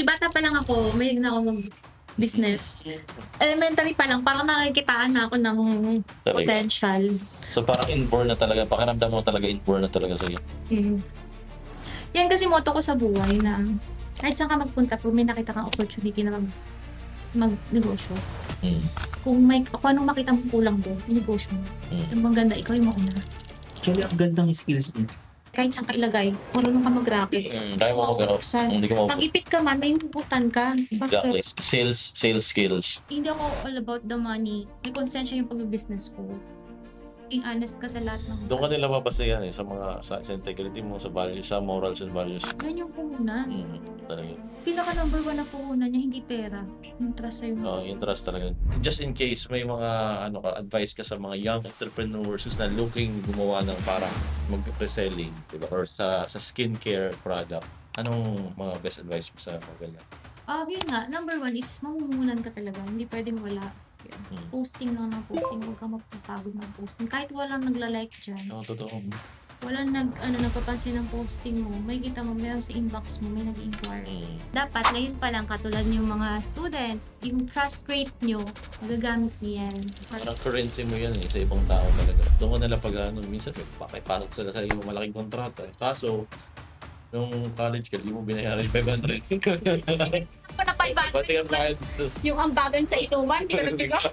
bata pa lang ako, mahilig na ako mag-business. Elementary pa lang, parang nakikitaan na ako ng Talaga. potential. So parang inborn na talaga, pakiramdam mo talaga inborn na talaga sa'yo. Yan kasi motto ko sa buhay na kahit saan ka magpunta, kung may nakita kang opportunity na magnegosyo, kung anong makita mo kulang doon, inegosyo mo. Yung maganda, ikaw yung mauna. Actually, ang gandang skills niya. Kahit saan ka ilagay, marunong ka mag-racket. Kaya mo mag-ano, hindi ko Pag-ipit ka man, may hugutan ka. Exactly. Sales skills. Hindi ako all about the money. May konsensya yung pag-business ko. Being honest ka sa lahat ng... Doon ka nila mabasa yan sa mga sa integrity mo, sa values, sa morals and values. Yan yung puhunan. Talaga. Pinaka number 1 na puhunan niya, hindi pera. Yung trust sa'yo. Yung trust talaga. Just in case may mga advice ka sa mga young entrepreneurs who's na looking gumawa ng parang mag-reselling, diba? Or sa skincare product. Anong mga best advice mo sa mga ganyan? Yun nga, number 1 is mamumunan ka talaga. Hindi pwedeng wala. Posting lang ng posting, huwag ka magpapagod ng posting. Kahit walang nagla-like dyan. Totoo. Walang nagpapansin ng posting mo. May kita mo, meron sa inbox mo, may nag-inquire. Dapat, ngayon pa lang, katulad yung mga student, yung trust rate nyo, magagamit niyo yan. Parang currency mo yan sa ibang tao talaga. Doon ko nila minsan pakipasok sila sa iyo malaking kontrata. Kaso, nung college ka, di mo binayaran yung 500. Ako na 500. Pati ang bayad. Yung ambagan sa inuman, hindi ka nagbigay.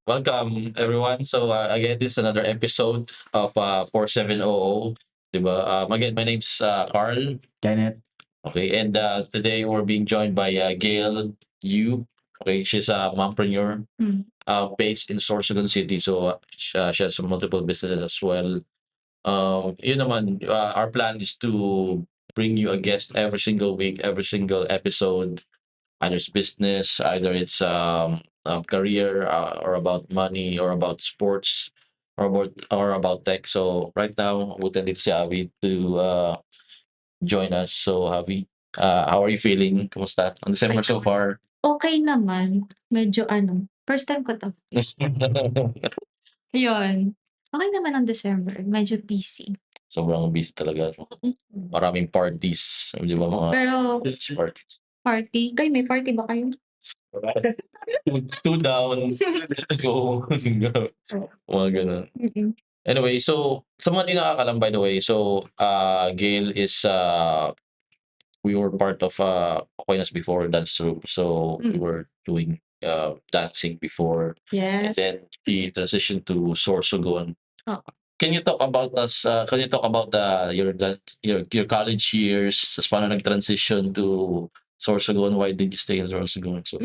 Welcome everyone. So again, this is another episode of 4700. Diba? Again, my name's Carl. Kenneth. Okay, and today we're being joined by Gail Yu. Okay, she's a mompreneur based in Sorsogon City. So she has multiple businesses as well. Yun naman, our plan is to bring you a guest every single week, every single episode. Either it's business, either it's career, or about money, or about sports, or about tech. So right now, buti dito si Avi to join us. So Avi, how are you feeling? Kumusta? Ang December so far? Okay naman. Medyo first time ko to. Yun. Okay naman ang December. Medyo busy. Sobrang busy talaga. Maraming parties. Di ba mga Pero parties? party? Kayo, may party ba kayo? Two down, to go. Mga ganun. Anyway, so sa mga di nakakalam, by the way, so Gail is we were part of Aquinas before Dance Troupe, so we were doing dancing before. Yes. And then he transitioned to Sorsogon. Oh. Can you talk about us? Can you talk about your college years? Tapos paano nag-transition to Sorsogon? Why did you stay in Sorsogon? So,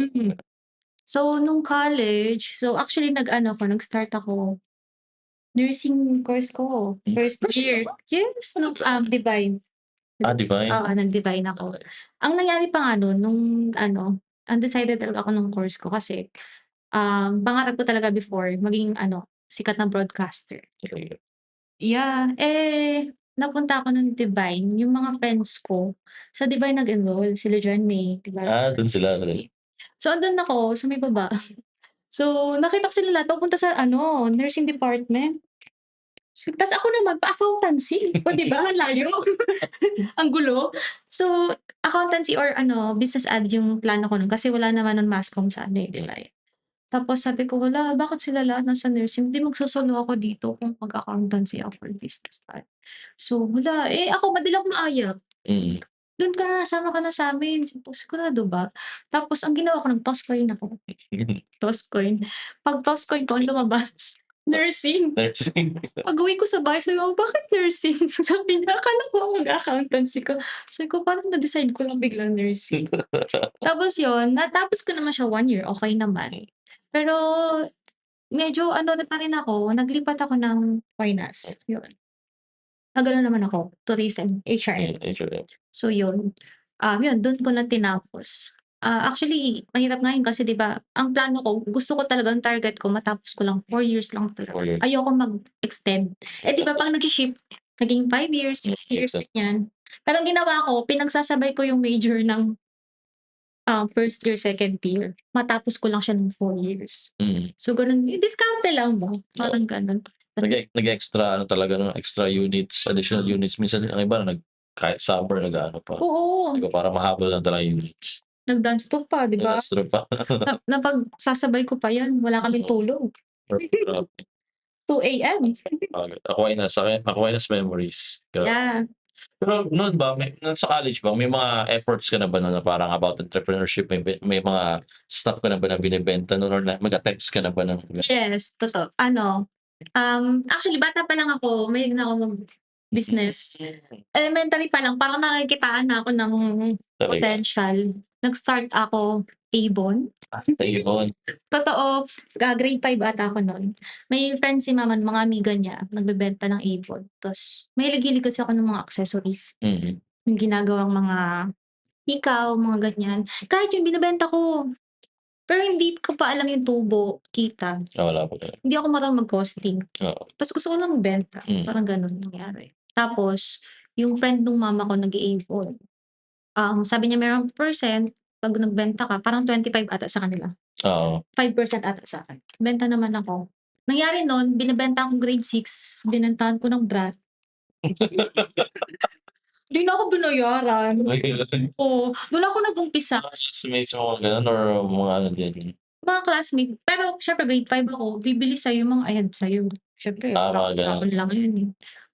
So, nung college, actually nag-start ako. Nursing course ko. First year. Yes, Divine. Divine? Oo, nag-Divine ako. Ang nangyari pa nga nung undecided talaga ako nung course ko kasi pangarap ko talaga before maging sikat na broadcaster. Okay. Yeah, napunta ako ng Divine, yung mga friends ko, sa Divine nag-enroll, sila John May, diba? Dun sila. So, andun ako sa may baba. So, nakita ko sila lahat papunta sa nursing department. So, tas ako naman, pa-accountancy. O, diba? Ang layo. Ang gulo. So, accountancy or business ad yung plano ko nun kasi wala naman ng mass comm sa diba? Tapos sabi ko, wala, bakit sila lahat nasa nursing? Hindi magsusolo ako dito kung mag-accountancy ako for business ad. So, wala. Ako, madali akong maayak. Doon ka na, sama ka na sa amin. Sigurado ba? Tapos, ang ginawa ko, nag-toss coin ako. Toss coin. Pag toss coin ko, lumabas. Nursing. Pag-uwi ko sa bahay, sabi ko, bakit nursing? Sabi niya, akala ko mag-accountancy ko. Sabi ko, parang na-decide ko lang biglang nursing. Tapos yun, natapos ko naman siya 1 year, okay naman. Pero, medyo na pa rin ako, naglipat ako ng finance. Yun. Nagano naman ako, tourism, HRM. So yun, doon ko na tinapos. Actually, mahirap nga yun kasi 'di ba, ang plano ko, gusto ko talagang target ko matapos ko lang 4 years lang talaga. 4 years. Ayoko mag-extend. 'Di ba pag nag-shift, naging 5 years, 6 years ganyan. Pero ang ginawa ko, pinagsasabay ko yung major ng first year, second year. Matapos ko lang siya ng 4 years. So ganun, diskarte lang ba? Parang ganun. Nag-extra ano talaga 'no, extra units, additional units. Minsan ang iba kahit summer nag-aano pa, Oo, para mahabol lang talaga yung units. nag-dance troupe pa, 'di ba? Extra pa. Napagsasabay ko pa 'yan, wala kaming tulog. Grabe. 2 AM. Aquinas memories. Yeah. Pero noon ba, noon sa college ba, may mga efforts ka na ba na parang about entrepreneurship, may mga stuff ka na ba na binebenta noon or mag-attempts ka na ba ng Yes, totoo. Actually bata pa lang ako, mahilig na ako mag-business. Elementary pa lang parang nakikitaan na ako ng talaga? potential. Nag-start ako Avon. Ayun. Totoo, grade 5 ata ako nun. May friend si mama, mga amiga niya, nagbebenta ng Avon. Tapos mahilig-hilig kasi ako ng mga accessories. Mhm. Yung ginagawang mga hikaw, mga ganyan. Kahit yung binebenta ko. Pero hindi ko pa alam yung tubo, kita. Wala pa talaga. Hindi ako marunong mag-costing. Oo. Tapos gusto ko lang magbenta. Parang ganun nangyari. Tapos, yung friend nung mama ko nag-i-Avon. Sabi niya merong percent pag nagbenta ka, parang 25 ata sa kanila. Oo. 5% ata sa akin. Benta naman ako. Nangyari nun, binebenta akong grade 6, binentahan ko ng brat. Di na ako binayaran. Oo, dun ako nag-umpisa. Classmates mo mga ganun or mga ano din? Mga classmate. Pero syempre grade 5 ako, bibili sa'yo yung mga ahead sa'yo. Syempre, Mga ganun. baon lang yun eh.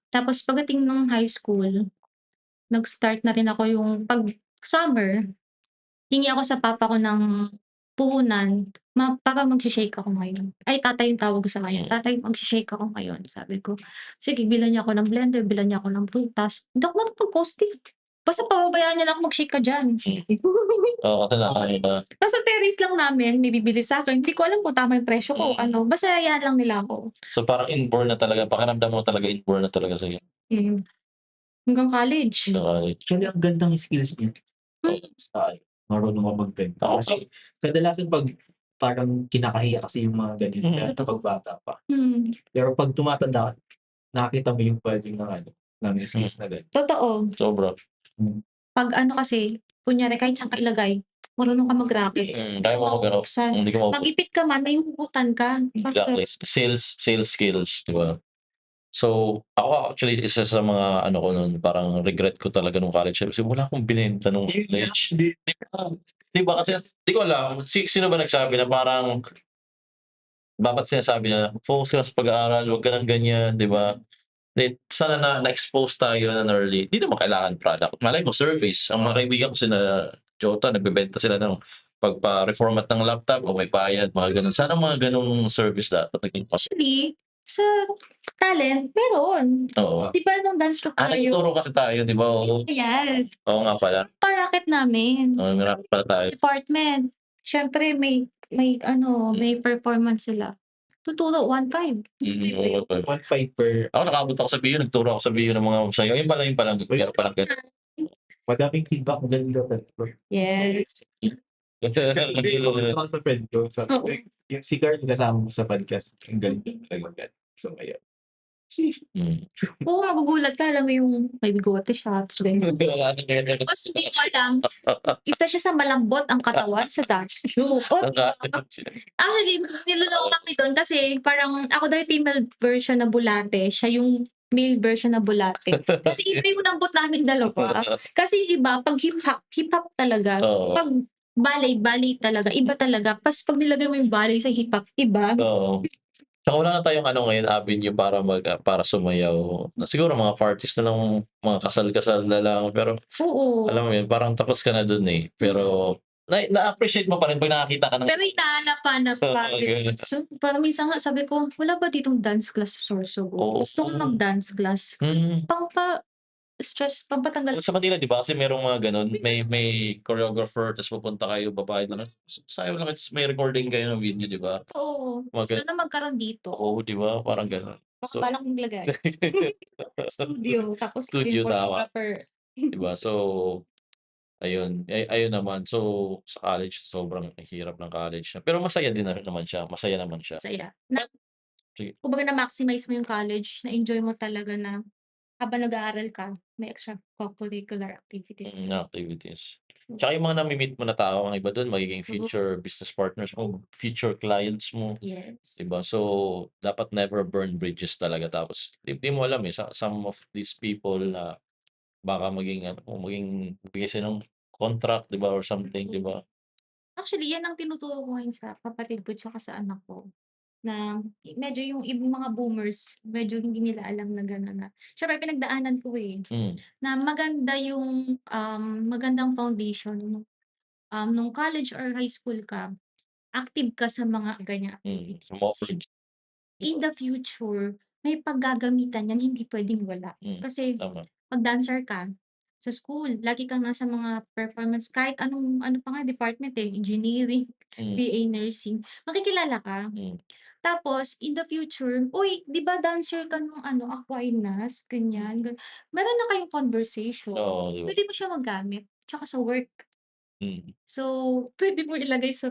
Tapos pagdating ng high school, nag-start na rin ako yung pag summer, hingi ako sa papa ko ng puhunan. Papa magshi-shake ako ngayon. Ay, tatay yung tawag ko sa kanya. Tatay, magshi-shake ako ngayon. Sabi ko, sige, bilan niya ako ng blender, bilan niya ako ng prutas. Hindi ako makapag-costing. Basta pababayaan niya lang ako mag-shake ka dyan. Oo, kasi nakakaiba. Basta terrace lang namin, may bibili sa akin. Hindi ko alam kung tama yung presyo ko o ano. Basta hayaan lang nila ako. So parang inborn na talaga, pakiramdam mo talaga inborn na talaga sa'yo. Hanggang college. Actually, ang gandang skills niya. Marunong ka magbenta. Kasi kadalasan pag parang kinakahiya kasi yung mga ganyan pag bata pa. Pero pag tumatanda ka, nakakita mo yung value ng skills na ganyan. Totoo. Sobra. Pag ano kasi, kunyari kahit saan ka ilagay, marunong ka mag-racket. Kaya mo mag-ano, hindi ko Mag-ipit ka man, may huhugutan ka. exactly. Sales skills, di ba? So, ako actually isa sa mga ano ko nun, parang regret ko talaga nung college kasi wala akong binenta nung college. Di ba kasi, di ko alam, sino ba nagsabi na parang dapat sinasabi na focus ka sa pag-aaral, huwag ka ng ganyan, di ba? Sana na-expose tayo na early. Di naman kailangan product. Malay mo service. Ang mga kaibigan ko sina Jota, nagbebenta sila ng pagpa-reformat ng laptop o may bayad, mga ganun. Sana mga ganung service dapat naging Actually, sa talent, meron. Oo. Di ba nung dance troupe Nagtuturo tayo? kasi tayo, di ba? Oo. Yan. Oo nga pala. Pa-racket namin. Marami pala tayo. Department. Siyempre may performance sila. Tuturo 1.5. 1.5 per... Ako nakabot ako sa BU, nagturo ako sa BU ng mga sayo. Yun pala, parang ganun. Madaming feedback magaling ka pa. Yes. Ako sa friend ko. Yung si Carl kasama mo sa podcast. Ang galing talaga. So, ayan. Oo, magugulat ka. Alam mo yung may bigote siya. Tapos hindi ko alam. Isa siya sa malambot ang katawan sa dance troupe. Actually, niloloko kami doon kasi parang ako daw yung female version na bulate. Siya yung male version na bulate. Kasi iba yung lambot namin dalawa. Kasi iba, pag hip-hop talaga. Oo. Pag ballet talaga. Iba talaga. Pas pag nilagay mo yung ballet sa hip-hop, iba. Oo. Tsaka wala na tayong ngayon avenue para sumayaw. Siguro mga parties na lang, mga kasal-kasal na lang. Pero Oo. alam mo yun, parang tapos ka na dun eh. Pero na-appreciate mo pa rin pag nakakita ka ng... Pero hinahanap-hanap pa. So, parang minsan nga sabi ko, wala ba ditong dance class sa Sorsogon? Gusto ko mag-dance class. Stress, pampatanggal. Sa Manila, di ba? Kasi merong mga ganun. May choreographer, tapos pupunta kayo, babae na lang. Sayo lang, may recording kayo ng video, di ba? Oo. Sana magkaroon dito. Oo, di ba? Parang ganun. Baka balak kong lagay. Studio. Tapos Studio, yung tama. choreographer. Diba? So, ayun. Ayun naman. So, sa college, sobrang hirap ng college. Pero masaya din naman siya. Masaya naman siya. Saya. Sige. Kumbaga na-maximize mo yung college, na-enjoy mo talaga na habang nag-aaral ka, may extracurricular activities. Activities. Tsaka yung mga nami-meet mo na tao, ang iba dun magiging Oo. future business partners mo, future clients mo, Yes. 'di ba? So, dapat never burn bridges talaga tapos di mo alam, some of these people na baka maging ano, maging bigyan sila ng contract, 'di ba, or something, 'di ba? Actually, yan ang tinuturo ko ngayon sa kapatid ko tsaka sa anak ko, na medyo yung ibang mga boomers, medyo hindi nila alam na gano'n na siyempre pinagdaanan ko, Hmm, na maganda yung, magandang foundation nung college or high school ka, active ka sa mga ganyang activities. ma-offer, 'di In ba? the future, may paggagamitan yan, hindi puwedeng wala. Kasi Tama. 'pag dancer ka, sa school lagi kang nasa mga performance kahit anong ano pa nga department, engineering, Hmm, BA nursing, makikilala ka. hmm. Tapos in the future, "Uy, 'di ba dancer ka nung ano, Aquinas?" Ganyan, meron na kayong conversation, Oo, 'di ba? puwede mo siya magamit, tsaka sa work. Mm, So, puwede mo ilagay sa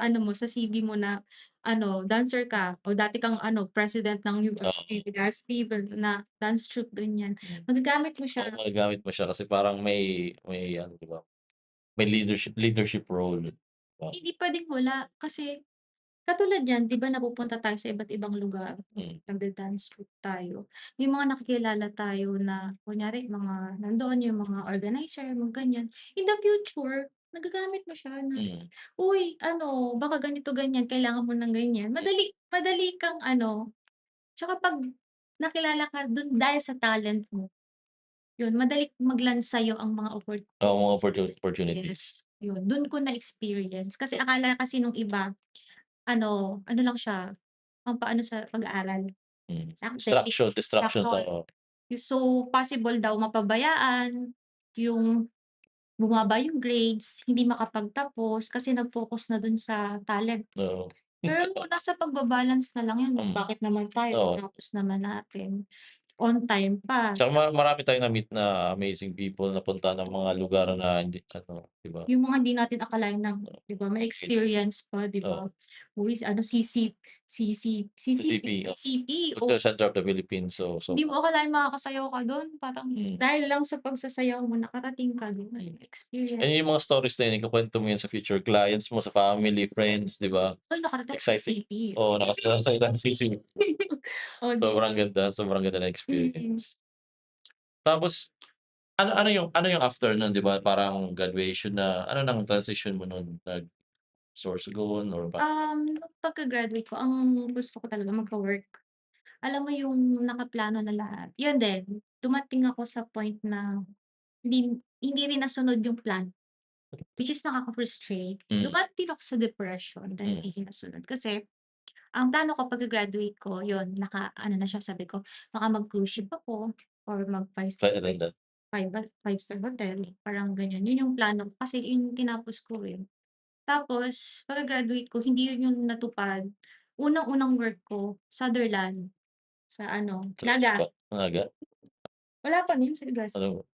ano mo, sa CV mo na ano, dancer ka o dati kang ano, president ng oo. university, SPV na dance troupe, ganyan. Magagamit mo Oo, siya. magagamit mo siya kasi parang may ano, 'di ba, may leadership role. Oo, Hindi puwedeng wala kasi katulad niyan, 'di ba napupunta tayo sa iba't ibang lugar, hmm, nagda-dance troupe tayo. May mga nakikilala tayo na kunyari mga nandoon yung mga organizer, mga ganyan. In the future, nagagamit mo siya na, mm, "Uy, ano, baka ganito, ganyan, kailangan mo ng ganyan." Madali madali kang ano, tsaka 'pag nakilala ka dun dahil sa talent mo, yun madali magland sa'yo ang mga oo, mga opportunities. yes, yun. Dun ko na-experience kasi akala kasi nung iba ano, ano lang siya, pampaano sa pag-aaral, sa academics, Distraction distraction. tayo. So, possible daw mapabayaan, yung bumaba yung grades, hindi makapagtapos kasi nag-focus na dun sa talent. Oo, Pero nasa pagba-balance na lang yan, hmm, bakit naman tayo oo. tinapos naman natin, on time pa. Tsaka marami tayong na-meet na amazing people na punta ng mga lugar na hindi ano, 'di ba? Yung mga hindi natin akalain na, Oo, 'di ba, may experience pa, 'di ba? oo, Uy, ano, CCP, CCP, CCP, Cultural Center of the Philippines. So, hindi mo akalain makakasayaw ka dun, parang hmm, dahil lang sa pagsasayaw mo nakarating ka dun, hmm. experience. Yung mga stories na yun ikukuwento mo yan sa future clients mo, sa family, friends, 'di ba? Uy, nakarating ako sa Exciting. CCP. Oo, nakasanayan sa CCP. Oh, 'di ba? Sobrang ganda ng Mm. experience. Tapos ano yung after nun, 'di ba, parang graduation na, ano ng transition mo nun, nag-Sorsogon or ba? Nung pagka-graduate ko ang gusto ko talaga magka-work. Alam mo yung nakaplano na lahat, yun din, dumating ako sa point na hindi rin nasunod yung plan, which is nakaka-frustrate. Hmm, Dumating ako sa depression dahil hmm. hindi nasunod kasi ang plano ko pagka-graduate ko yun naka-ano na siya sabi ko baka mag-cruise ship ako or mag Flight attendant. five-star hotel parang ganyan. Yun yung plano ko kasi yun yung tinapos ko, Tapos pagka-graduate ko hindi yun yung natupad. Unang-unang work ko Sutherland sa ano, Naga. Naga? Wala pa nun sa Legazpi. Ano,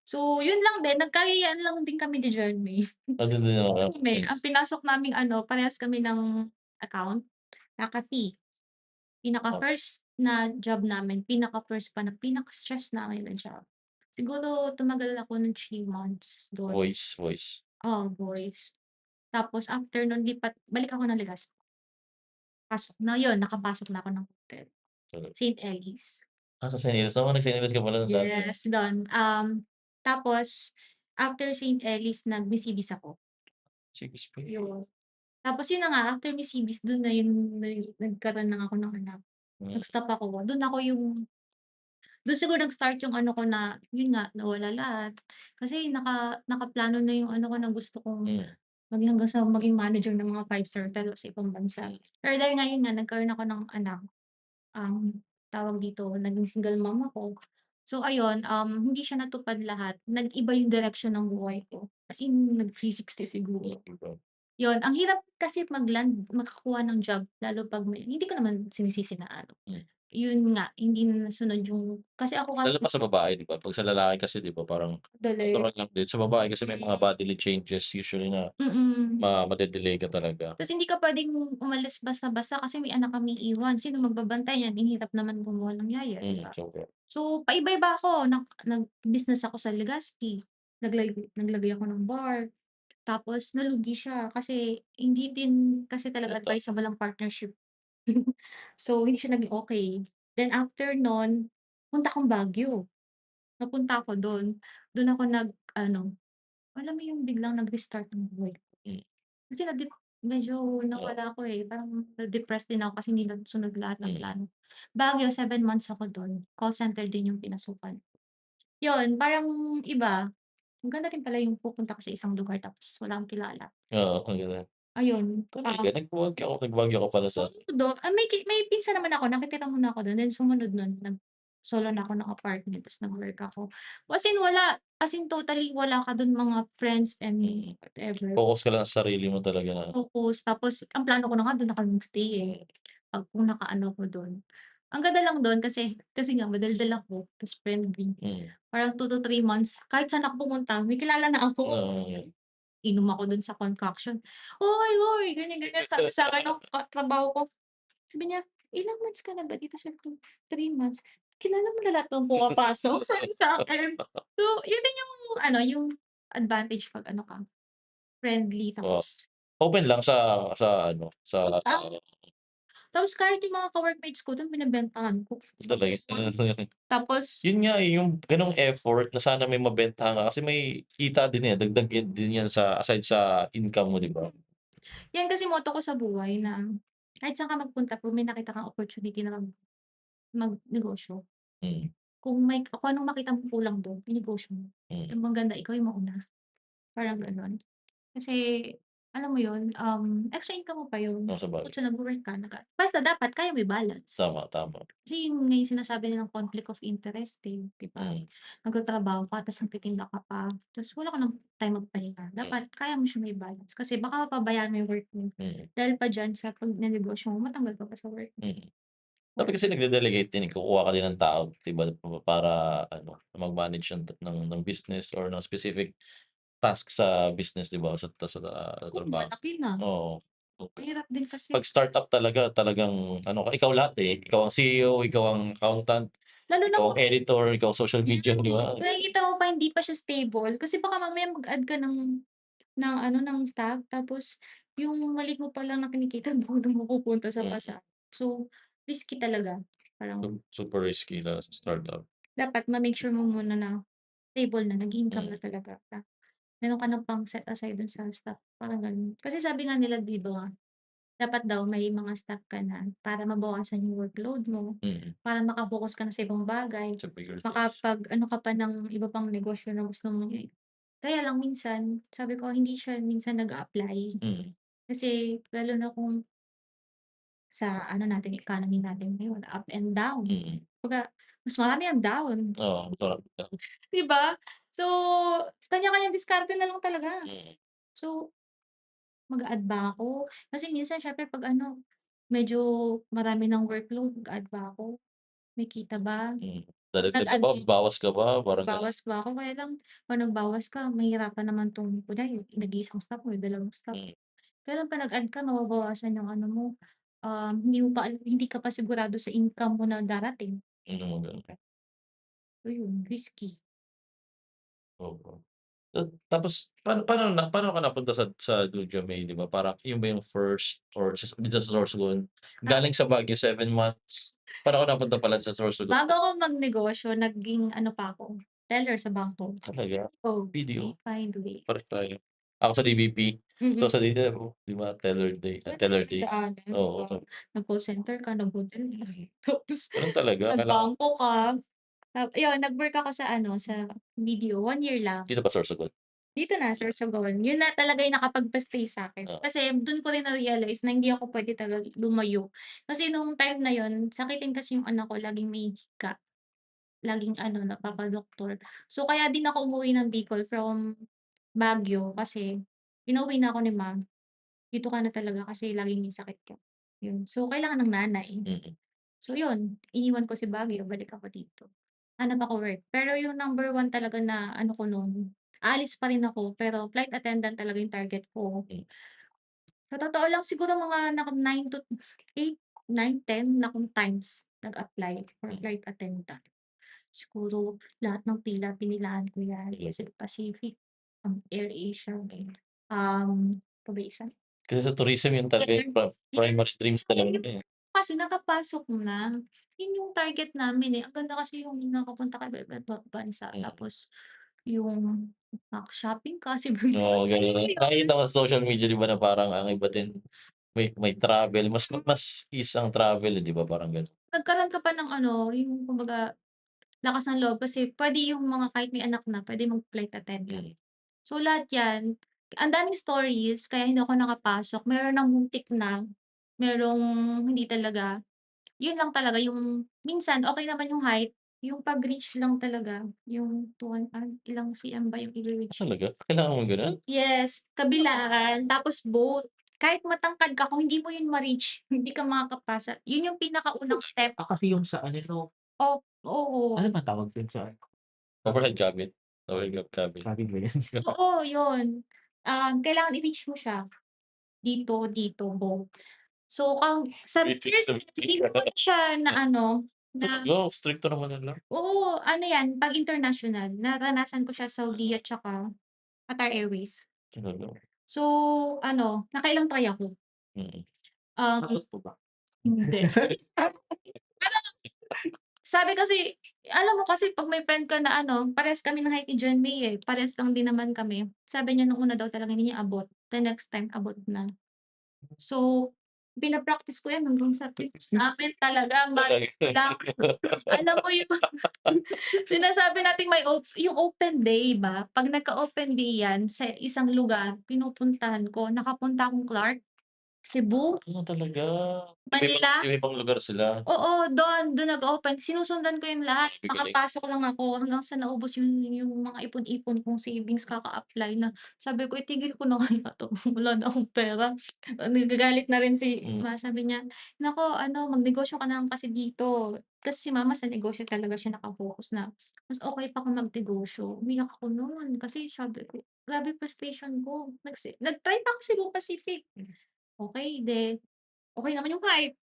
So yun lang din nagkahiyaan lang din kami ni Journey. andun din yung mga Kami, ang friends. pinasok naming ano parehas kami ng account, Nakati. Ah, Pinaka-first na job namin, pinaka-first pa na pinaka-stress namin na job. Siguro tumagal ako ng 3 months dun. voice. Oo, voice. Tapos after nun balik ako ng Legazpi. Pasok na yun, nakapasok na ako ng hotel, Correct. St. Ellis. Sa St. Ives, nag-St. Ives ka pala nung dati. Yes, dun. Tapos after St. Ellis nag-Miss ako, Sige, sige. yun. Tapos yun na nga, after Miss dun na yun nagkaroon na ako ng anak. Hmm, Nag-stop ako, dun siguro nag-start yung ano ko na, yun nga, nawala lahat. Kasi nakaplano na yung ano ko na gusto kong hmm, hanggang sa maging manager ng mga five-star hotel sa ibang bansa. hmm, Pero dahil nga yun nga, nagkaroon ako ng anak, tawag dito, naging single mom ako. So ayun, hindi siya natupad lahat. Nag-iba yung direksyon ng buhay ko. As in, nag-360 siguro. iba. Yun, ang hirap kasi makakuha ng job lalo 'pag may hindi ko naman sinisisi na ano, Hmm. yun nga, hindi na nasunod yung kasi ako Lalo kasi pa sa babae, 'di ba? 'Pag sa lalaki kasi, 'di ba, parang dali. natural lang din. Sa babae kasi may mga bodily changes usually na Mm. made-delay ka talaga. Tas hindi ka puwedeng umalis basta-basta kasi may anak kaming iwan, sino magbabantay niyan? Ang hirap naman kumuha ng yaya, 'di ba? Sobra. So, paiba-iba ako, nag-business ako sa Legazpi, naglagay ako ng bar, tapos nalugi siya kasi hindi din kasi talaga Eto, advisable ang partnership. So, hindi siya naging okey. Then after nun, punta akong Baguio, napunta ako dun ako nag-ano, alam mo yung biglang nag-restart ng buhay ko. hmm, Kasi medyo oo, nawala ako, eh, parang na-depress din ako kasi hindi nasunod lahat ng mm, plano. Baguio 7 months ako dun, call center din yung pinasukan. Yun, parang iba, ang ganda rin pala yung pupunta ka sa isang lugar tapos wala kang kilala. oo, ang ganda. Ayun, Talaga nag-Baguio ka pala sa sumunod dun may pinsan naman ako nakitira muna ako dun then sumunod nun nag-solo na ako ng apartment ta's nag-work ako. As in totally wala ka dun mga friends and mm, whatever. focus ka lang sa sarili mo talaga na Tapos ang plano ko na nga dun na kami mag-stay, eh, kung nakaano ako dun. Ang ganda lang dun kasi nga madaldal ako ta's friendly. mm, Parang 2 to 3 months kahit saan ako pumunta may kilala na ako. oo, Inom ako dun sa concoction, "Hoy, hoy!" ganyan, ganyan sabi sa'kin nung katrabaho ko. Sabi niya, "Ilang months ka na ba dito?" Sabi ko, "3 months." "Kilala mo na lahat ng pumapasok?" sabi sa'kin. So, yun din yung ano, yung advantage 'pag ano ka, friendly oo. tapos Open lang sa ano, sa tapos kahit yung mga ka-workmates ko dun binebentahan ko. talaga Tapos yun nga, eh, yung gano'ng effort na sana may mabentahan ka kasi may kita din, eh, dagdag din yan sa aside sa income mo, 'di ba? yan kasi motto ko sa buhay na kahit saan ka magpunta 'pag may nakita kang opportunity na magnegosyo, Mm, kung anong makita mong kulang dun inegosyo mo. mm, Yung maganda ikaw yung mauna, parang gano'n. Kasi alam mo yun, extra income mo pa yun, oo, bukod sabagay. sa nagwo-work ka basta dapat kaya mo i-balance. Tama, tama. Kasi yun nga yung sinasabi nilang conflict of interest, eh, 'di ba? Mm, Nagtatrabaho ka ta's nagtitinda ka pa, ta's wala ka ng time magpahinga. mm, Dapat kaya mo siya mai-balance kasi baka mapabayaan mo yung work mo. mm, Dahil pa diyan sa 'pag ninegosyo mo matanggal ka pa sa work mo. mm. Dapat kasi nagde-delegate din, eh, kukuha ka din ng tao, 'di ba, para ano, mag-manage ng business or ng specific task sa business, 'di ba, sa Kung trabaho. malaki na, Oo. mahirap din kasi. 'Pag startup talagang ano ka, ikaw lahat, eh. Ikaw ang CEO, ikaw ang accountant, Lalo na ikaw ang kung editor, ikaw ang social media, 'di ba? nakikita mo pa hindi pa siya stable kasi baka mamaya mag-add ka ng ano, ng staff tapos yung maliit mo pa lang na kinikita doon mapupunta sa Mm, pasa. So, risky talaga. Parang super risky na sa startup. dapat ma-make sure mo muna na stable na, nag-income Mm, na talaga na meron ka ng pang-set aside dun sa staff, parang gano'n. Kasi sabi nga nila 'di ba, dapat daw may mga staff ka na para mabawasan yung workload mo, mm, para maka-focus ka na sa ibang bagay, sa bigger things. makapag-ano ka pa ng iba pang negosyo na gusto mong kaya lang minsan sabi ko hindi siya minsan nag-a-apply. Mm, Kasi lalo na kung sa ano natin, economy natin ngayon, up and down. mm. Kumbaga mas marami ang down, Oo, masarap ka. 'di ba? So, kanya-kanyang diskarte na lang talaga. Mm, So, mag-a-add ba ako? Kasi minsan siyempre 'pag ano, medyo marami ng workload, mag-a-add ba ako? May kita ba? mm. Dadagdag ka Nag-add ba, bawas ka ba, parang gano'n. Magbawas ba ako? Kaya lang 'pag nagbawas ka mahihirapan naman kunyari nag-iisang staff mo, dalawang staff. Mm, Pero 'pag nag-add ka mababawasan yung ano mo, hindi ka pa sigurado sa income mo na darating. gano'n. So yun, risky. Oo. Tapos paano ka napunta sa Lujo May, 'di ba? Parang yun ba yung first or dito sa Sorsogon? Ah, Galing sa Baguio 7 months, paano ka napunta pala sa Sorsogon? bago ako magnegosyo naging ano pa ako, teller sa bangko. Talaga? Oh, BDO? find ways. Pareho tayo. Ako sa DBP. So Mm. sa dito, 'di ba, Madali teller day. pinagdaanan, 'di Oo, ba? Nag-call center ka, nag-hotel ka, tapos gano'n talaga kailangan nagbangko ka. Ayun nag-work ako sa ano, sa BDO, 1 year lang. dito ba Sorsogon? Dito na, Sorsogon. Yun na talaga yung nakapagpa-stay sa'kin. Oo, Kasi dun ko rin na-realize na hindi ako puwede talaga lumayo. Kasi nung time na yun, sakitin kasi yung anak ko, laging may hika, laging ano, napapa-doktor. So, kaya din ako umuwi ng Bicol from Baguio kasi pinauwi na ako ni mom, "Dito ka na talaga kasi laging may sakit ka." Yun. So, kailangan ng nanay. mm. So yun, iniwan ko si Baguio, balik ako dito. Hanap ako work. Pero yung number one talaga na ano ko nun, aalis pa rin ako pero flight attendant talaga yung target ko. Hmm. Sa totoo lang siguro mga 9 to 8, 9, 10 na akong times nag-apply for flight attendant. Siguro lahat ng pila pinilaan ko yan, Pacific, AirAsia, ano ba isa? Kasi sa tourism yun talaga yung primary dreams talaga, eh. Kasi nakapasok na, yun yung target namin, eh. Ang ganda kasi yung nakapunta ka iba-ibang bansa Mm. tapos yung shopping ka kasi Oo, ganun. Nakikita ko sa social media 'di ba na parang ang iba din may travel, mas ease ang travel, eh, 'di ba parang gano'n? nagkaroon ka pa ng ano, yung kumbaga lakas ng loob kasi puwede yung mga kahit may anak na puwede mag-flight attendant. Mm. So lahat 'yan, ang daming stories kaya hindi ako nakapasok, meron ng muntik na, merong hindi talaga. Yun lang talaga yung minsan okey naman yung height, yung pag-reach lang talaga, yung ilang cm ba yung i-re-reach mo. Talaga? Kailangan mo gano'n? Yes, kabilaan tapos boat. Kahit matangkad ka kung hindi mo yun ma-reach, hindi ka makakapasa. Yun yung pinakaunang step. Kasi yung sa ano 'no, Oo. ano bang tawag dun sa Overhead cabin? Overhead cabin. cabin ba yun? Oo, yun. Kailangan i-reach mo siya dito, boat. So, sa Bitin first na step bitin. hindi mo pa siya na ano, na Talaga? Strikto naman nila. oo, ano 'yan 'pag international, naranasan ko siya Saudi at saka Qatar Airways. Talaga? So, ano, nakailang try ako. Mm. Um, Takot po ba? hindi. Pero sabi kasi alam mo kasi 'pag may friend ka na ano, parehas kami ng height ni John May, eh, parehas lang din naman kami. Sabi niya nung una daw talaga hindi niya abot, the next time abot na. So, pina-practice ko 'yan hanggang sa akin talaga maliit lang. Alam mo yung sinasabi nating yung open day ba, 'pag nagka-open day 'yan sa isang lugar pinupuntahan ko, nakapunta akong Clark, Cebu, Talaga? Manila. Iba-ibang lugar sila? Oo, dun nag-open, sinusundan ko yung lahat, Grabe galing. makapasok lang ako hanggang sa naubos yung mga ipon-ipon kong savings kaka-apply na sabi ko, "Itigil ko na kaya 'to, wala na akong pera." Nagagalit na rin si Hmm. sabi niya, "Naku ano, magnegosyo ka na lang kasi dito." Kasi si mama sa negosyo talaga siya naka-focus na, mas okey pa kung magnegosyo. Umiyak ako nun kasi sabi ko, grabe frustration ko. Nag-try pa ako Cebu Pacific, okey, okey naman yung height.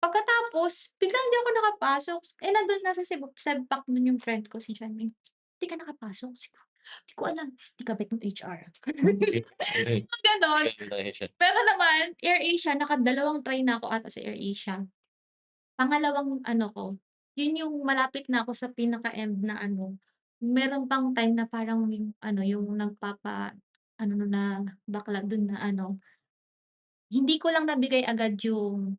Pagkatapos biglang hindi ako nakapasok, eh, nandun nasa Sebpac nun yung friend ko si Janine, "Di ka nakapasok?" Sabi ko, "Di ko alam, di kabit ng HR." Mga gano'n. Pero naman AirAsia nakadalawang try na ako ata sa AirAsia. Pangalawang ano ko, yun yung malapit na ako sa pinaka-end na ano, meron pang time na parang yung ano, yung nagpapa-ano na bakla dun na ano, hindi ko lang nabigay agad yung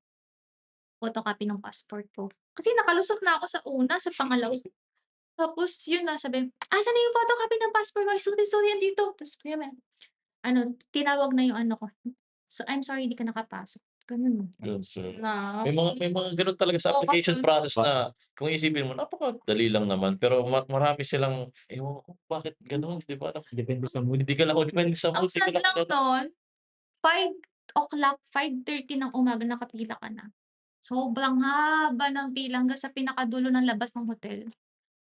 photocopy ng passport ko. Kasi nakalusot na ako sa una, sa pangalawa. Tapos yun na sabi, "Asan na yung photocopy ng passport mo? Ay sorry, sorry andito." Tapos maya-maya ano, tinawag na yung ano ko, "So I'm sorry di ka nakapasok." Ganun. Yun, Tapos so na may mga gano'n talaga sa oo, application kasi process na kung iisipin mo napakadali lang naman pero marami silang ewan ko bakit gano'n, 'di ba? Depende sa mood. Hindi ka lang depende sa ang mood, 'di ka sad lang lang kilala. nun 5 o'clock, 5:30 ng umaga nakapila ka na. Sobrang haba ng pila hanggang sa pinakadulo ng labas ng hotel.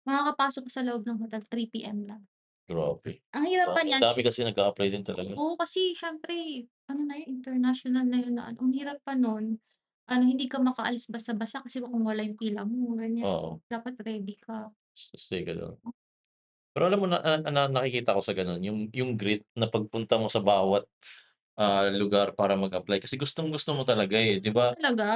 Makakapasok ka sa loob ng hotel 3 PM lang. Grabe, Ang hirap pa ang niyan. dami kasi nag-a-apply din talaga. Oo, kasi siyempre ano na yun, international na yun na ano, ang hirap pa nun, ano hindi ka makaalis basta-basta kasi kung wala yung pila mo ganyan. Oo, Dapat ready ka. stay ka do'n. Pero alam mo na nakikita ko sa gano'n yung grit na pagpunta mo sa bawat, lugar para mag-apply kasi gustong-gusto mo talaga, eh, 'di ba? Talaga,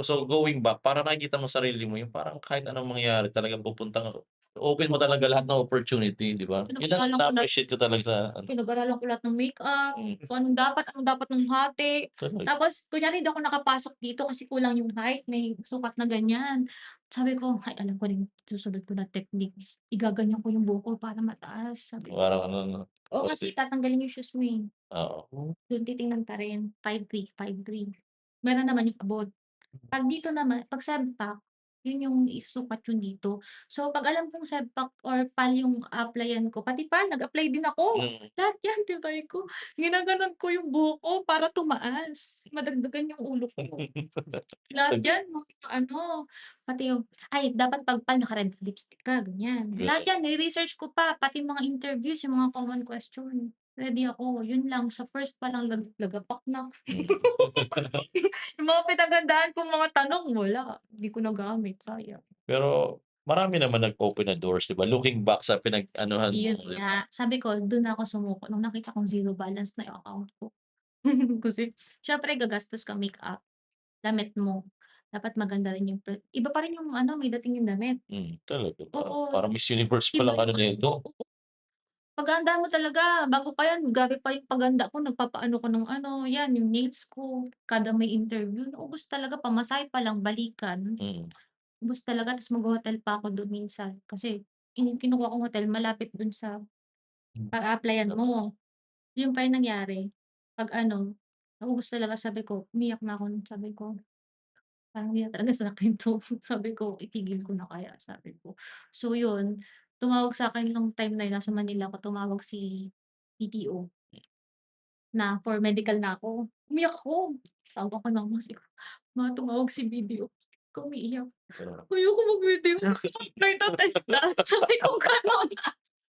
So going back parang nakikita mo sarili mo yung parang kahit anong mangyari talagang pupunta ka open mo talaga lahat ng opportunity, 'di ba? Yun ang pinag-aralan ko lahat na-appreciate ko talaga sa ano, pinag-aralan ko lahat ng makeup, mm, kung anong dapat ng hati. talaga Tapos kunyari hindi ako nakapasok dito kasi kulang yung height, may sukat na ganyan. Sabi ko, "Ay alam ko na yung susunod ko na technique, igaganyan ko yung buhok ko para mataas." Sabi ko. parang ano 'no, Oo, kasi tatanggalin yung shoes mo, eh. oo, Dun titingnan pa rin, 5'3", 5'3". Meron naman yung abot. 'Pag dito naman, 'pag Sempak, yun yung isusukat yun dito. So, 'pag alam kong SEBPAC or PAL yung a-applyan ko, pati PAL nag-apply din ako. Mm. Lahat yan tinry ko. Ginaganon ko yung buhok ko para tumaas, madagdagan yung ulo ko. Lahat yan mga ano, pati yung dapat 'pag PAL naka-red lipstick ka, ganyan. Lahat yan ni-research ko pa, pati mga interviews, yung mga common question, ready ako. Yun lang, sa first pa lang lagapak na. Mm. Yung mga pinaghandaan kong mga tanong, wala, hindi ko nagamit, sayang. Pero marami naman nag-open na doors, 'di ba? Looking back sa pinag-anuhan mo, Yun 'di ba? nga, sabi ko dun ako sumuko nung nakita kong zero balance na yung account ko. Kasi siyempre gagastos ka makeup, damit mo, dapat maganda rin yung iba pa rin yung ano, may dating yung damit. Talaga ba? Oo, Parang Miss Universe pa iba lang ano yung nito. oo, paghahandaan mo talaga bago pa yan grabe pa yung paghanda ko nagpapaano ko ng ano, yan yung nails ko, kada may interview naubos talaga pamasahe pa lang balikan, Mm. ubos talaga ta's magho-hotel pa ako dun minsan kasi kinukuha kong hotel malapit dun sa a-applyan mo. Yun pa yung nangyari, 'pag ano, naubos talaga sabi ko umiyak na ako nun sabi ko, "Parang hindi na talaga sa'kin 'to." Sabi ko, "Itigil ko na kaya," sabi ko. So yun, tumawag sa'kin nung time na yun nasa Manila ako, tumawag si BDO na for medical na ako. Umiyak ako, tawag ko ng boss ko, "Ma, tumawag si BDO." Ako umiiyak, "Ayoko mag-BDO kasi flight attendant." Sabi kong gano'n.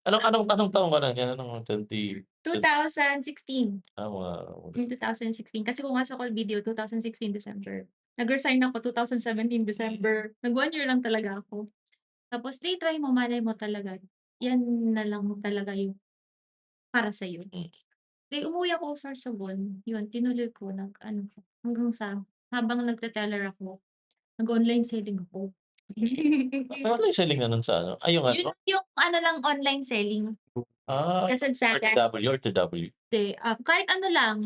Anong taon ka na niyan? Anong 2016. mga Yung 2016 kasi pumasok ako video 2016 December. Nag-resign ako 2017 December. Nag 1 year lang talaga ako. Tapos try mo malay mo talaga, yan na lang talaga yung para sa'yo. Hmm. Umuwi ako Sorsogon, yun tinuloy ko nag-ano hanggang sa habang nagte-teller ako, nag-online selling ako. Online selling na nun sa ano? Yung Yun ano? yung ano lang online selling, kasagsagan. RTW, RTW. Hindi, kahit ano lang,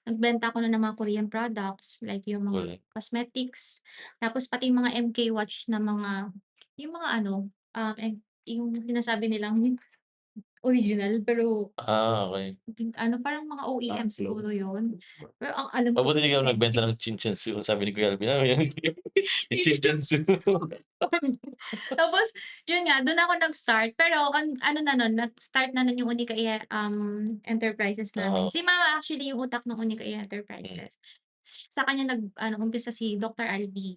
nagbenta ako na ng mga Korean products, like yung mga Galing. cosmetics, tapos pati yung mga MK watch na mga yung mga ano, yung sinasabi nilang original pero Okey. ano, parang mga OEM siguro yun. Pero ang alam ko Mabuti di ka authentic. nagbenta ng Chinchensu, sabi ni Kuya Alvin, ano yun? Yung Chinchensu. Tapos yun nga, dun ako nag-start pero ang ano na nun, nag-start na nun yung Unica Enterprises namin. Oo. Si mama actually yung utak ng Unica Hmm. Enterprises. Sa kanya nag-ano umpisa si Doctor Alvi,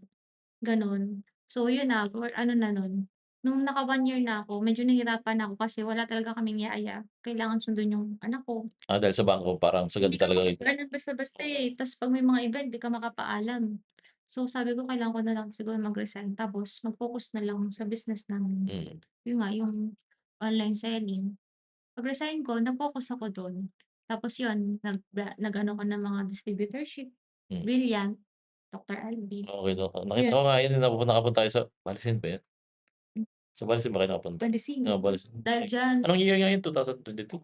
gano'n. So yun na, ano na nun, nung naka 1 year na ako medyo nahirapan ako kasi wala talaga kaming yaya, kailangan sundin yung anak ko. Dahil sa bangko parang sagad Hindi ka talaga ito. makapag-alam basta-basta, tas 'pag may mga event di ka makapaalam. So sabi ko kailangan ko na lang siguro mag-resign tapos mag-focus na lang sa business namin. Mm. Yun nga yung online selling. Pag-resign ko nag-focus ako dun. Tapos yun nag-ano ko ng mga distributorship, Hmm. Brilliant, Dr. Albi, Okey na nakita yun. ko nga yun nakapunta tayo sa Balisin ba yun? Sa Balisin ba kayo nakapunta? Pansin, Balisin. dahil diyan Anong year nga yun, 2022?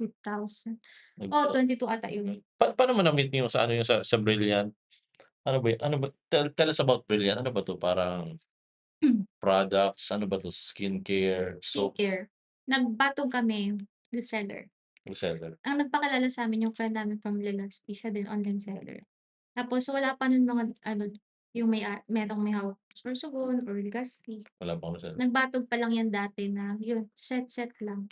2000 Nag 22 ata yun. paano mo na-meet yung sa ano yung sa Brilliant? Ano ba yun? Ano ba tell us about Brilliant. Ano ba 'to, parang products, ano ba 'to, skincare, soap, Skincare, nagbatog kami, reseller. reseller? Ang nagpakilala sa'min yung friend namin from Legazpi, siya din online seller. Tapos wala pa nun mga ano, yung merong may hawak Sorsogon or Legazpi. Wala pang reseller. Nagbatog pa lang yan dati na yun, set lang.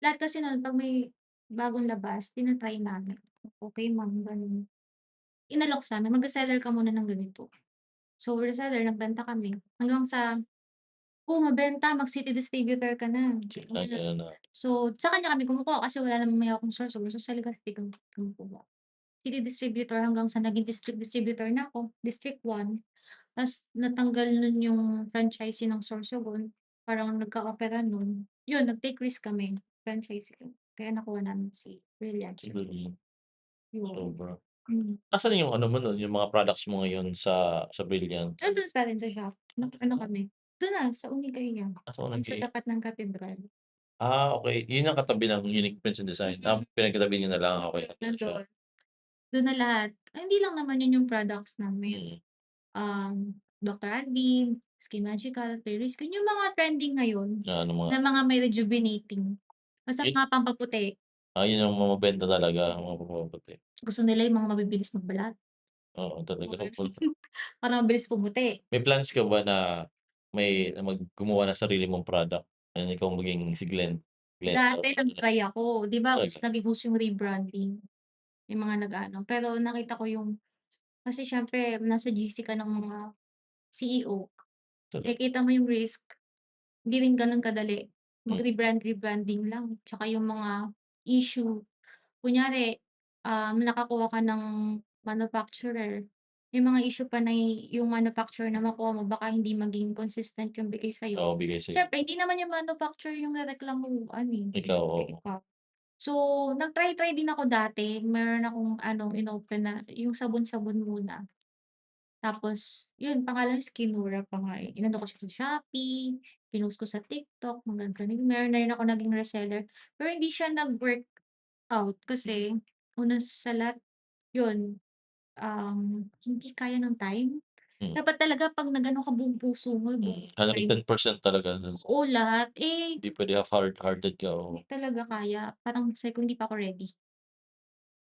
Lahat kasi nun 'pag may bagong labas tina-try namin. Okey ma'am, ganun. Inalok sa'min, mag-reseller ka muna ng ganito. So reseller, nagbenta kami hanggang sa, mabenta mag-city distributor ka na, ganyan. Ayan na. So sa kanya kami kumukuha kasi wala namang may hawakang Sorsogon, so sa Legazpi kami kumukuha. City distributor hanggang sa naging district distributor na ako, District 1. Ta's natanggal nun yung franchisee ng Sorsogon, parang nagka-opera nun. Yun, nag-take risk kami, franchisee kaya nakuha namin si Brilliant, Mm. yun. Sobra. Hmm. Nasaan yung ano mo nun, yung mga products mo ngayon sa Brilliant? Nandun pa rin sa shop, nag-ano kami, dun na sa Unicaiya, So yung sa tapat ng katedral. okey. Yun ang katabi ng Unique Prints and Design. Mm, Pinagkatabi niyo na lang, okey. nandun. Dun na lahat. Hindi lang naman yun yung products namin. Mm. Dr. Advil, Skin Magical, Fairly Skin, yung mga trending ngayon Na ano mga na mga may rejuvenating. Basta yun mga pampaputi, yun ang mabebenta talaga, mga pamaputi. gusto nila yung mga mabibilis magbalat, Oo, talaga hopeful. para mabilis pumuti. May plans ka ba na gumawa ng sarili mong product and ikaw maging si Glenda. Dati nag-try ako, 'di ba Talaga? naging uso yung rebranding, yung mga nag-aano, pero nakita ko yung kasi siyempre nasa GC ka ng mga CEO, Talaga. nakikita mo yung risk, hindi rin gano'n kadali, Hmm. rebranding lang, tsaka yung mga issue. Kunyari, nakakuha ka ng manufacturer, may mga issue pa na yung manufacturer na makuha mo baka hindi maging consistent yung bigay sa'yo. Oo, bigay sa'yo. Siyempre hindi naman yung manufacturer yung rereklamuhan, eh, Ikaw, oo. ikaw. So, nag-try din ako dati, meron akong ano, inopen na yung sabon-sabon muna. Tapos yun pangalan Skinura pa nga, eh. Inano ko siya sa Shopee, pinost ko sa TikTok, mga gano'n. Meron na rin ako naging reseller, pero hindi siya nag-workout kasi una sa lahat yun, hindi kaya ng time. Hmm. Dapat talaga 'pag nag-ano ka buong puso mo, buong time 110% talaga nun. oo, lahat. Eh, Hindi puwede half-hearted ka, oo. hindi talaga kaya. Parang sabi ko, "Hindi pa ako ready."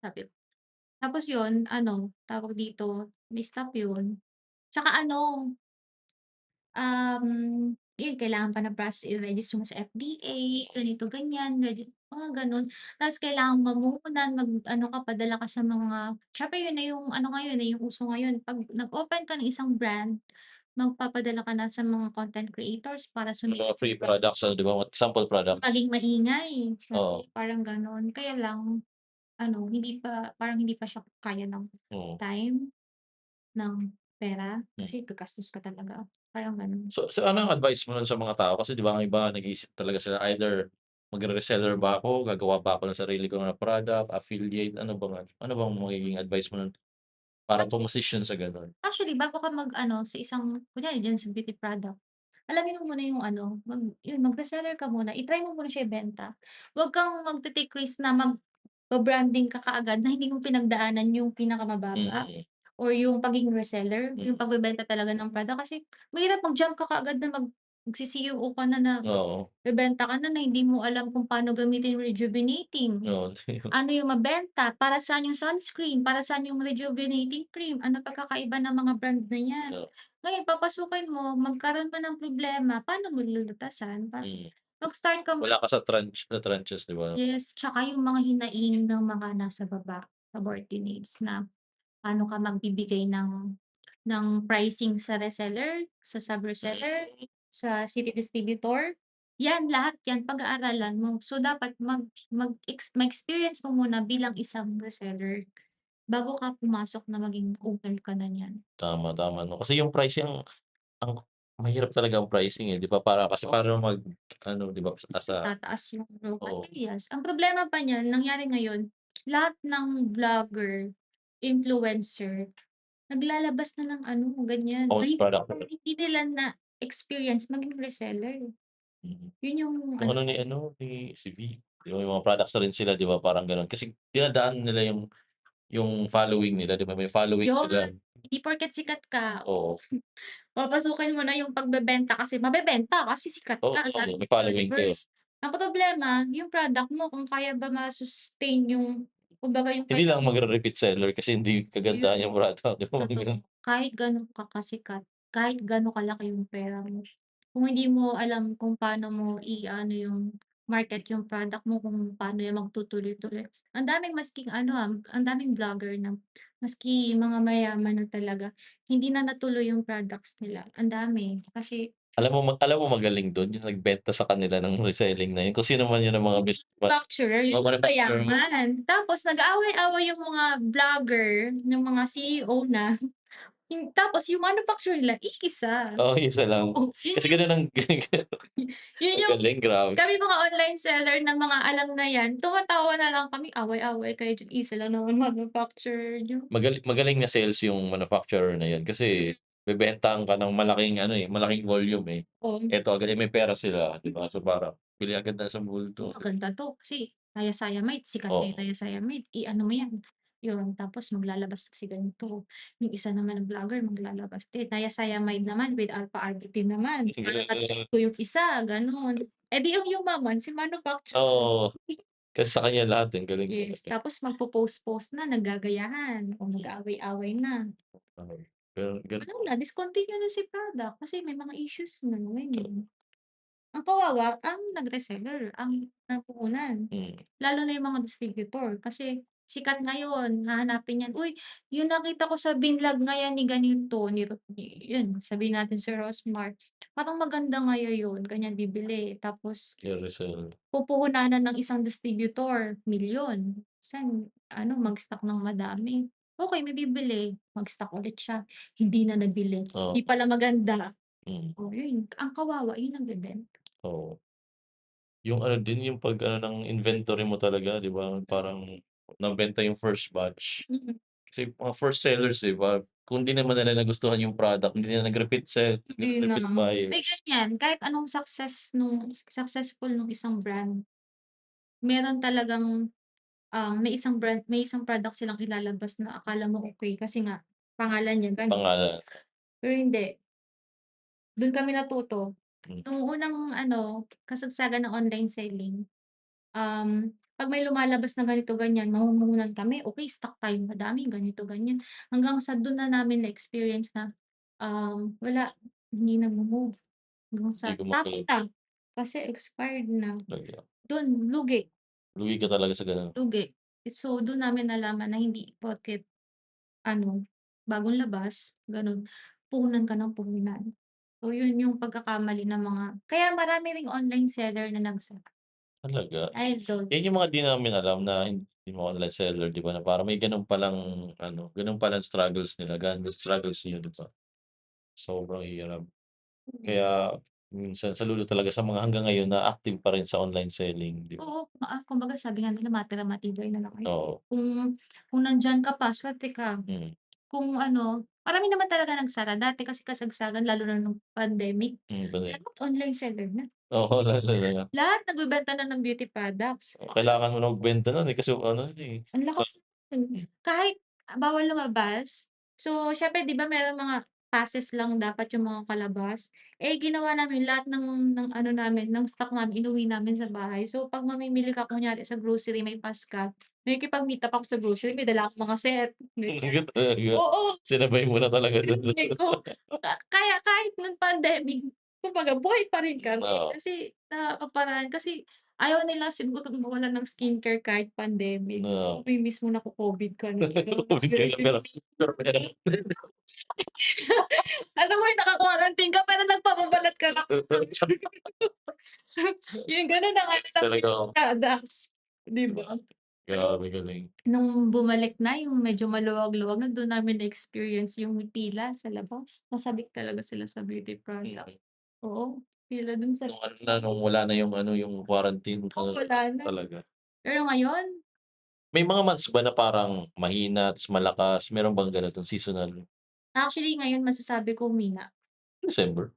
Sabi ko. Tapos yun ano, tawag dito, ni-stop yun. Tsaka ano, yun kailangan pa ng process i-register mo sa FDA, ganito, ganyan, mga gano'n. Tapos kailangan mamuhunan, mag-ano ka, padala ka sa mga siyempre yun na yung ano ngayon, eh, yung uso ngayon. 'Pag nag-open ka ng isang brand, magpapadala ka na sa mga content creators para Yung sumingit mga free yung brand products ano, 'di ba, sample products. maging maingay, Oo, siyempre parang gano'n. Kaya lang ano, hindi pa siya kaya ng oo. time, ng pera, Hmm. kasi gagastos ka talaga, parang gano'n. So ano ang advice mo nun sa mga tao? Kasi 'di ba ang iba nag-iisip talaga sila either magre-reseller ba ako, gagawa ba ako ng sarili ko na product, affiliate, ano bang magiging advice mo nun para pumosisyon sa gano'n? Actually, bago ka mag-ano sa isang kunyari diyan sa beauty product, alamin mo muna yung ano, mag-reseller ka muna, i-try mo muna siya ibenta. Huwag kang magte-take risk na magba-branding ka kaagad na hindi mo pinagdaanan yung pinakamababa Mm, or yung pagiging reseller, yung mm. pagbebenta talaga ng product. Kasi mahirap mag-jump ka kaagad na magsi-CEO ka na Oo, bebenta ka na hindi mo alam kung paano gamitin yung rejuvenating. oo. Ano yung mabenta, para saan yung sunscreen, para saan yung rejuvenating cream, ano pagkakaiba ng mga brand na yan. Oo, Ngayon papasukin mo, magkaroon ka ng problema, paano mo lulutasan? mm. Mag-start ka Wala ka sa trenches, 'di ba? yes, tsaka yung mga hinaing ng mga nasa baba, subordinates na paano ka magbibigay ng pricing sa reseller, sa sub-reseller, Mm. sa city distributor, yan lahat yan pag-aaralan mo. So dapat ma-experience mo muna bilang isang reseller bago ka pumasok na maging owner ka na niyan. Tama, tama 'no, kasi yung pricing ang mahirap talaga ang pricing, eh, 'di ba kasi Oo. para mag-ano 'di ba Tataas yung raw oo, materials. Ang problema pa niyan nangyari ngayon, lahat ng vlogger, influencer, naglalabas na ng ano, ganyan, na own product. hindi nila na-experience maging reseller. Mm. Yun yung Yung ano ano ni si V, 'di ba may mga products na rin sila 'di ba parang gano'n. Kasi dinadaan nila yung following nila 'di ba may following yun, sila. hindi porket sikat ka, Oo, papasukin mo na yung pagbebenta kasi mabebenta kasi sikat oo, ka, ang dami may mong following kayo. followers. Ang problema, yung product mo kung kaya ba ma-sustain yung kumbaga yung Hindi lang kanyang magre-repeat seller kasi hindi kagandahan yung product 'di ba mga totoo. gano'n. Kahit gaano ka kasikat, kahit gaano kalaki yung pera mo, kung hindi mo alam kung paano mo i-ano yung market yung product mo, kung paano yan magtutuloy-tuloy. Ang daming masking ano, ang daming vlogger na maski mga mayaman na talaga, hindi na natuloy yung products nila, ang dami. Kasi Alam mo magaling dun yung nagbenta sa kanila ng reselling na yun kung sino man yun ang mga manufacturer, yun mga yung manufacturer. mayaman. Tapos nag-aaway-away yung mga vlogger, yung mga CEO na. Tapos yung manufacturer nila iisa. Oo, isa lang. Oo, Kasi gano'n ang yun ang yung galing, grabe. kami mga online seller na mga alam na yan, tumatawa na lang kami, away-away kayo diyan, isa lang naman manufacturer niyo. Magaling na sales yung manufacturer na yun kasi bebentahan ka ng malaking ano, eh, malaking volume, eh. Oo, Eto agad, eh, may pera sila, 'di ba? So, parang bili agad na sa multo. maganda 'to kasi niacinamide, sikat na yung Oo, niacinamide, i-ano mo yan, yun tapos maglalabas si ganito. Yung isa naman na vlogger maglalabas din, niacinamide naman with alpha-arbutin naman, para ko yung isa, gano'n. Eh, di yung yumaman si manufacturer. oo, kasi sa kanya lahat, eh, galing Yes, talaga. tapos magpo-post-post na naggagayahan o nag-aaway-away na. Oo, Ganun. Wala na, discontinue na si Prada kasi may mga issues na, ganyan. Ang kawawa ang nag-reseller, ang napuhunan. Mm. Lalo na yung mga distributor kasi sikat ngayon, hahanapin yan, "Uy, yung nakita ko sa binlog nga yan ni ganito, yun sabihin natin si Rosmar, "Parang maganda nga yun," ganyan bibili tapos I-resell. pupuhunanan ng isang distributor, milyon. Minsan ano, mag-stock ng madami. Okey, may bibili, mag-stock ulit siya, hindi na nabili, Oo. di pala maganda. Mm. Oh, yun ang kawawa yung nagbebenta. Oo. Yung ano din, yung pag-ano ng inventory mo talaga, 'di ba, parang nabenta yung first batch. Mm. Kasi mga first sellers, 'di ba, kung di naman nila nagustuhan yung product, hindi nila nag-repeat Hindi na. repeat May buyers. ganyan, kahit anong successful nung isang brand, meron talagang, may isang product silang ilalabas na akala mo okey kasi nga pangalan niya gano'n, Pangalan. pero hindi. Dun kami natuto. Hmm. Nung unang ano, kasagsagan ng online selling, 'pag may lumalabas na ganito ganyan, mamumuhunan kami, okey stock tayo madami ganito, ganyan. Hanggang sa dun na namin na-experience na, wala, hindi nagmo-move. Hanggang sa Hindi tapon gumagalaw na, kasi expired na. talaga. Dun lugi, Lugi ka talaga sa gano'n. lugi. So dun namin nalaman na hindi porket ano, bagong labas, gano'n, puhunan ka ng puhunan. So yun yung pagkakamali ng mga kaya marami ring online seller na nagsara Talaga? dahil dun. Yan yung mga di namin alam na hindi mo online seller, 'di ba, na parang may gano'n palang ano, gano'n palang struggles nila, gaano yung struggles niyo, 'di ba? Sobrang hirap. Mm. Kaya minsan saludo talaga sa mga hanggang ngayon na active pa rin sa online selling, 'di ba? Oo, kumbaga sabi nga nila matira matibay na lang kayo. Oo. Kung nandiyan ka pa swerte ka, Mm. kung ano marami naman talaga nagsara dati kasi kasagsagan lalo na nung pandemic, Correct. lahat online seller na. Oo, lahat talaga. Lahat nagbebenta na ng beauty products. Kailangan mo na magbenta nun, eh, kasi ano eh, Ang lakas nun. Kahit bawal lumabas, so siyempre 'di ba merong mga passes lang dapat yung mga kalabas, eh, ginawa namin lahat ng ano namin, ng stock namin inuwi namin sa bahay. So 'pag mamimili ka kunyari sa grocery may pass ka, nakikipag-meet up ako sa grocery may dala akong mga set, ganyan. talaga talaga. Oo, Sinabay mo na talaga dun. ginamit ko. Kaya kahit nung pandemic, kumbaga buhay pa rin kami Oo, kasi nakakaparaan kasi ayaw nila siguro mawalan ng skincare kahit pandemic. oo. Kami mismo naco-COVID kami. Covid ka lang pero meron. Alam mo yung naka-quarantine ka pero nagpapabalat ka ng yung gano'n na nga lang Talaga, products, 'di 'di ba? ba? Grabe galing. Nung bumalik na yung medyo maluwag-luwag na dun namin na-experience yung pila sa labas. Nasabik talaga sila sa beauty product. Mm. Oo, pila dun sa Nung ano na, nung wala na yung ano, yung quarantine oo, wala na. talaga. Pero ngayon, May mga months ba na parang mahina ta's malakas, meron bang ganito seasonal? actually ngayon masasabi ko humina. December?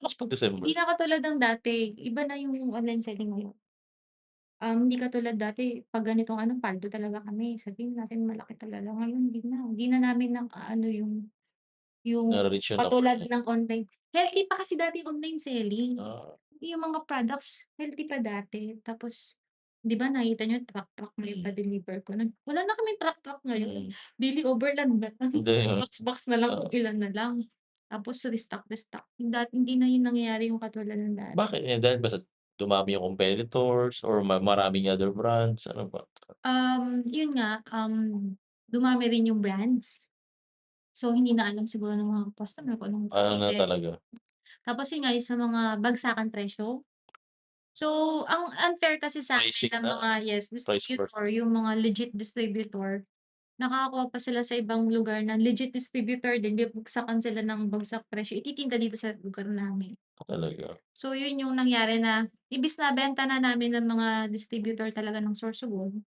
Lakas pag Hindi December. na katulad ng dati, iba na yung online selling ngayon. Hindi katulad dati 'pag ganitong ano paldo talaga kami, sabihin natin malaki talaga, ngayon hindi na namin na-aano yung Nare-reach yung number katulad niya. ng online healthy pa kasi dati yung online selling. Ah, Yung mga products healthy pa dati tapos 'di ba nakita niyo truck-truck na mm, ipa-deliver ko nun, wala na kaming truck-truck ngayon, mm. daily overland na lang, Hindi, box-box na lang kung oo. ilan na lang, tapos restock. Hindi na yun nangyayari yung katulad ng dati. Bakit, eh, dahil ba sa dumami yung competitors or maraming other brands, ano ba? Yun nga, dumami rin yung brands, so hindi na alam siguro ng mga customer kung anong Ano na gagamitin. talaga, Tapos yun nga yung sa mga bagsakan presyo. So, ang unfair kasi sa'min pricing ng na, mga yes, price per distributor, yung mga legit distributor, nakakakuha pa sila sa ibang lugar na legit distributor din, bibagsakan sila ng bagsak presyo, ititinda dito sa lugar namin. talaga. So, yun yung nangyari na imbis na benta na namin ng mga distributor talaga ng sorsogon,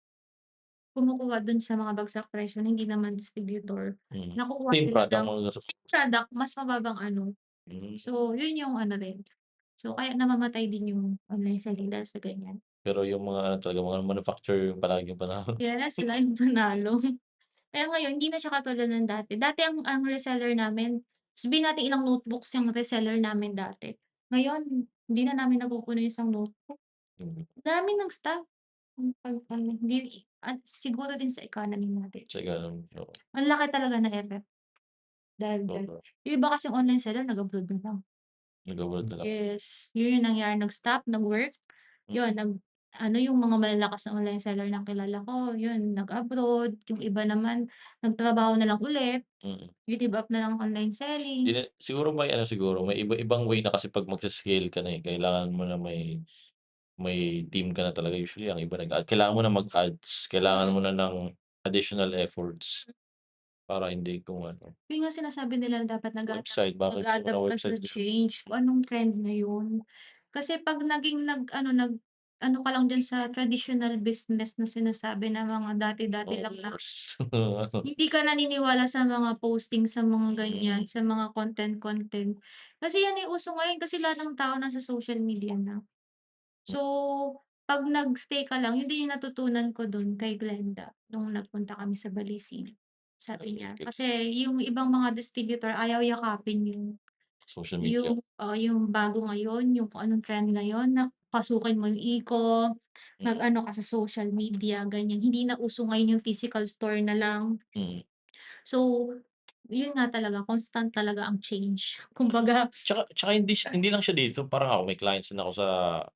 kumukuha dun sa mga bagsak presyo na hindi naman distributor, Mm. nakukuha Same sila product ng mga same product, mas mababang ano. hmm, So, yun yung ano rin. So, kaya namamatay din yung online selling dahil sa ganyan. pero yung mga ano talaga, mga manufacturer yung palaging panalo. Kaya na sila yung panalo. Kaya ngayon hindi na siya katulad ng dati. Dati ang reseller namin, sabihin natin ilang notebooks yung reseller namin dati. Ngayon, hindi na namin napupuno yung isang notebook. Mm, Ang dami ng stock. Ano, hindi at siguro din sa economy natin. sa gano'n, oo. Ang laki talaga ng effect. dahil diyan. Oo, Yung iba kasing online seller nag-abroad na lang. nag-abroad na lang. Yes, yun yung nangyari, nag-stop, nag-work. Yun, ano yung mga malalakas na online seller na kilala ko, yun, nag-abroad. Yung iba naman, nagtrabaho na lang ulit, Mm. gi-give up na lang online Di selling. na siguro may ano siguro, may iba-ibang way na kasi 'pag magsa-scale ka na, eh, kailangan mo na may team ka na talaga usually ang iba kailangan mo na mag-ads, kailangan mo na ng additional efforts para hindi kung ano, Yun nga sinasabi nila na dapat website bakit nag-a-adapt walang ka sa website ka. change, kung anong trend ngayon. Kasi 'pag naging nag-ano ka lang diyan sa traditional business na sinasabi na mga dati-dati Of lang na course. hindi ka naniniwala sa mga posting, sa mga ganyan, Mm, sa mga content. Kasi yan yung uso ngayon kasi lahat ng tao nasa social media na. mm, So, 'pag nag-stay ka lang, yun din yung natutunan ko dun kay Glenda nung nagpunta kami sa Balisin. Sabi niya, okey, kasi yung ibang mga distributor ayaw yakapin social media. yung bago ngayon, yung kung anong trend ngayon na pasukin mo yung e-com, Mm, mag-ano ka sa social media, ganyan. Hindi na uso ngayon yung physical store na lang. mm. So, yun nga talaga, constant talaga ang change. Kumbaga Tsaka hindi lang siya dito, parang ako may clients din ako sa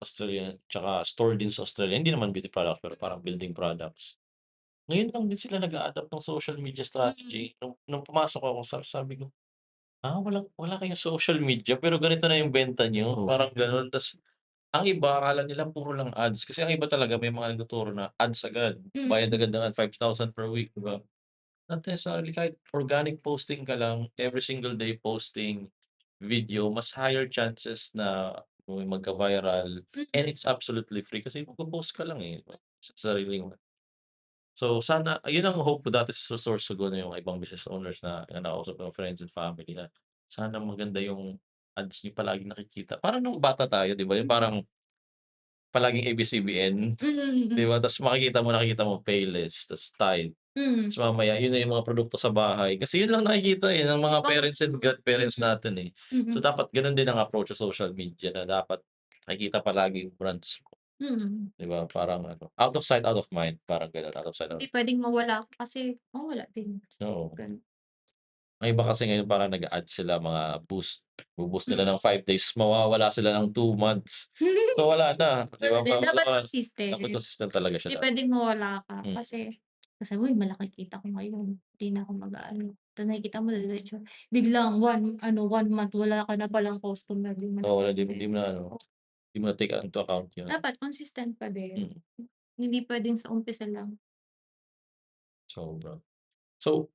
Australia, tsaka store din sa Australia, hindi naman beauty products pero parang building products. Ngayon lang din sila nag-a-adapt ng social media mm, strategy. Nung pumasok ako sabi ko, wala kayong social media pero ganito na yung benta niyo, Oo. parang gano'n. Tas ang iba akala nila puro lang ads, kasi ang iba talaga may mga nagtuturo na ads agad, bayad mm, agad ng 5,000 per week, 'di ba? Not necessarily, kahit organic posting ka lang, every single day posting video, mas higher chances na magka-viral, and mm. it's absolutely free kasi magpo-post ka lang, eh, sa sarili mo. So sana ayun ang hope ko dati sa Sorsogon na yung ibang business owners na nakausap ko, friends and family, na sana maganda yung ads niyo palaging nakikita. Parang nung bata tayo, 'di ba, yung parang palaging ABS-CBN, Mm, 'di mm. ba, ta's nakikita mo Payless, ta's Tide, ta's Mm. mamaya yun na yung mga produkto sa bahay kasi yun lang nakikita, eh, ng mga Ibang parents and grandparents mm, natin, eh. So mm, dapat gano'n din ang approach sa social media, na dapat nakikita palagi yung brands mo, mm. 'di ba, parang ano, out of sight, out of mind, parang gano'n, out of sight, Hindi out of puwedeng mawala kasi mawawala din, oo. gano'n. Ang iba kasi ngayon parang nag-a-add sila, mga bu-boost nila Mm. ng 5 days, mawawala sila ng 2 months. So wala na, 'di Wala ba, din, parang dapat wala, dapat consistent. consistent talaga siya Hindi dapat. puwedeng mawala ka Mm, kasi, "Uy, malaki kita ko ngayon, hindi na ako mag-aano." Tas nakikita mo diretso biglang one month wala ka na palang customer, 'di mo na oo, expect. hindi mo na ano, hindi mo na take into account yun. Dapat consistent pa din, Mm, hindi puwedeng sa umpisa lang. sobra. So,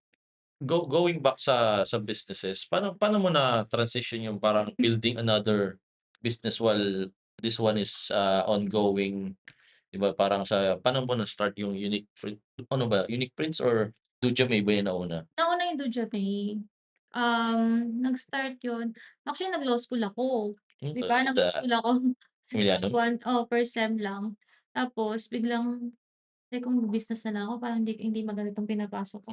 going back sa businesses, paano mo na-transition yung parang building another business while this one is, ongoing, 'di ba, parang paano mo na-start yung ano ba, Unique Prints or Dujamay ba yung nauna? Nauna yung Dujabay. Nag-start yun actually nag-law school ako, 'di ba nag-law Sa school ako sem Emiliano? 1 first sem lang. Tapos biglang sabi ko mag-business na lang ako para hindi maganda 'tong pinapasok ko.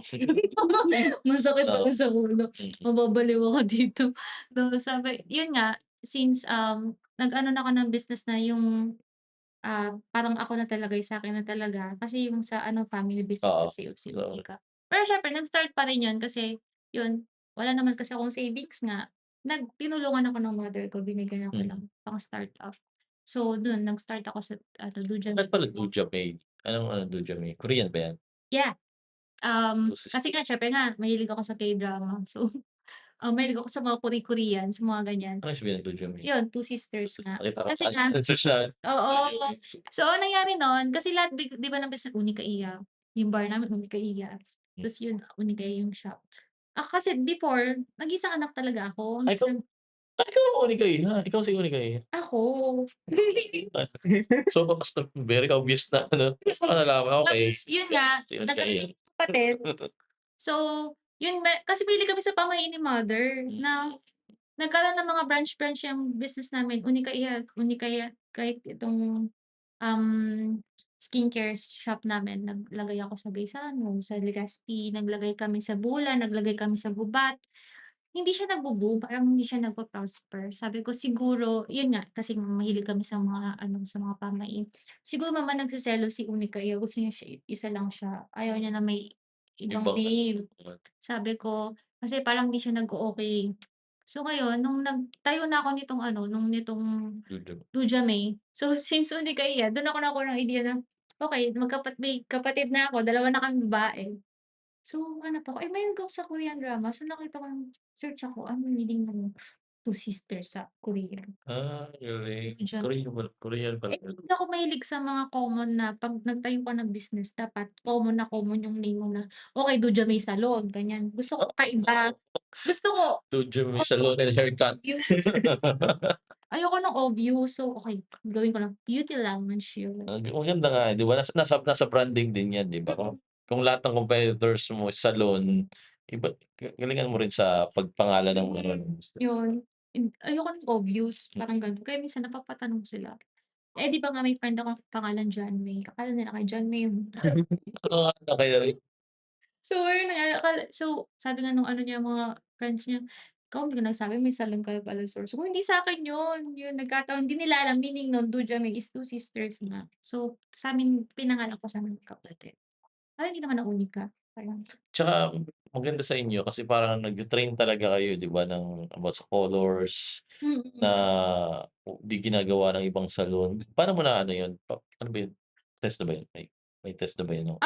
Masakit Oo, pala sa ulo, mm, mababaliw ako dito. Tapos sabi yun nga, since, nag-ano na ako ng business na yung, parang ako na talaga, yung sa'kin na talaga. Kasi yung sa ano family business oo, kasi oo, unti-unti ka. Pero siyempre nag-start pa rin yun kasi yun, wala naman kasi akong savings nga. Tinulungan ako ng mother ko, binigyan ako ng mm. pang-startup. So dun nag-start ako sa ano, Bakit Dujabay. pala Dujamay? Anong ano, Dujamay, Korean ba yan? Yeah, Two kasi nga sisters. siyempre nga mahilig ako sa K-drama. So, mahilig ako sa mga Korean, sa mga ganyan. Ano ibig sabihin ng Dujamay? Yun, two sisters nga. Nakita ko Kasi sa nga sosyal. oo. So, ang nangyari nun, kasi lahat 'di ba ng business Unika-Iya, yung bar namin Unika-Iya, Hmm. ta's yun Unika-Iya yung shop. Kasi before, nag-iisang anak talaga ako, Ikaw, ikaw ang uni kayo, ha? Ikaw si uni kayo? ako. So, very obvious na ano, paano mo nalaman, okey. Tapos yun nga, Si uni kayo. nagkaroon kami ng kapatid. So, yun kasi mahilig kami sa pamahiin ni mother na nagkaroon ng mga branch-branch yung business namin, Unika-Iya kahit itong, um, skincare shop namin naglagay ako sa Gaisano, sa Legazpi, naglagay kami sa Bulan, naglagay kami sa Gubat. Hindi siya nagbo-boom, parang hindi siya nagpa-prosper. Sabi ko siguro yun nga, kasi mahilig kami sa mga ano, sa mga pamain. Siguro naman nagseselos si Unika-Iya, gusto niya siya isa lang siya, ayaw niya na may ibang Ibang ano, name. Sabi ko, Kasi parang hindi siya nag-o-okey. So ngayon nung nagtayo na ako nitong ano, nitong Dudu. Dujamay, so since hindi kaya dun ako nakuha ng idea na, okey may kapatid na ako, dalawa na kaming babae. So hanap ako, mahilig ako sa Korean drama, so nakita ko search ako, anong meaning ng Two Sisters sa Korean. Galing. Diyan. Korean pala. Hindi ako mahilig sa mga common na 'pag nagtayo ka ng business dapat common yung name mo na, okey Dujamay Salon, ganyan. Gusto ko kakaiba, gusto ko Dudu may salon and haircut. obvious. Ayoko ng obvious, so okey gawin ko lang Beauty Lounge yun. Maganda nga, 'di ba? Nasa branding din 'yan, 'di ba? Kung lahat ng competitors mo salon, iba galingan mo rin sa pagpangalan ng ano ng business. Yun, ayoko ng obvious, parang gano'n. Kaya minsan napapatanong sila. 'Di ba nga may friend akong pangalan John May, akala nila kay John May yun. Kaya So ayun na nga, so sabi nga nung ano niya mga friends niya, "Ikaw hindi ka nagsabi may salon ka pala source." Kung hindi sa'kin yun nagkataon, hindi nila alam meaning nun Dujamay is Two Sisters nga. So sa'min pinangalan ko sa mga kapatid. Parang hindi naman nauni ka, parang tsaka maganda sa inyo kasi parang nag-train talaga kayo, 'di ba, ng about sa colors na mm. di ginagawa ng ibang salon. Paano mo na ano 'yun, ano ba 'yun, test na ba 'yun? May test na ba 'yun, yung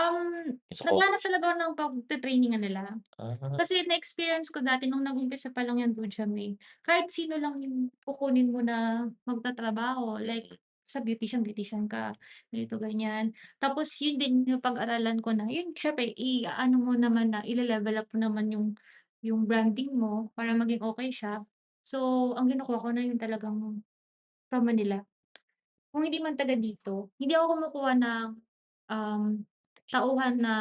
sa Naghanap colors? talaga ako ng pagte-trainingan nila. Ah, Kasi na-experience ko dati nung nag-umpisa pa lang 'yang Dujamay, kahit sino lang yung kukunin mo na magtatrabaho, like sa beautician ka, ganito, ganyan. Tapos yun din yung pag-aralan ko na yun siyempre i-aano mo naman na ile-level up mo naman yung branding mo para maging okey siya. So, ang kinukuha ko na yung talagang from Manila. Kung hindi man taga dito, hindi ako kumukuha ng, um, tauhan na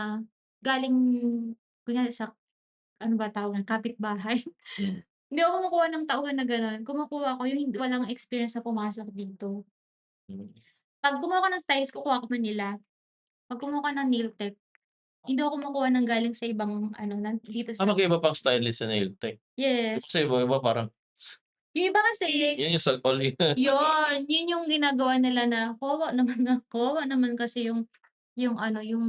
galing kunyari sa ano ba tawag nun, kapitbahay. hmm, Hindi ako kumukuha ng tauhan na gano'n, kumukuha ako yung walang experience na pumasok dito. hmm. 'Pag kumuha ako ng stylist kukuha ko Manila, 'pag kumuha ako ng nail tech, hindi ako kumukuha ng galing sa ibang ano dito sa Magkaiba pang stylist sa nail tech. yes. Kasi iba-iba parang Yung iba kasi yun yung sa all in. yun yung ginagawa nila na kawawa naman kasi yung ano, yung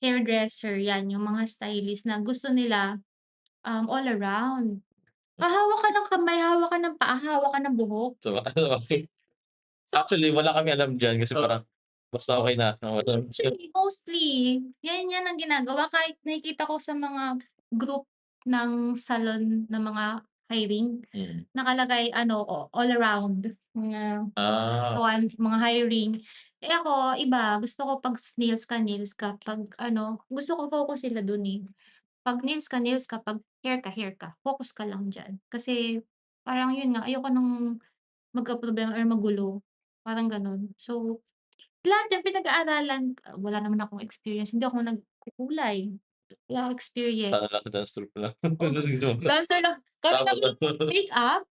hairdresser, 'yan yung mga stylist na gusto nila, all around. Hawak ka ng kamay, hawak ka ng paa, hawak ka ng buhok. So, okey. So Actually, wala kami alam diyan kasi parang basta okey na. mostly 'yan ang ginagawa kahit nakikita ko sa mga group ng salon ng mga hiring, Mm. nakalagay ano, all around, mga Ah, mga hiring. Ako iba, gusto ko 'pag nails ka, 'pag ano, gusto ko focus sila dun, eh. 'Pag nails ka, 'pag hair ka, focus ka lang diyan. Kasi parang yun nga, ayoko nung magkaproblema or magulo, parang gano'n. So, lahat yan pinag-aaralan, wala naman akong experience, hindi ako nagkukulay, wala akong experience. dance troupe lang. Dancer lang kami Tapos ng make-up.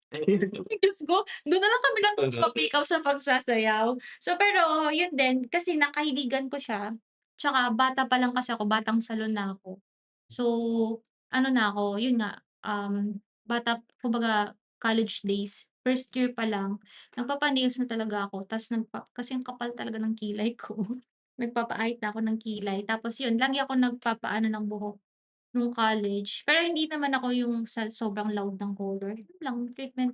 Diyos ko, dun na lang kami natuto mag-makeup sa pagsasayaw. So, pero yun din, kasi nakahiligan ko siya, tsaka bata pa lang kasi ako, batang salon na ako. So, ano na ako, yun nga, bata kumbaga college days, first year pa lang, nagpapa-nails na talaga ako ta's kasi ang kapal talaga ng kilay ko, nagpapa-art na ako ng kilay tapos yun, lagi ako nagpapaano ng buhok. Nung college, pero hindi naman ako yung sa sobrang loud ng color, yun lang treatment.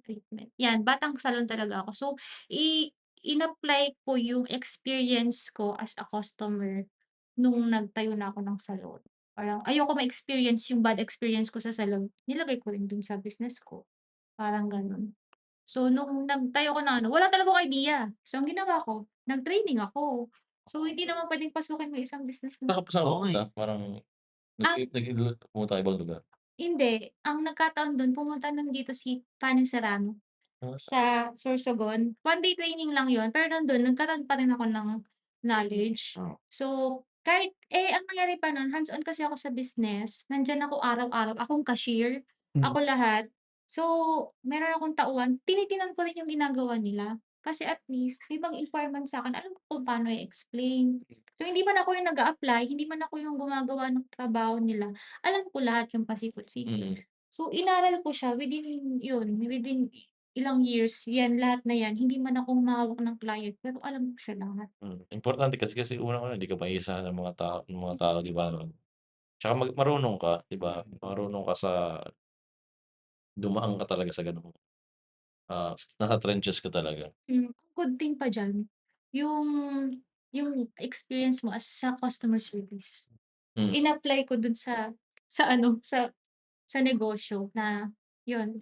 'Yan, batang salon talaga ako. So, in-apply ko yung experience ko as a customer nung nagtayo na ako ng salon. Parang ayoko ma-experience yung bad experience ko sa salon, nilagay ko rin dun sa business ko, parang gano'n. So, nung nagtayo ako ng ano, wala talaga akong idea. So, ang ginawa ko, nag-training ako. So, hindi naman puwedeng pasukin mo yung isang business na saan ka Oo nga, pupunta? eh. Parang ang pumunta ka ibang lugar? Hindi, ang nagkataon dun pumunta nun dito si Fanny Serrano Ah, sa Sorsogon. One day training lang yun, pero nandun nagkaroon pa rin ako ng knowledge. oh. So, kahit ang nangyari pa nun hands-on kasi ako sa business, nandiyan ako araw-araw, akong cashier, Hmm. ako lahat. So, meron akong tauhan, tinitingnan ko rin yung ginagawa nila. Kasi at least may mag-inquire man sa'kin, alam ko kung paano i-explain. So, hindi man ako yung nag-a-apply, hindi man ako yung gumagawa ng trabaho nila, alam ko lahat yung pasikot-sikot. Mm. So, inaral ko siya within ilang years, 'yan lahat na 'yan, hindi man ako humahawak ng client pero alam ko siya lahat. Importante kasi unang-una hindi ka maiisahan ng mga tao, 'di ba? Tsaka marunong ka, 'di ba? Marunong ka sa dumaan ka talaga sa gano'ng, nasa trenches ka talaga. Good thing pa diyan, yung yung experience mo sa customer service, Mm, in-apply ko dun sa ano, sa negosyo na yun,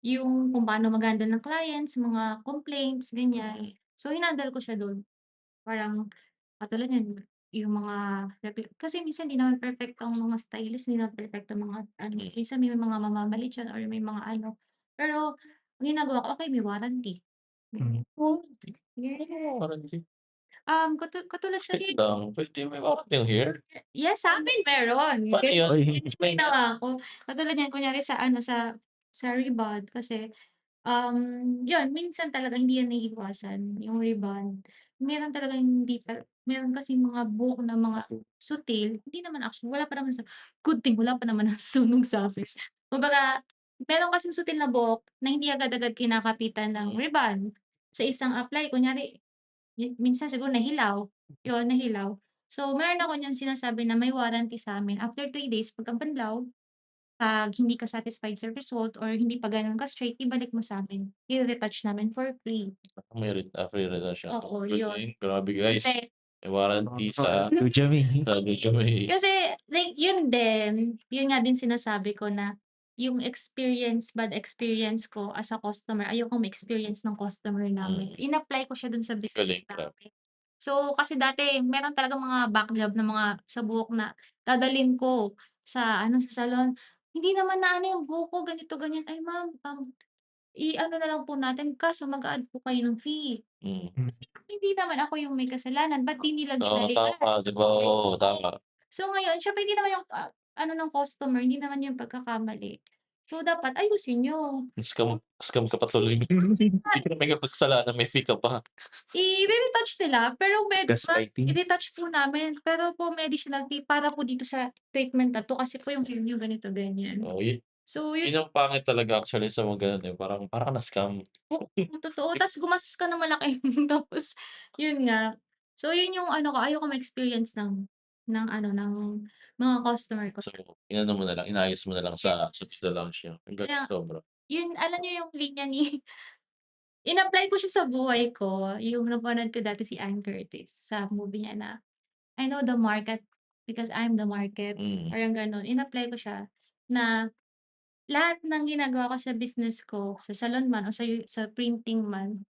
yung kung paano mag-handle ng clients, mga complaints, ganyan. So, hinandle ko siya dun. Parang katulad niyan, yung mga kasi minsan hindi naman perfecto ang mga stylist, hindi naman perfecto ang mga ano, mm. minsan may mga mamamalit diyan or may mga ano. Pero ang ginagawa ko, okey may warranty. Hmm. Yes. Warranty. Katulad sa Wait lang, puwede may warranty yung hair? yes, sa'min meron. Paano yun? Uy. Explain nga. Ginawa ko. Katulad niyan kunyari sa ano, sa Rebond kasi, yun minsan talaga hindi yan naiiwasan, yung Rebond. Meron talagang hindi meron kasing mga buhok na mga sutil, hindi naman actually wala pa naman good thing wala pa naman nasusunog sa'min. Kumbaga, meron kasing sutil na buhok na hindi agad-agad kinakapitan ng Rebond. Sa isang apply kunyari minsan siguro nahilaw, yun nahilaw. So, meron ako niyang sinasabi na may warranty sa'min after 3 days 'pag ang panlaw, 'pag hindi ka satisfied sa result or hindi pa gano'n ka-straight, ibalik mo sa'min. I-retouch namin for free. Free retention. Oo, yun. Okey, grabe guys. Kasi May warranty sa Dujami. Dujami. kasi like yun din, yun nga din sinasabi ko na yung bad experience ko as a customer, ayokong ma-experience ng customer namin. In-apply ko siya dun sa business Galing, grabe. namin. So, kasi dati meron talagang mga backlog na mga sa buhok na dadalhin ko sa ano, sa salon. Hindi naman na ano yung buhok ko ganito, ganyan. Ay ma'am, i-ano na lang po natin kaso mag-a-add po kayo ng fee. Mm. Hindi naman ako yung may kasalanan, ba't di nila Oo, binalikan? tama, 'di ba? Oo, tama. So ngayon, siyempre hindi naman yung, ano ng customer, hindi naman yung pagkakamali. So dapat ayusin niyo. Scam ka pa tuloy. Hindi ka naman may kasalanan, may fee ka pa. I-re-retouch nila pero Gaslighting. i-retouch po namin pero po may additional fee para po dito sa treatment na 'to kasi po yung hair niyo ganito, ganyan. Oo, So yun yun ang pangit talaga actually sa mga gano'n, eh, parang parang ka na-scam. po, totoo ta's gumastos ka ng malaki tapos yun nga. So yun yung ano ko, ayoko ma-experience ng ano, ng mga customer ko. So, inano mo na lang, inayos mo na lang sa Visa Lounge niyo. Ang galing Kaya sobra. yun alam niyo yung linya ni in-apply ko siya sa buhay ko, yung napanood ko dati si Ann Curtis sa movie niya na, "I know the market because I'm the market." Mm, Parang gano'n. In-apply ko siya na lahat ng ginagawa ko sa business ko, sa salon man o sa printing man,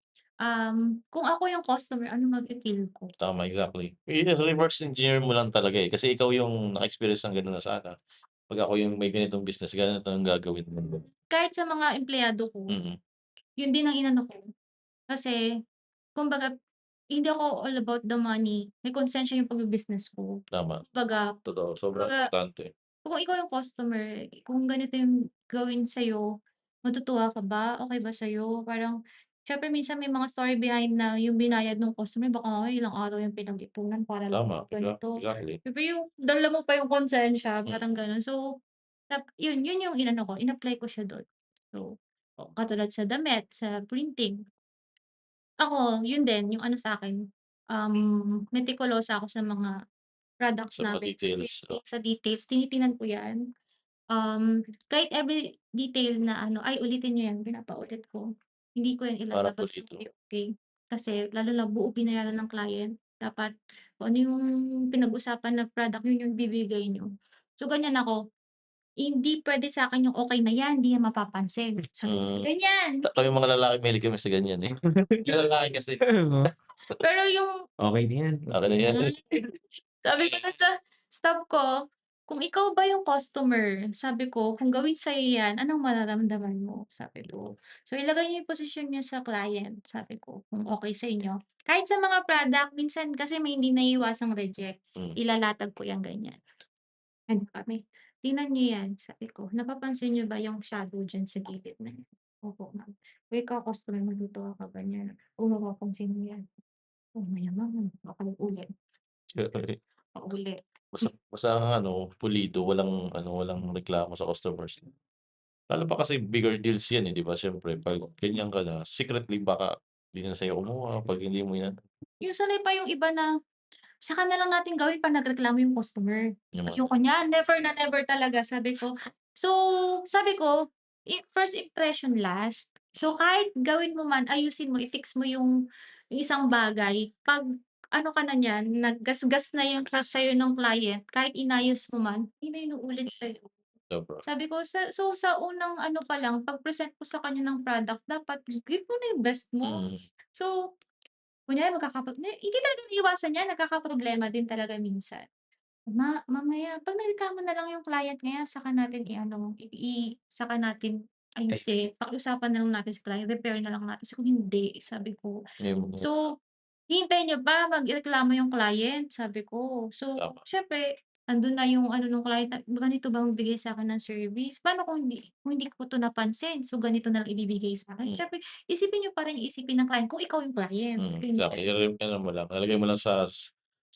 kung ako yung customer, ano mafi-feel ko? tama, exactly. I-reverse engineer mo lang talaga, eh, kasi ikaw yung naka-experience ng gano'n na sana, 'pag ako yung may ganitong business, ganito ang gagawin mo. Kahit sa mga empleyado ko, Mm, yun din ang inano ko. Kasi kumbaga hindi ako all about the money, may konsensya yung pagbi-business ko. tama, Kumbaga totoo, sobrang kumbaga importante. kung ikaw yung customer, kung ganito yung gawin sa'yo, matutuwa ka ba? Okey ba sa'yo? Parang siyempre minsan may mga story behind na yung binayad nung customer baka nga ilang araw yung pinag-ipunan para lang Tama, ganito. exactly. Siyempre yung dala mo pa yung konsensya, Mm, parang gano'n. So, yun yung inano ko, in-apply ko siya dun. So, katulad sa damit, sa printing, ako yun din yung ano sa'kin, metikulosa ako sa mga products sa mga namin, sa details, printing, sa details, tinitingnan ko 'yan. Kahit every detail na ano, "Ay ulitin niyo 'yan," pinapaulit ko. Hindi ko 'yan para ilalabas ng pulido. okay. Kasi lalo na buo binayaran ng client, dapat kung ano yung pinag-usapan na product, yun yung ibibigay niyo. So, ganyan ako, hindi puwede sa'kin yung, "Okey na 'yan, 'di 'yan mapapansin." Sabi ko Mm, ganyan. kaming mga lalaki mahilig kami sa ganyan, eh. Yung lalaki kasi, Pero yung Okey na yan. akin na yan. sabi ko dun sa staff ko, "Kung ikaw ba yung customer," sabi ko, "kung gawin sa'yo 'yan, anong mararamdaman mo?" Sabi ko. "So, ilagay niyo yung posisyon niyo sa client," sabi ko, "kung okey sa inyo." Kahit sa mga product minsan kasi may hindi naiiwasang reject, Hmm, ilalatag ko 'yang ganyan. Ano kami, "Tingnan niyo 'yan," sabi ko, "napapansin niyo ba yung shadow diyan sa gilid na 'yan?" "Opo, ma'am." "O ikaw customer magluto ka ba niyan?" "Oo, mapapansin mo 'yan." "Oh, mayaman, baka ulit." okey. Paulit. Basta ang ano, pulido, walang reklamo sa customers. Lalo pa kasi bigger deals yan, eh, 'di ba, siyempre 'pag ganyan ka na, secretly baka hindi na sa'yo kumuha 'pag hindi mo yan Yung sanay pa yung iba na saka na lang natin gawin 'pag nagreklamo yung customer. Yung mga Ayoko niyan, never na never talaga sabi ko. So, sabi ko, first impression last. So, kahit gawin mo man, ayusin mo, i-fix mo yung isang bagay, 'pag ano ka na niyan, naggasgas na yung trust sa'yo ng client, kahit inayos mo man, hindi na yun uulit sa'yo. sobra. Sabi ko sa unang ano pa lang, pag-present ko sa kanya ng product, dapat give mo na yung best mo. Mm, So, kunyari hindi talaga naiiwasan yan, nagkakaproblema din talaga minsan. Mamaya 'pag nareklamo na lang yung client ngayon saka natin i-ano, saka natin ayusin, pakiusapan na lang natin sa client, repair na lang natin. Sabi ko, "Hindi," sabi ko. yung So, hihintayin niyo ba magreklamo yung client? Sabi ko. So, tama. siyempre andun na yung ano nung client na, "Ganito ba magbigay sa'kin ng service? Paano kung hindi ko 'to napansin, so ganito na lang ibibigay sa'kin?" Hmm, Siyempre isipin niyo pa rin yung isipin ng client kung ikaw yung client, exactly. ganyan. I-ano mo lang, lalagay mo lang sa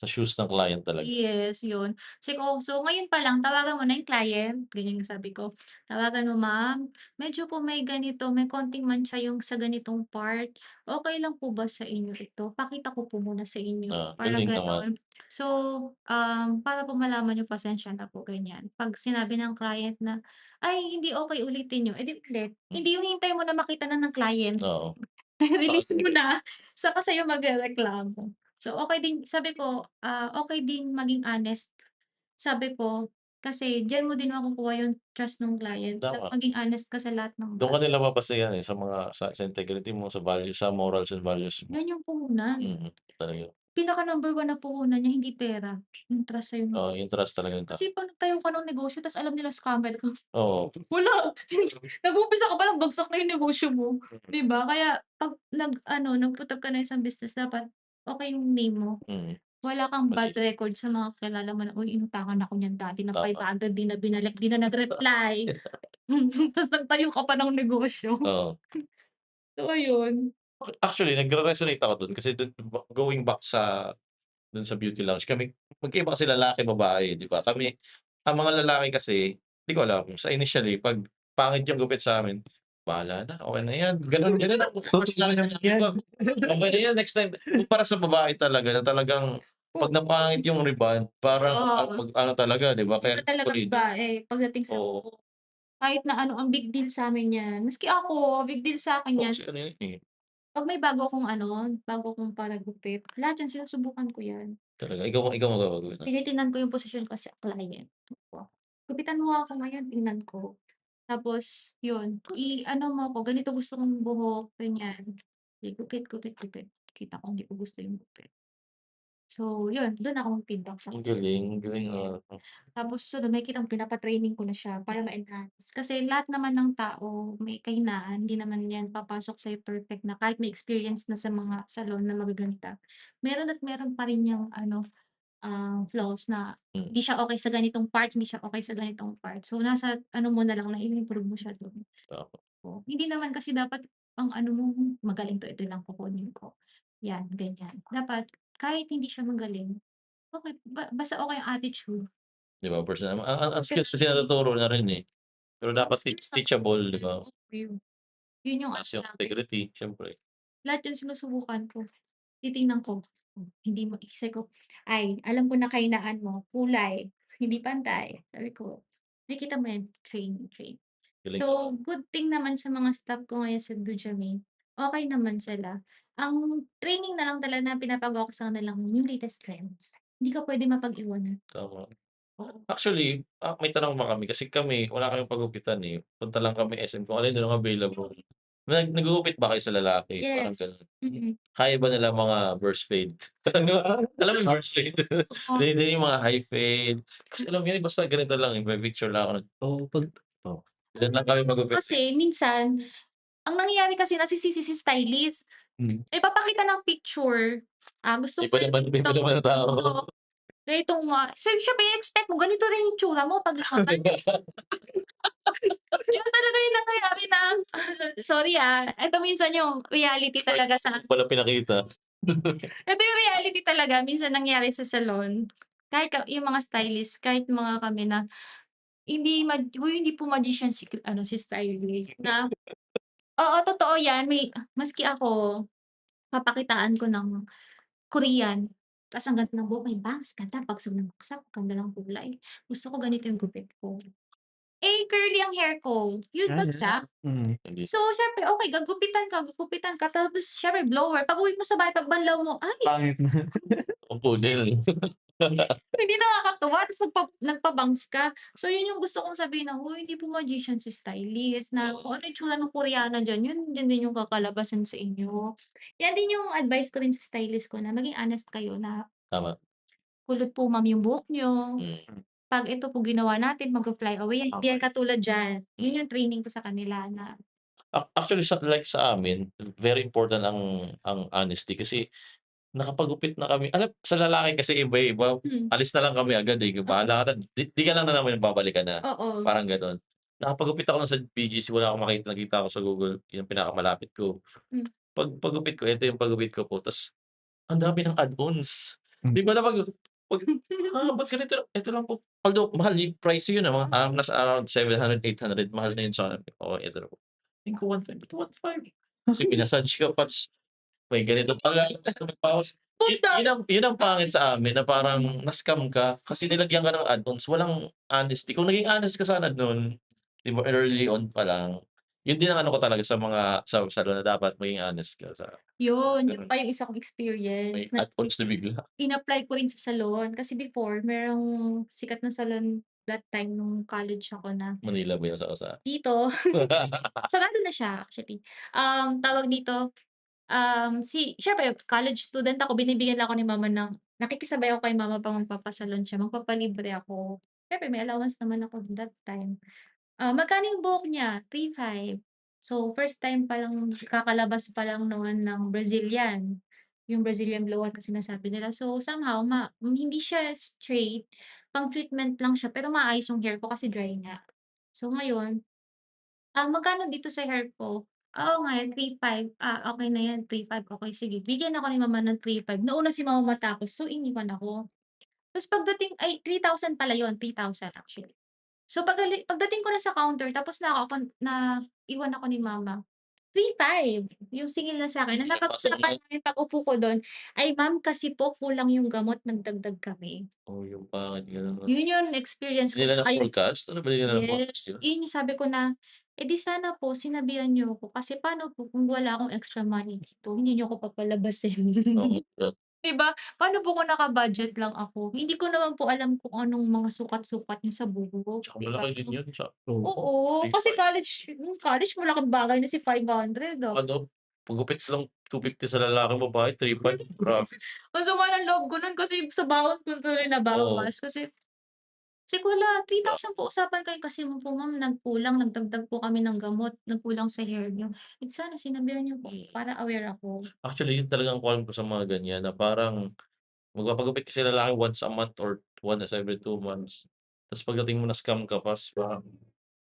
shoes ng client talaga. Yes, yun. So ngayon pa lang tawagan mo na yung client, ganyan yung sabi ko. Tawagan mo, "Ma'am, medyo po may ganito, may konting mantsa yung sa ganitong part. Okey lang po ba sa inyo ito? Pakita ko po muna sa inyo." Para Galing naman. gano'n. So, para po malaman niyo pasensya na po, ganyan. 'Pag sinabi ng client na, "Ay hindi okey, ulitin niyo." Eh, di ulit. Hmm, Hindi yung hintayin mo na makita na ng client. oo. Saka Release mo na, saka sa'yo magrereklamo. So, okey din sabi ko, okey din maging honest. Sabi ko, kasi diyan mo din makukuha yung trust nung client, tama. maging honest ka sa lahat ng Dun ka nila mababasehan, sa mga sa integrity mo, sa values, sa morals and values mo. yan yung puhunan. Talaga. Pinaka number one na puhunan niya hindi pera, yung trust sa'yo ng Oo, yung trust talagang kasi 'pag nagtayo ka ng negosyo ta's alam nila scammer ka, oo. wala, nag-uumpisa ka pa lang bagsak na yung negosyo mo, 'di ba? Kaya 'pag nag-ano, nag-put up ka ng isang business dapat okey yung name mo. Mm, Wala kang bad mali, record sa mga kilala mo na, "Uy, inutangan ako niyan dati ng tama. 500 di na binalik, di na nag-reply." Ta's nagtayo ka pa ng negosyo. Oo. So ayun. Actually, nagre-resonate ako dun kasi going back dun sa beauty lounge kami magkaiba kasi lalaki, babae, 'di ba? Kami ang mga lalaki kasi, di ko alam sa initially 'pag pangit yung gupit sa'min, "Bahala na, okey na yan." Gano'n gano'n ang approach Totoo namin naman ng yan. iba. "Okey na yan, next time." Kumpara sa babae talaga na talagang 'pag napangit yung rebond parang Oo, ano talaga, 'di ba? iba Kaya talaga pulido. babae pagdating sa Oo. buhok. Kahit na ano, ang big deal sa'min yan. Maski ako, big deal sa'kin yan. Kasi ano yun, eh, 'Pag may bago akong paragupit, lahat yan sinusubukan ko yan. talaga ikaw magpapagupit nun? Tinitingnan ko yung posisyon ko sa client. Gupitan mo nga ako ngayon, tingnan ko. Tapos yun, i-ano mo ako, ganito gusto kong buhok, ganyan. Sige, gupit, gupit, gupit. Kita ko hindi ko gusto yung gupit. So yun, dun ako mag-feedback sa Ang galing, tapos susunod makikitang pinapa-training ko na siya para ma-enhance. Kasi lahat naman ng tao may kahinaan, hindi naman yan papasok sa'yo perfect na kahit may experience na sa mga salon na magaganda. Meron at meron pa rin yung ano, flaws na mm, hindi siya okey sa ganitong part, hindi siya okey sa ganitong part. So, nasa ano mo na lang na i-improve mo siya dun. tama. Oo, hindi naman kasi dapat ang ano mo, magaling 'to, ito lang kukunin ko. Yan, ganyan. Dapat kahit hindi siya magaling, okey basta okey ang attitude. 'Di ba personal ang skills kasi Personality, natuturo na rin, eh. Pero yung dapat skills teachable, 'di ba? yun yung ano Ta's yung sa'kin, integrity siyempre. lahat yan sinusubukan ko. Titingnan ko, hindi mo sabi ko, "Ay, alam ko na kahinaan mo, kulay, hindi pantay." Sabi ko, "Makikita mo yan, train, train." Galing naman. So, good thing naman sa mga staff ko ngayon sa Dujami, okey naman sila. Ang training na lang talaga na pinapagawa ko sa kanila yung latest trends. Hindi ka puwede mapag-iwanan. Tama. Oo. Actually, may tanong pa kami kasi kami wala kaming pagupitan, eh. Punta lang kami SM kung alin dun ang available. Nagugupit ba kayo sa lalaki? Parang Yes. gano'n. Mm. Kaya ba nila mga burst fade? Alam mo yung burst fade? Oo. Hindi yung mga high fade. Kasi alam mo yun, basta ganito lang, eh, may picture lang ako Oo, 'pag oh, ganun lang kami magupit, eh. Kasi minsan, ang nangyayari kasi nasisisi si stylist. hmm, Nagpapakita ng picture, gusto ko Iba ganito, naman ang tao. oo, ganitong siyempre i-expect mo ganito rin yung itsura mo 'pag lumabas. Yun talaga yung nangyayari na sorry, eto minsan yung reality talaga sa Wala pinakita. eto yung reality talaga minsan nangyari sa salon. Kahit yung mga stylist, kahit mga kami na hindi po magician si stylist na oo, totoo yan maski ako papakitaan ko ng Korean. Tas ang ganda ng buhok, may bangs, ganda, bagsak na bagsak, ganda ng kulay. Gusto ko ganito yung gupit ko. Eh, curly ang hair ko, yun bagsak. Hindi. So, siyempre, okey gugupitan ka, tapos siyempre blower. Pag-uwi mo sa bahay, pagbanlaw mo, ay, Pangit na. Ang pudel. hindi nakakatuwa, tas nagpa-bangs ka. So, yun yung gusto kong sabihin na, "Hoy, hindi po magician si stylist, na kung ano yung itsura ng Koreana diyan, yun din yung kakalabasan sa inyo." Yan din yung advice ko rin sa stylist ko na maging honest kayo na, Tama. "Kulot po ma'am yung buhok niyo. Mm. 'Pag ito po ginawa natin magfa-fly away yan." Hindi yan Okay. katulad diyan. Yun yung training ko sa kanila na Actually sa amin, very important ang honesty kasi nakapagupit na kami sa lalaki kasi iba-iba, hmm, alis na lang kami agad, eh, bahala ka na, 'di ka lang na namin babalikan na, oo. parang gano'n. Nakapagupit ako nun sa BGC, wala akong nakita ko sa Google, yung pinakamalapit ko. Hmm. Paggupit ko, ito yung paggupit ko po, ta's ang dami ng add-ons. Hmm. 'Di ba na ba't ganito, ito lang po. Although mahal yung price yun, mga, nasa around 700, 800, mahal na yun sa amin. Oo, ito na po. Tingin ko 1,500, ito 1,500. Kasi pinasage ka pa, may ganito pala, may bawas. Yun ang pangit sa amin na parang na-scam ka kasi nilagyan ka ng add-ons, walang honesty. Kung naging honest ka sana nun, 'di ba, early on pa lang, yun din ang ano ko talaga sa mga sa salon na dapat maging honest ka sa Yun gano'n. pa yung isa kong experience May na add-ons na bigla. in-apply ko rin sa salon. Kasi before merong sikat na salon that time nung college ako na Manila ba yun sa dito, sarado na siya actually. Tawag dito, siyempre college student ako, binibigyan lang ako ni mama ng nakikisabay ako kay mama 'pag magpapasalon siya, magpapalibre ako. Siyempre may allowance naman ako that time. Magkano yung buhok niya? 3,500. So, first time pa lang, kakalabas pa lang noon ng Brazilian, yung Brazilian blowout na sinasabi nila. So, somehow hindi siya straight, pang-treatment lang siya pero maayos yung hair ko kasi dry nga. So, ngayon, magkano dito sa hair ko? Oo nga, 3,500. Okey na yan, 3,500, okey sige. Bigyan ako ni mama ng 3,500. Nauna si mama matapos, so iniwan ako. Tapos pagdating ay 3,000 pala yun, 3,000 actually. So pagdating ko na sa counter tapos naiwan ako ni mama, 3,500 yung singil na sa'kin na napag-usapan namin pag-upo ko dun, "Ay ma'am kasi po kulang yung gamot nagdagdag kami." Oo, yung pangit gano'n. Yun yung experience Hindi ko nila kaya na-forecast? Ano ba, hindi nila na-forecast yes, yun? yun yung sabi ko na, "Eh, di sana po sinabihan niyo ako kasi paano po kung wala akong extra money dito, hindi niyo ako papalabasin." Oo, 'Di ba? Paano po kung naka-budget lang ako, hindi ko naman po alam kung anong mga sukat-sukat niyo sa buhok, tsaka 'di ba? malaki din yun Oo. Oo, kasi 3,500. college malaking bagay na si 500, Ano, paggupit lang 250 sa lalaki, babae 3,500, grabe. Ang sama ng loob ko nun kasi sa baon ko tuloy Oo, nabawas kasi sabi ko, "Hala, gra 3,000 po usapan kayo kasi po ma'am nagdagdag po kami ng gamot, nagkulang sa hair niyo." Eh, sana sinabihan niyo po mm. para aware ako. Actually, yun talagang kuwan ko sa mga ganyan na parang magpapagupit kasi lalaki once a month or once every 2 months. Ta's pagdating mo na-scam ka pa, parang,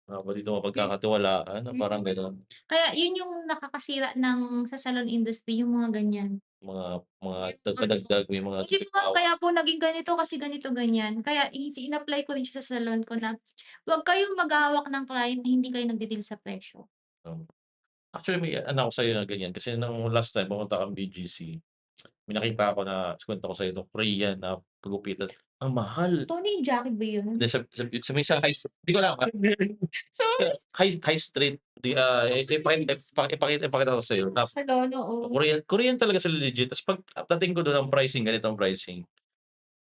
ba dito mapagkakatiwalaan na Mm. parang gano'n. Kaya yun yung nakakasira ng sa salon industry, yung mga ganyan. Mga Yung ano, padagdag, may mga isipin mo kaya bawas. po naging ganito kasi ganito, ganyan. Kaya in-apply ko rin siya sa salon ko na, huwag kayong maghahawak ng client na hindi kayo nagde-deal sa presyo. Actually, may ano ako sa'yo na ganyan kasi nung last time pumunta kang BGC, may nakita ako na kuwento ko sa'yo 'tong Korean na pagupitan, ang mahal. Tony and Jackie ba yun? Hindi, sa may sa high street, 'di ko alam, Sorry. high street, ipakita ko sa'yo na Salon, oo. Korean Korean talaga sila legit, ta's pagdating ko dun ang pricing, ganito ang pricing,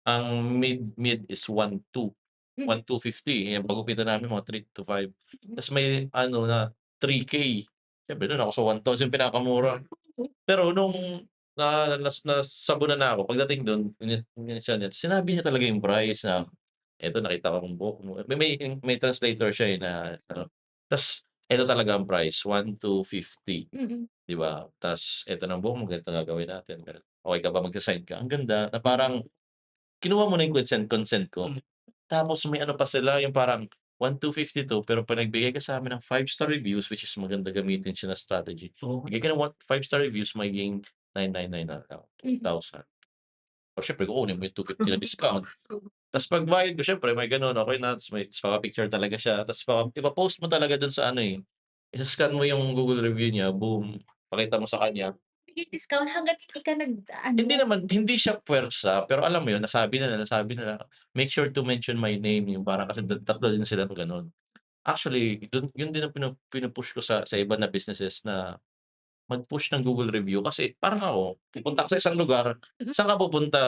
ang mid is 1,200, Mm, 1,250, yung pagupitan namin mga 3 to 5, mm. ta's may ano na 3K. Siyempre dun ako sa 1,000 pinakamura. Pero nung nasabunan na ako, pagdating dun initial niya, sinabi niya talaga yung price na, "Eto nakita ko yung buhok mo." May translator siya, eh, na ano, ta's eto talaga ang price, 1,250, Mm, 'di ba? Ta's eto ng buhok mo, ganito gagawin natin, gano'n. Okey ka ba, magsa-sign ka? Ang ganda na mm, parang kinuha mo na yung consent ko. Tapos may ano pa sila, yung parang 1,250 pero 'pag nagbigay ka sa'min ng 5-star reviews, which is maganda gamitin siya na strategy, Oo. bigay ka ng 5-star reviews, magiging 999 na lang, mm. 2,000. O siyempre kukunin mo yung 250 na discount. Ta's pagbayad ko siyempre may gano'n, okey na, ta's papa-picture talaga siya, ta's ipo-post mo talaga dun sa ano, eh, isa-scan mo yung Google review niya, boom, pakita mo sa kanya. bibigay discount hangga't hindi ka Hindi nag-ano. naman, hindi siya puwersa, pero alam mo yun, nasabi nila, "Make sure to mention my name," yung parang kasi tatlo din sila gano'n. Actually, yun din ang pinu-push ko sa iba na businesses na mag-push ng Google review kasi parang ako, pupunta ka sa isang lugar, Mm, saan ka pupunta?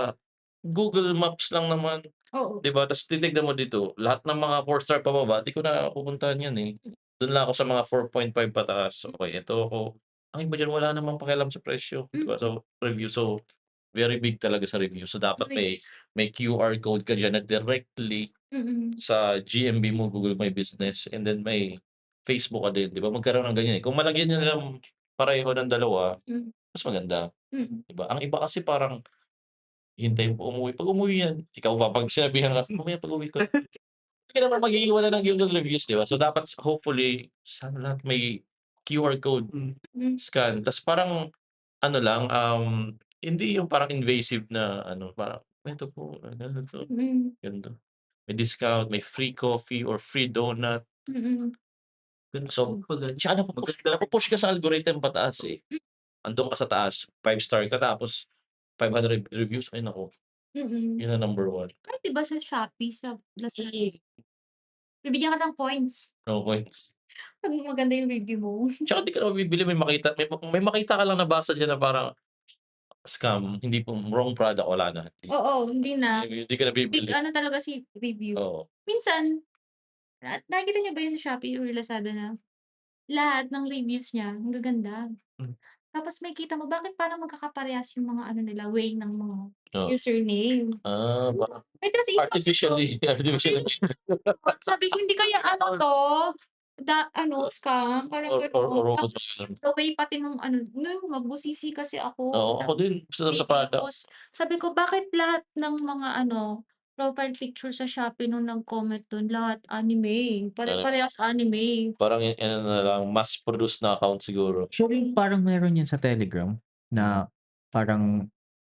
Google Maps lang naman, oo. 'di ba? Ta's titignan mo dito, lahat ng mga 4 star pababa, 'di ko na pupuntahan 'yan, eh. Do'n lang ako sa mga 4.5 pataas, okey eto ako. Ang iba diyan wala namang pakialam sa presyo, 'di ba? Mm, So, review, so very big talaga sa review. So, dapat reviews. may QR code ka diyan na directly Mm, sa GMB mo, Google My Business, and then may Facebook ka din, 'di ba? Magkaroon ng ganyan, eh. Kung malagyan niyo ng pareho ng dalawa, hmm, mas maganda, mm. 'di ba? Ang iba kasi parang hintayin mo umuwi, 'pag umuwi yan, ikaw pa 'pag sinabihan ka, "Mamaya pag-uwi ko." Hindi ka naman mag-iiwan na ng Google reviews, 'di ba? So, dapat hopefully sana lahat may QR code, Hmm. Hmm, scan, ta's parang ano lang, hindi yung parang invasive na ano, parang, "Eto po, ganito, mm, ganito." May discount, may free coffee or free donut. mm. So, Kumbaga tsaka maganda rin napu-push ka sa algorithm pataas, eh. Andun ka sa taas, 5 star ka tapos 500 reviews, ay naku, Mm. yun ang number one. Kahit 'di ba sa Shopee, sa Lazada, bibigyan ka ng points No points. 'pag maganda yung review mo. Tsaka di ka na mabibili, may makita ka lang na basa diyan na parang scam, hindi po wrong product, wala na. Oo, hindi na. Hindi ka na Big bibili. ano talaga si review. Oo. Minsan, nakikita niyo ba yun sa Shopee or Lazada na lahat ng reviews niya ang gaganda. Hmm. Tapos makikita mo bakit parang magkakaparehas yung mga ano nila, way ng mga Oo. username. Parang May kasi iba ko. artificially Sabi ko, "Hindi kaya ano 'to, ano, scam?" Parang or gano'n. robot Tapos na. the way pati nung ano, mabusisi kasi ako. Oo, ako din sa Fake product. news. Sabi ko, "Bakit lahat ng mga ano, profile picture sa Shopee nung nag-comment dun lahat anime, pare-parehas anime." Parang ano na lang, mass produce na account siguro. Actually, parang meron yan sa Telegram na parang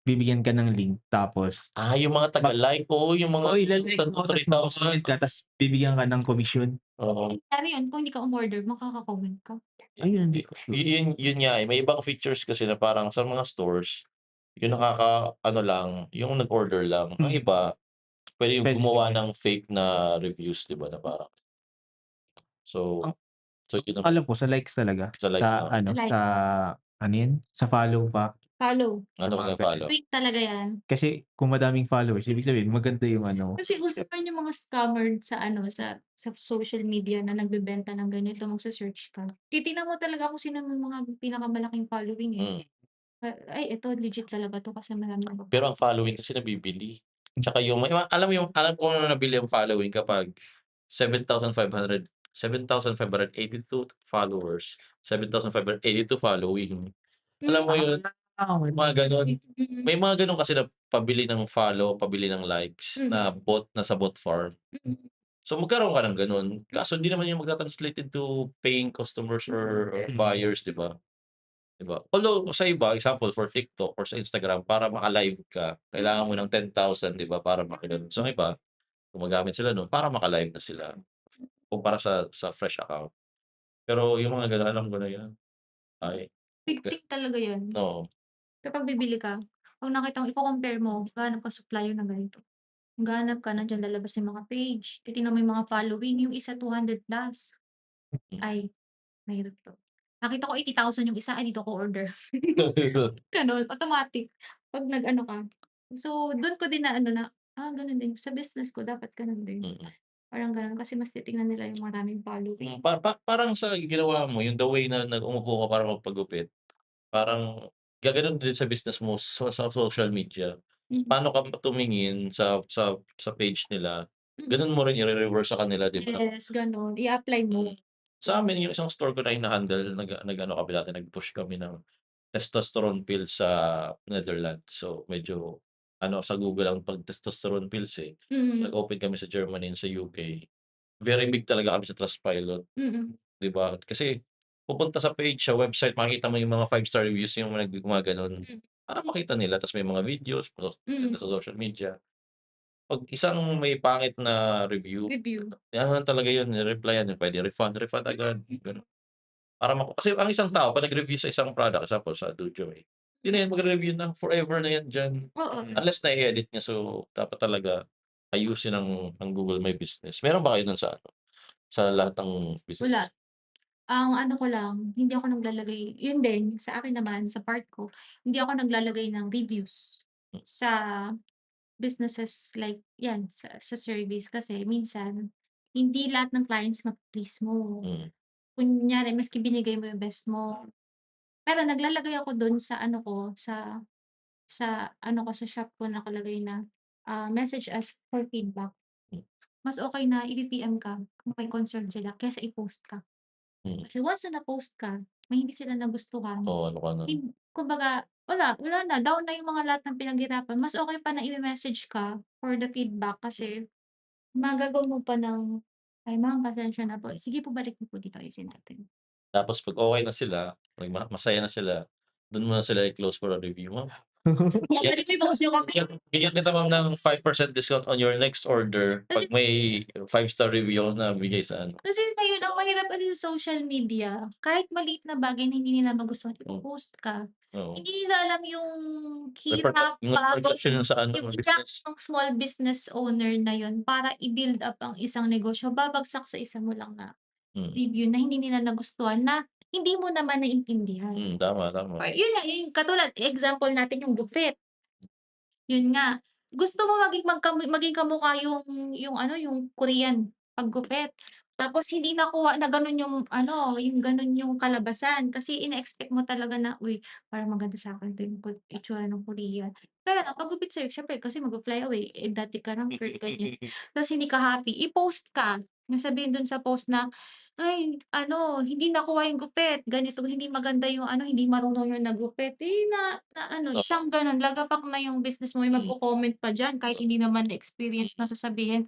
bibigyan ka ng link tapos Yung mga taga-like, oo, yung mga oo, ila-like 2,000 to mo tapos 3,000. magko-comment ka tapos bibigyan ka ng komisyon. Oo, Nangyari yun kung hindi ka umorder makaka-comment ka. Ayun, hindi ko sure. yun nga, eh, may ibang features kasi na parang sa mga stores, yung nakaka-ano lang, yung nag-order lang. Ang Hmm, iba, puwede yung puwede gumawa bigyan. ng fake na reviews, 'di ba, na parang so Ang yun naman alam ko sa likes talaga, sa like sa na ano, Like, sa ano yun, sa follow pa, follow. sa ano mga magpa-follow. gano'n. Tweet talaga yan. Kasi kung madaming followers ibig sabihin maganda yung ano. Kasi uso pa yung mga scammer sa ano, sa social media na nagbebenta ng ganito, magse-search ka. Titignan mo talaga kung sino yung mga pinakamalaking following, eh. Hmm, Ay ito legit talaga 'to kasi marami pero nagfo-follow. ang following kasi nabibili. Tsaka yung alam ko na nabili ang following kapag 7,582 followers, 7,582 following. Alam Hmm, mo yun, Okey. mga gano'n. mm, May mga gano'n kasi na pabili ng follow, pabili ng likes mm, na bot na sa bot farm. mm, So, magkaroon ka ng gano'n, mm, kaso hindi naman yun magta-translate into paying customers or Mm. buyers, 'di ba? 'Di ba? Although sa iba, example for TikTok or sa Instagram para maka-live ka, kailangan mo ng 10,000, 'di ba, para maka-gano'n. So, ang iba gumagamit sila nun para maka-live na sila kumpara sa fresh account. Pero yung mga gano'n, alam ko na yan, ay big ke thing talaga 'yan. oo, Kapag bibili ka, 'pag nakita mo iko-compare mo, maghahanap ka supplier na ganito. Maghahanap ka nandiyan lalabas yung mga page, titignan mo yung mga following, yung isa 200 plus. hmm. Ay, mahirap 'to. Nakita ko 80,000 yung isa, ay dito ako order. Gano'n, automatic 'pag nag-ano ka. So, dun ko din na ano na, gano'n din sa business ko dapat gano'n din. Mm. Parang gano'n kasi mas titignan nila yung maraming following. Parang sa ginawa mo, yung the way na umupo ka para magpagupit, parang gaganon din sa business mo sa social media. Mm, Paano ka tumingin sa page nila, mm. gano'n mo rin ire-reverse sa kanila, 'di ba? Yes, gano'n. I-apply mo. Mm. Sa'min yung isang store ko na hina-handle, nag-ano kami dati, nag-push kami ng testosterone pills sa Netherlands. So, medyo ano, sa Google ang 'pag testosterone pills, eh. Mm, Nag-open kami sa Germany and sa UK. Very big talaga kami sa Trustpilot, mm, 'di ba? Kasi pupunta sa page, sa website, makikita mo yung mga 5 star reviews, yung mga gumaganon. mm, Para makita nila, ta's may mga videos mm. sa social media. 'Pag isang may pangit na review, Review. talaga yun, ni-replyan yun, puwede refund agad, gano'n. Para kasi ang isang tao 'pag nag-review sa isang product, example sa Dujoy, yun na yan, magre-review na, forever na yan diyan. Oo. Unless na-i-edit niya, so dapat talaga ayusin ng Google My Business. Meron ba kayo nun sa ano, sa lahat ng business? Wala. Ang ano ko lang, hindi ako naglalagay yun din sa akin naman, sa part ko, hindi ako naglalagay ng reviews sa businesses like 'yan, sa service kasi minsan hindi lahat ng clients ma-please mo. Mm, Kunyari maski binigay mo yung best mo, pero naglalagay ako dun sa ano ko, sa ano ko, sa shop ko nakalagay na, message us for feedback. hmm, Mas okey na i-pi-PM ka kung may concern sila kaysa i-post ka. mm. Kasi once na na-post ka, may hindi sila nagustuhan, Oo, ano ka nun. kumbaga wala na, down na yung mga lahat ng pinaghirapan. Mas okey pa na i-me-message ka for the feedback kasi magagawa mo pa ng, "Ay ma'am, pasensya na po. Sige po, balik niyo po dito, ayusin natin." Tapos 'pag okey na sila, masaya na sila, dun mo na sila i-close for a review. Ma'am, bigyan Balik mo yung boss niyo kami. bigyan kita ma'am ng 5% discount on your next order 'pag may 5-star review ako na bigay sa ano. Kasi ngayon ang mahirap kasi sa social media, kahit maliit na bagay na hindi nila magustuhan, ipo-post ka. Oo. Hindi nila alam yung hirap, Yung pagod, production yung sa ano, yung iyak business. ng small business owner na yun para i-build up ang isang negosyo, babagsak sa isa mo lang na Mm, review na hindi nila nagustuhan, na hindi mo naman naintindihan. tama, tama. Or yun nga, yung katulad example natin yung gupit. Yun nga, gusto mo maging kamukha yung ano, yung Korean paggupit. Tapos hindi nakuha na gano'n yung ano, yung gano'n yung kalabasan kasi ine-expect mo talaga na, "Uy, parang maganda sa'kin 'to yung itsura ng Korean." Kaya lang paggupit sa'yo siyempre kasi magfa-fly away, eh, dati ka ng girl ganyan, tapos hindi ka happy, i-post ka. Na sabihin dun sa post na, "Ay ano, hindi nakuha yung gupit, ganito, hindi maganda yung ano, hindi marunong yung naggupit." Eh, na ano, Oo, isang gano'n lagapak na yung business mo, may magko-comment pa diyan kahit hindi naman experience na sasabihin,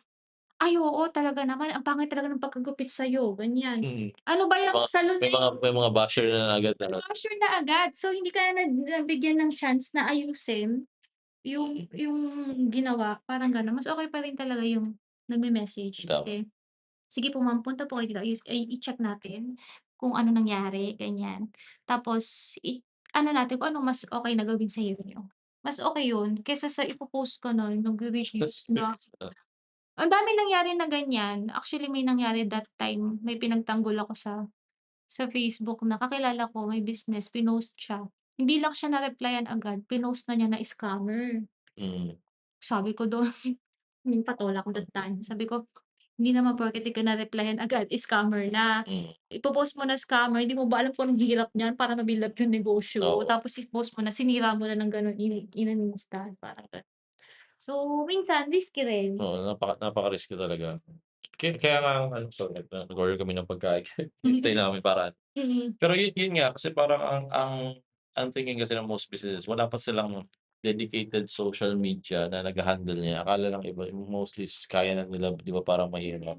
"Ay oo, talaga naman ang pangit talaga ng pagkagupit sa'yo." Ganyan. mm. Ano ba yang salon na yun, May mga basher na agad na basher na agad. So, hindi ka na nabigyan ng chance na ayusin yung ginawa, parang gano'n. Mas okey pa rin talaga yung nagme-message tama. kasi, "Sige po ma'am, punta po kayo dito, i-check natin kung ano nangyari." Ganyan. Tapos ano natin kung anong mas okey na gawin sa inyo. Mas okey yun kaysa sa ipo-post ka na nagre-reviews na ang daming nangyari na ganyan. Actually, may nangyari that time, may pinagtanggol ako sa Facebook na kakilala ko may business, pinost siya. Hindi lang siya na-replyan agad, pinost na niya na scammer. Mm, Sabi ko dun, patola ako that time. Sabi ko, "Hindi naman porket di ka na-replyan agad, scammer na. mm, Ipo-post mo na scammer, di mo ba alam kung anong hirap niyan para ma-build up yung negosyo. oo. Tapos i-post mo na, sinira mo na ng gano'n in an instant." Parang gano'n. So, minsan risky rin. Oo, napaka-risky talaga. Kaya nga ano, sorry, nag-order kami ng pagkain, hinintay Mm, namin para mm. pero yun nga kasi parang ang thinking kasi ng most businesses wala pa silang dedicated social media na nagha-handle niya. Akala ng iba yung mostly kaya na nila 'di ba parang mahirap.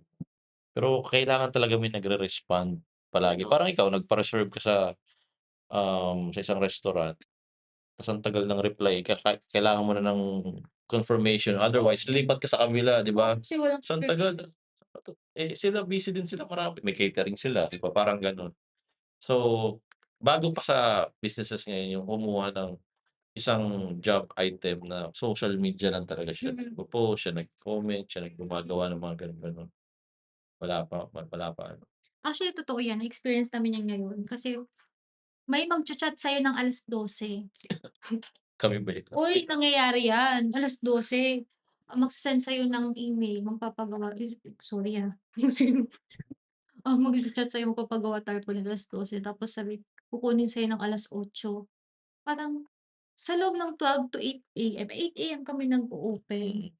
Pero kailangan talaga may nagre-respond palagi. Parang ikaw nagpa-reserve ka sa isang restaurant, ta's ang tagal ng reply kailangan mo na ng confirmation otherwise lipat ka sa kabila 'di ba? Kasi walang So ang tagal, eh, sila busy din sila marami may catering sila 'di ba parang gano'n. So, bago pa sa businesses ngayon yung kumuha ng isang job item na social media lang talaga siya mm. nagpo-post, siya nag-comment, siya gumagawa ng mga gano'n-gano'n. Wala pa ano, Actually, totoo yan, na-experience namin yan ngayon kasi may magcha-chat sa'yo ng 12:00. kami ba yun? Uy, nangyayari yan, 12:00. Magse-send sa'yo ng email, magpapagawa sorry, magcha-chat sa'yo, magpapagawa tarpaulin 12:00 tapos kukunin sa'yo ng 8:00. Parang sa loob ng 12 to 8 AM, 8 AM kami nag-o-open. Mm.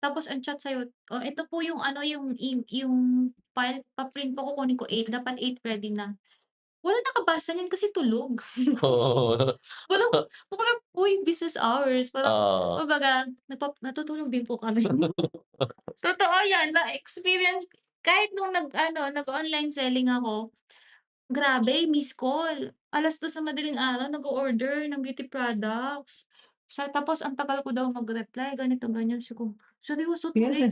Tapos ang chat sa'yo, "Oh, ito po yung ano, yung file, pa-print po kukunin ko 8, dapat 8 ready na." Walang nakabasa niyan kasi tulog. Oo. Walang kumbaga, uy, business hours, parang Oo. kumbaga natutulog din po kami. Totoo yan, na-experience kahit nung nag-ano, nag-online selling ako, grabe miss call. 2:00 ng madaling araw nag-o-order ng beauty products. Tapos ang tagal ko daw mag-reply, ganito, ganyan. Sabi ko, "Seryoso 'to, eh?"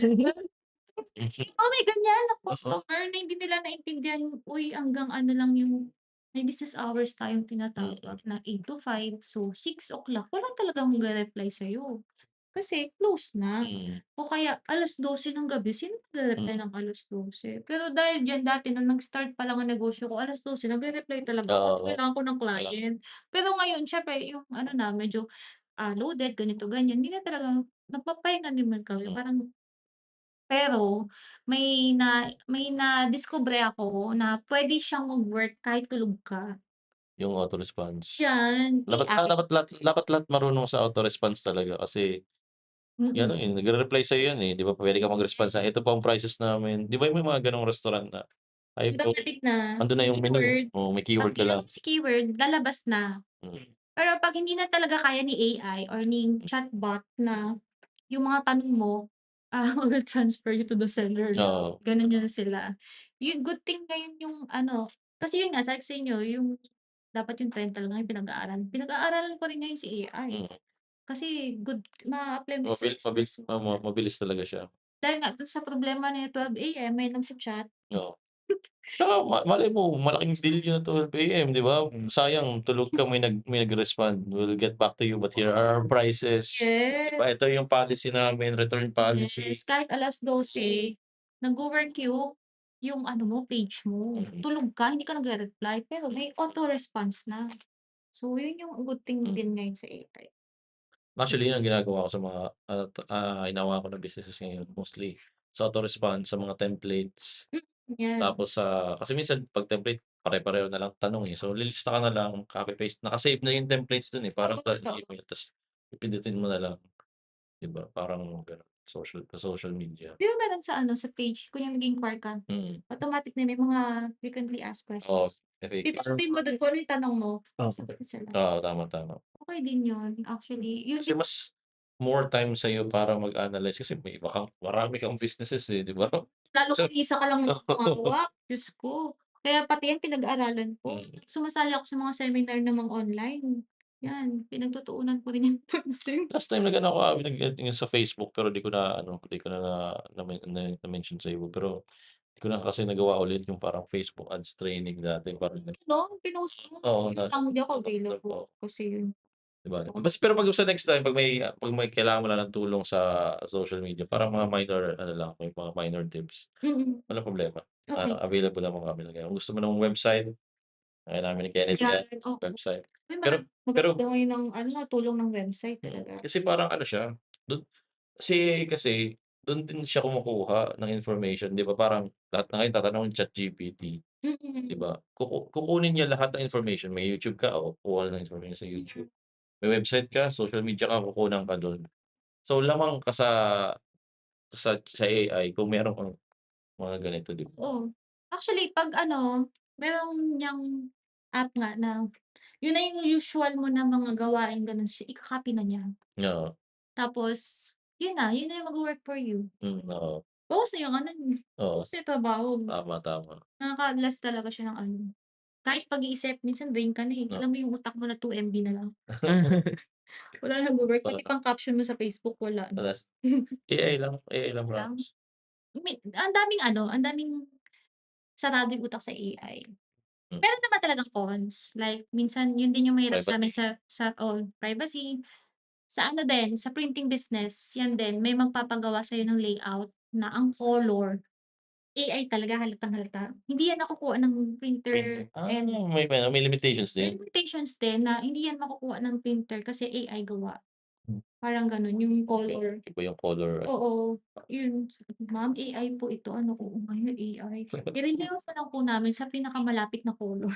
Oo, may ganyan na customer na hindi nila naintindihan yung, uy, hanggang ano lang yung may business hours tayong tinatawag na 8 to 5. So, 6 o'clock wala talagang magre-reply sa'yo. Kasi close na. Mm. O kaya 12:00 ng gabi, sino magre-reply ng 12:00? Pero dahil diyan dati nung nag-start pa lang ang negosyo ko 12:00 nagre-reply talaga ako kasi Oo, kailangan ko ng wala. client. Pero ngayon siyempre yung ano na medyo, loaded ganito ganyan, hindi na talaga nagpapahinga naman kami Mm. parang pero may nadiskubre ako na puwede siyang mag-work kahit tulog ka. Yung auto-response. 'Yan, Dapat AI. dapat lahat marunong sa auto-response talaga kasi ano, Mm. eh, nagre-reply sa'yo yan, eh, 'di ba puwede ka mag-response na, "Ito po ang prices namin." 'Di ba may mga gano'ng restaurant na, "Ay po," Automatic na, andun na may yung menu, keyword. oo, may 'Pag keyword ka lang. ilagay mo si keyword lalabas na. Mm. Pero 'pag hindi na talaga kaya ni AI or ni chatbot na yung mga tanong mo, will transfer you to the seller now, Oo. gano'n yun sila. Yung good thing ngayon yung ano, kasi yun nga sabi ko sa inyo yung dapat yung trend talaga yung pinag-aaralan. Pinag-aaralan ko rin ngayon si AI. Mm. Kasi good ma-a-apply mo sa business mo. Mabilis talaga siya. Dahil nga dun sa problema ni 12 AM may nagcha-chat. Oo. Tsaka malay mo malaking deal yun na 12 AM, 'di ba? Sayang tulog ka may nag-respond, "We'll get back to you but here are our prices." 'Di Yes, ba, ito yung policy namin, return policy. yes. Kahit 12:00 nagwo-work yung ano mo, page mo. Mm. Tulog ka, hindi ka nagre-reply, pero may auto response na. So, yun yung good thing Hmm. din ngayon sa AI. Actually, yun ang ginagawa ko sa mga, hinahawakan ko na businesses ngayon mostly sa auto-response, sa mga templates. Yan. Tapos kasi minsan 'pag template pare-pareho na lang tanong, eh. So, lilista ka na lang, copy paste, naka-save na yung templates dun, eh, parang sa Totoo. email ta's pipindutin mo na lang, 'di ba? Parang gano'n, social media. 'Di ba meron sa ano, sa page kunyari nag-inquire ka, Mm. automatic na may mga frequently asked Oo, questions. FAQs. Pipindutin mo dun kung ano yung tanong mo, Oo. sasagutin sila. Oo, tama, tama. Okey din yun actually, yun Kasi din mas more time sa'yo para mag-analyze kasi may iba kang marami kang businesses, eh, 'di ba? lalo So kung isa ka lang humahawak, Diyos ko. Kaya pati yan pinag-aralan ko. mm. Sumasali ako sa mga seminar na mga online. Yan, pinagtutuunan ko rin yung pansin. Last time nag-ano ako, yung sa Facebook pero di ko na na-mention sa iyo pero di ko na kasi nagawa ulit yung parang Facebook ads training dati parang No, pinost mo, oo, yun lang hindi ako available oo, kasi yun. 'di ba? Pero sa next time pag may kailangan mo lang ng tulong sa social media parang mga minor ano lang, may mga minor tips, Mm, walang problema. okey. Available naman kami kung gusto mo ng website, kaya namin ni Kenneth yan, Yan, oo. website. Uy, Pero maganda pero daw ngayon ng ano, tulong ng website talaga. kasi parang ano siya, dun kasi dun din siya kumukuha ng information, 'di ba, parang lahat na ngayon tatanungin ChatGPT, 'di Mm, ba? Kukunin niya lahat ng information, may YouTube ka, o kukuha ng information sa mm. YouTube. May website ka, social media ka, kukunan ka dun. So, lamang ka sa AI kung meron kang mga ganito, 'di ba? Oo. Actually 'pag ano, meron niyang app nga na yun na yung usual mo na mga gawain gano'n siya iko-copy na niya. Oo, Tapos yun na yung magwo-work for you. oo, Bawas na yung ano niyo, oo, bawas na yung trabaho mo. tama, tama. Nakaka-less talaga siya ng ano, kahit pag-iisip minsan drain ka na, eh. Oo, Alam mo yung utak mo na 2 MB na lang. Wala na nagwo-work pati wala pang caption mo sa Facebook wala na. wala AI lang Lang promise. ang daming ano, ang daming sarado yung utak sa AI. Hmm, Meron naman talagang cons, like minsan yun din yung mahirap sa'min privacy. sa privacy. Sa ano din, sa printing business, yan din may magpapagawa sa'yo ng layout na ang color, AI talaga halatang-halata. Hindi yan nakukuha ng printer and May limitations may din. limitations din na hindi yan makukuha ng printer kasi AI gawa, Hmm, parang gano'n yung okey. color. Iba yung color. Oo, yun, "Ma'am, AI po ito." Ano ko, "Oo nga yun, AI." I-release na lang po namin sa pinakamalapit na color.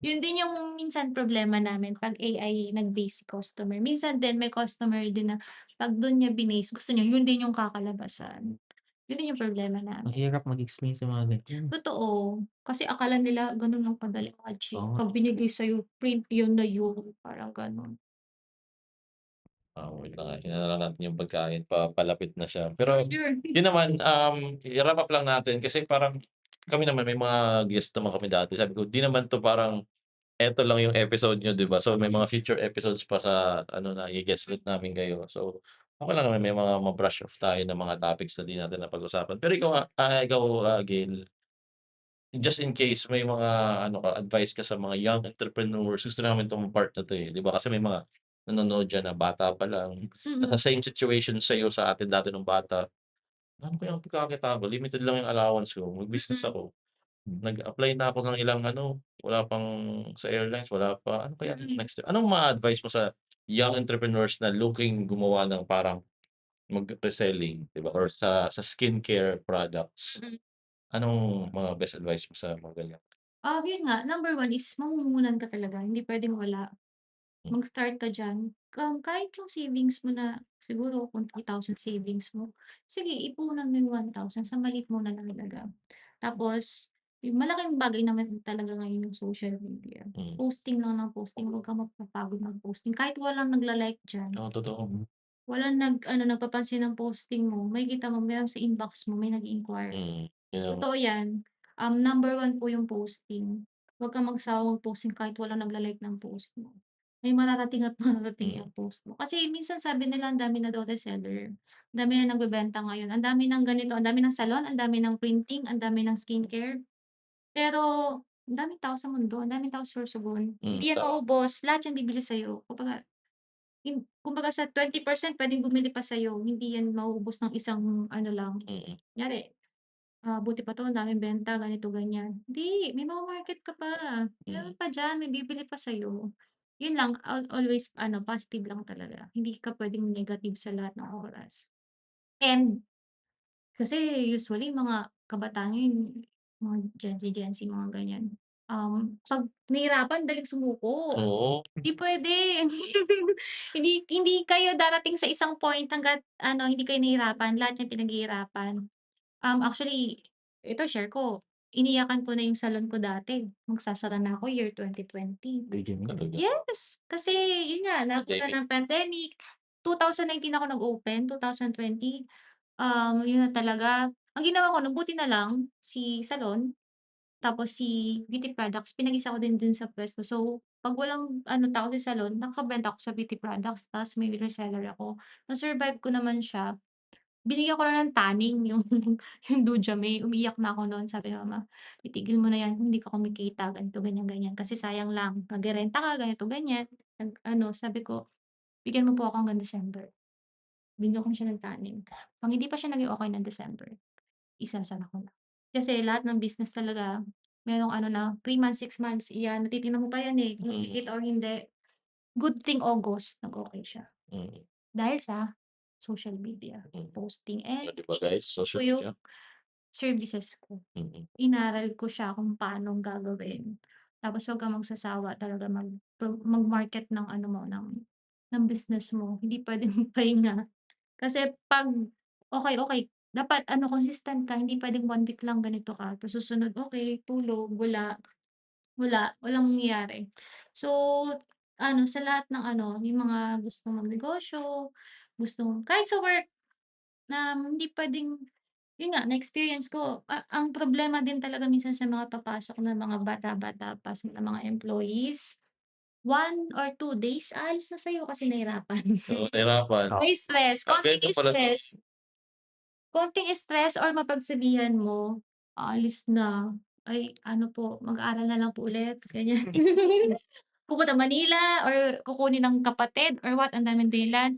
Yun din yung minsan problema namin 'pag AI nag-base customer. Minsan din may customer din na 'pag dun niya binase gusto niya yun din yung kakalabasan. Yun din yung problema namin. Mahirap mag-explain sa mga ganyan. Totoo, kasi akala nila ganun lang kadali Oo mag-achieve. nga, 'Pag binigay sa'yo print yun na yun, parang gano'n. Wait lang, tingnan na lang natin yung pagkain palapit na siya. Pero Order. yun naman, i-wrap up lang natin kasi parang kami naman may mga guest naman kami dati. Sabi ko, "Di naman 'to parang eto lang yung episode niyo, 'di ba?" So, may mga future episodes pa sa ano na i-guest ulit namin kayo. So, okey lang naman may mga ma-brush off tayo ng mga topics na di natin napag-usapan. Pero ikaw, Gail, just in case may mga ano ka, advice ka sa mga young entrepreneurs, gusto namin 'tong part na 'to, eh, 'di ba? Kasi may mga nanonood diyan na bata pa lang, nasa same situation sa'yo sa atin dati nung bata. Ano kayang pagkakakitaan ko, limited lang yung allowance ko, mag-business ako. Nag-apply na ako ng ilang ano, wala pang sa airlines, wala pa. Ano kaya next step? Anong ma-a-advice mo sa young entrepreneurs na looking gumawa ng parang mag-reselling, 'di ba, or sa skincare products? Anong mga best advice mo sa mga ganyan? Yun nga, number one is mamumuhunan ka talaga, hindi puwedeng wala. Hmm, Mag-start ka diyan. Kahit yung savings mo na siguro kung 3,000 savings mo, sige ipunan mo yung 1,000 sa maliit muna na halaga. Tapos, yung malaking bagay naman talaga ngayon yung social media. mm. Posting lang ng posting, huwag kang mapapagod mag-posting. Kahit walang nagla-like diyan, Oo, totoo. walang nagpapansin ng posting mo, makikita mo meron sa inbox mo may nag-i-inquire. Yun ang Totoo 'yan. Number one po yung posting. Huwag kang magsawang posting kahit walang nagla-like ng post mo. May mararating at mararating mm, yung post mo. Kasi minsan sabi nila ang dami na daw reseller, ang dami na nagbebenta ngayon, ang dami ng ganito, ang dami ng salon, ang dami ng printing, ang dami ng skincare. Pero ang daming tao sa mundo, ang daming tao sorsogon. Hindi yan tama, maubos, lahat yan bibili sa'yo. Kumbaga sa 20% puwedeng bumili pa sa'yo, hindi yan mauubos ng isang ano lang. mm, Kunyari buti pa 'to ang daming benta ganito, ganyan. Hindi, may mama-market ka pa. mm, Meron pa diyan, may bibili pa sa'yo. Yun lang, always ano, positive lang talaga. Hindi ka puwedeng negative sa lahat ng oras. And kasi usually mga kabataan ngayon, mga Gen Z, mga ganyan, 'pag nahirapan daling sumuko. oo, Hindi puwede. Hindi hindi kayo darating sa isang point hangga't ano, hindi kayo nahihirapan, lahat yan pinaghihirapan. Actually, ito share ko, iniyakan ko na yung salon ko dati. Magsasara na ako year 2020. Legend yun. talaga. Yes, kasi yun nga nauna Pandemic, ng pandemic, 2019 ako nag-open, 2020, yun na talaga. Ang ginawa ko nun buti na lang si salon, tapos si beauty products pinag-isa ko din dun sa puwesto. So, 'pag walang ano tao sa salon, nakakabenta ako sa beauty products ta's may reseller ako. Na-survive ko naman siya. Binigyan ko na ng tanning yung yung Dujame, umiiyak na ako nun sabi ni mama, "Itigil mo na yan hindi ka kumikita ganito, ganyan, ganyan kasi sayang lang nagrerenta ka ganito, ganyan." Ano sabi ko, "Bigyan mo po ako hanggang December." Binigyan ko siya ng tanning. 'Pag hindi pa siya naging okey ng December, isasara ko na. Kasi lahat ng business talaga merong ano na 3 months, 6 months, iyan titignan mo pa yan, eh, kung mm, kikita or hindi. Good thing August nag-okey siya. mm, Dahil sa social media, mm. posting Oh, and 'di ba guys, ko social yung media, services ko. mm, Inaral ko siya kung paanong gagawin. Tapos huwag kang magsasawa talaga mag-market ng ano mo, ng business mo. Hindi puwedeng pahinga. Kasi 'pag okey, okey, dapat ano consistent ka, hindi puwedeng 1 week lang ganito ka, tapos susunod okey, tulog, walang mangyayari. So, ano sa lahat ng ano, yung mga gustong magnegosyo, kahit sa work na hindi puwedeng yun nga na-experience ko, ang problema din talaga minsan sa mga papasok na mga bata-bata pa na mga employees, 1 or 2 days aalis na sa'yo kasi nahirapan. oo, nahirapan. Oo. May stress, Ganito pala 'to, konting stress or mapagsabihan mo, aalis na, "Ay ano po, mag-aaral na lang po ulit," ganyan. Pupunta Manila or kukunin ng kapatid or what, ang daming dahilan.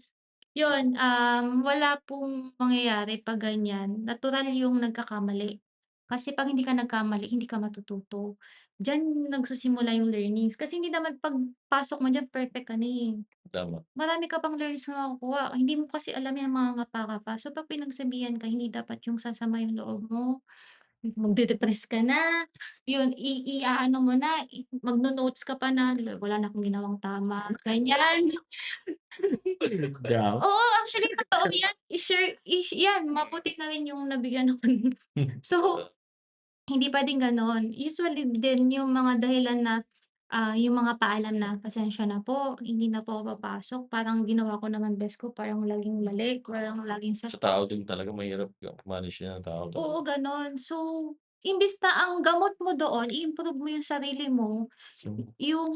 Yun, wala pong mangyayari 'pag ganyan, natural yung nagkakamali. Kasi 'pag hindi ka nagkamali, hindi ka matututo. Diyan nagsisimula yung learnings, kasi hindi naman pagpasok mo diyan perfect ka na, eh. tama, Marami ka pang learnings na makukuha, hindi mo kasi alam yan mangangapa ka pa. So 'pag pinagsabihan ka, hindi dapat yung sasama yung loob mo, magde-depress ka na, yun i-aano mo na, magno-notes ka pa na, "Wala na akong ginawang tama," ganyan. Grabe. Oo, actually totoo yan, i-share yan mabuti na rin yung nabigyan ako nun. So, hindi puwedeng gano'n. Usually din yung mga dahilan na, yung mga paalam na, "Pasensya na po, hindi na po ako papasok, parang ginawa ko naman best ko, parang laging mali, parang laging sa." sa tao din talaga mahirap manage 'yan ng tao talaga. Oo, gano'n. So, imbis na ang gamot mo doon i-improve mo yung sarili mo, So, yung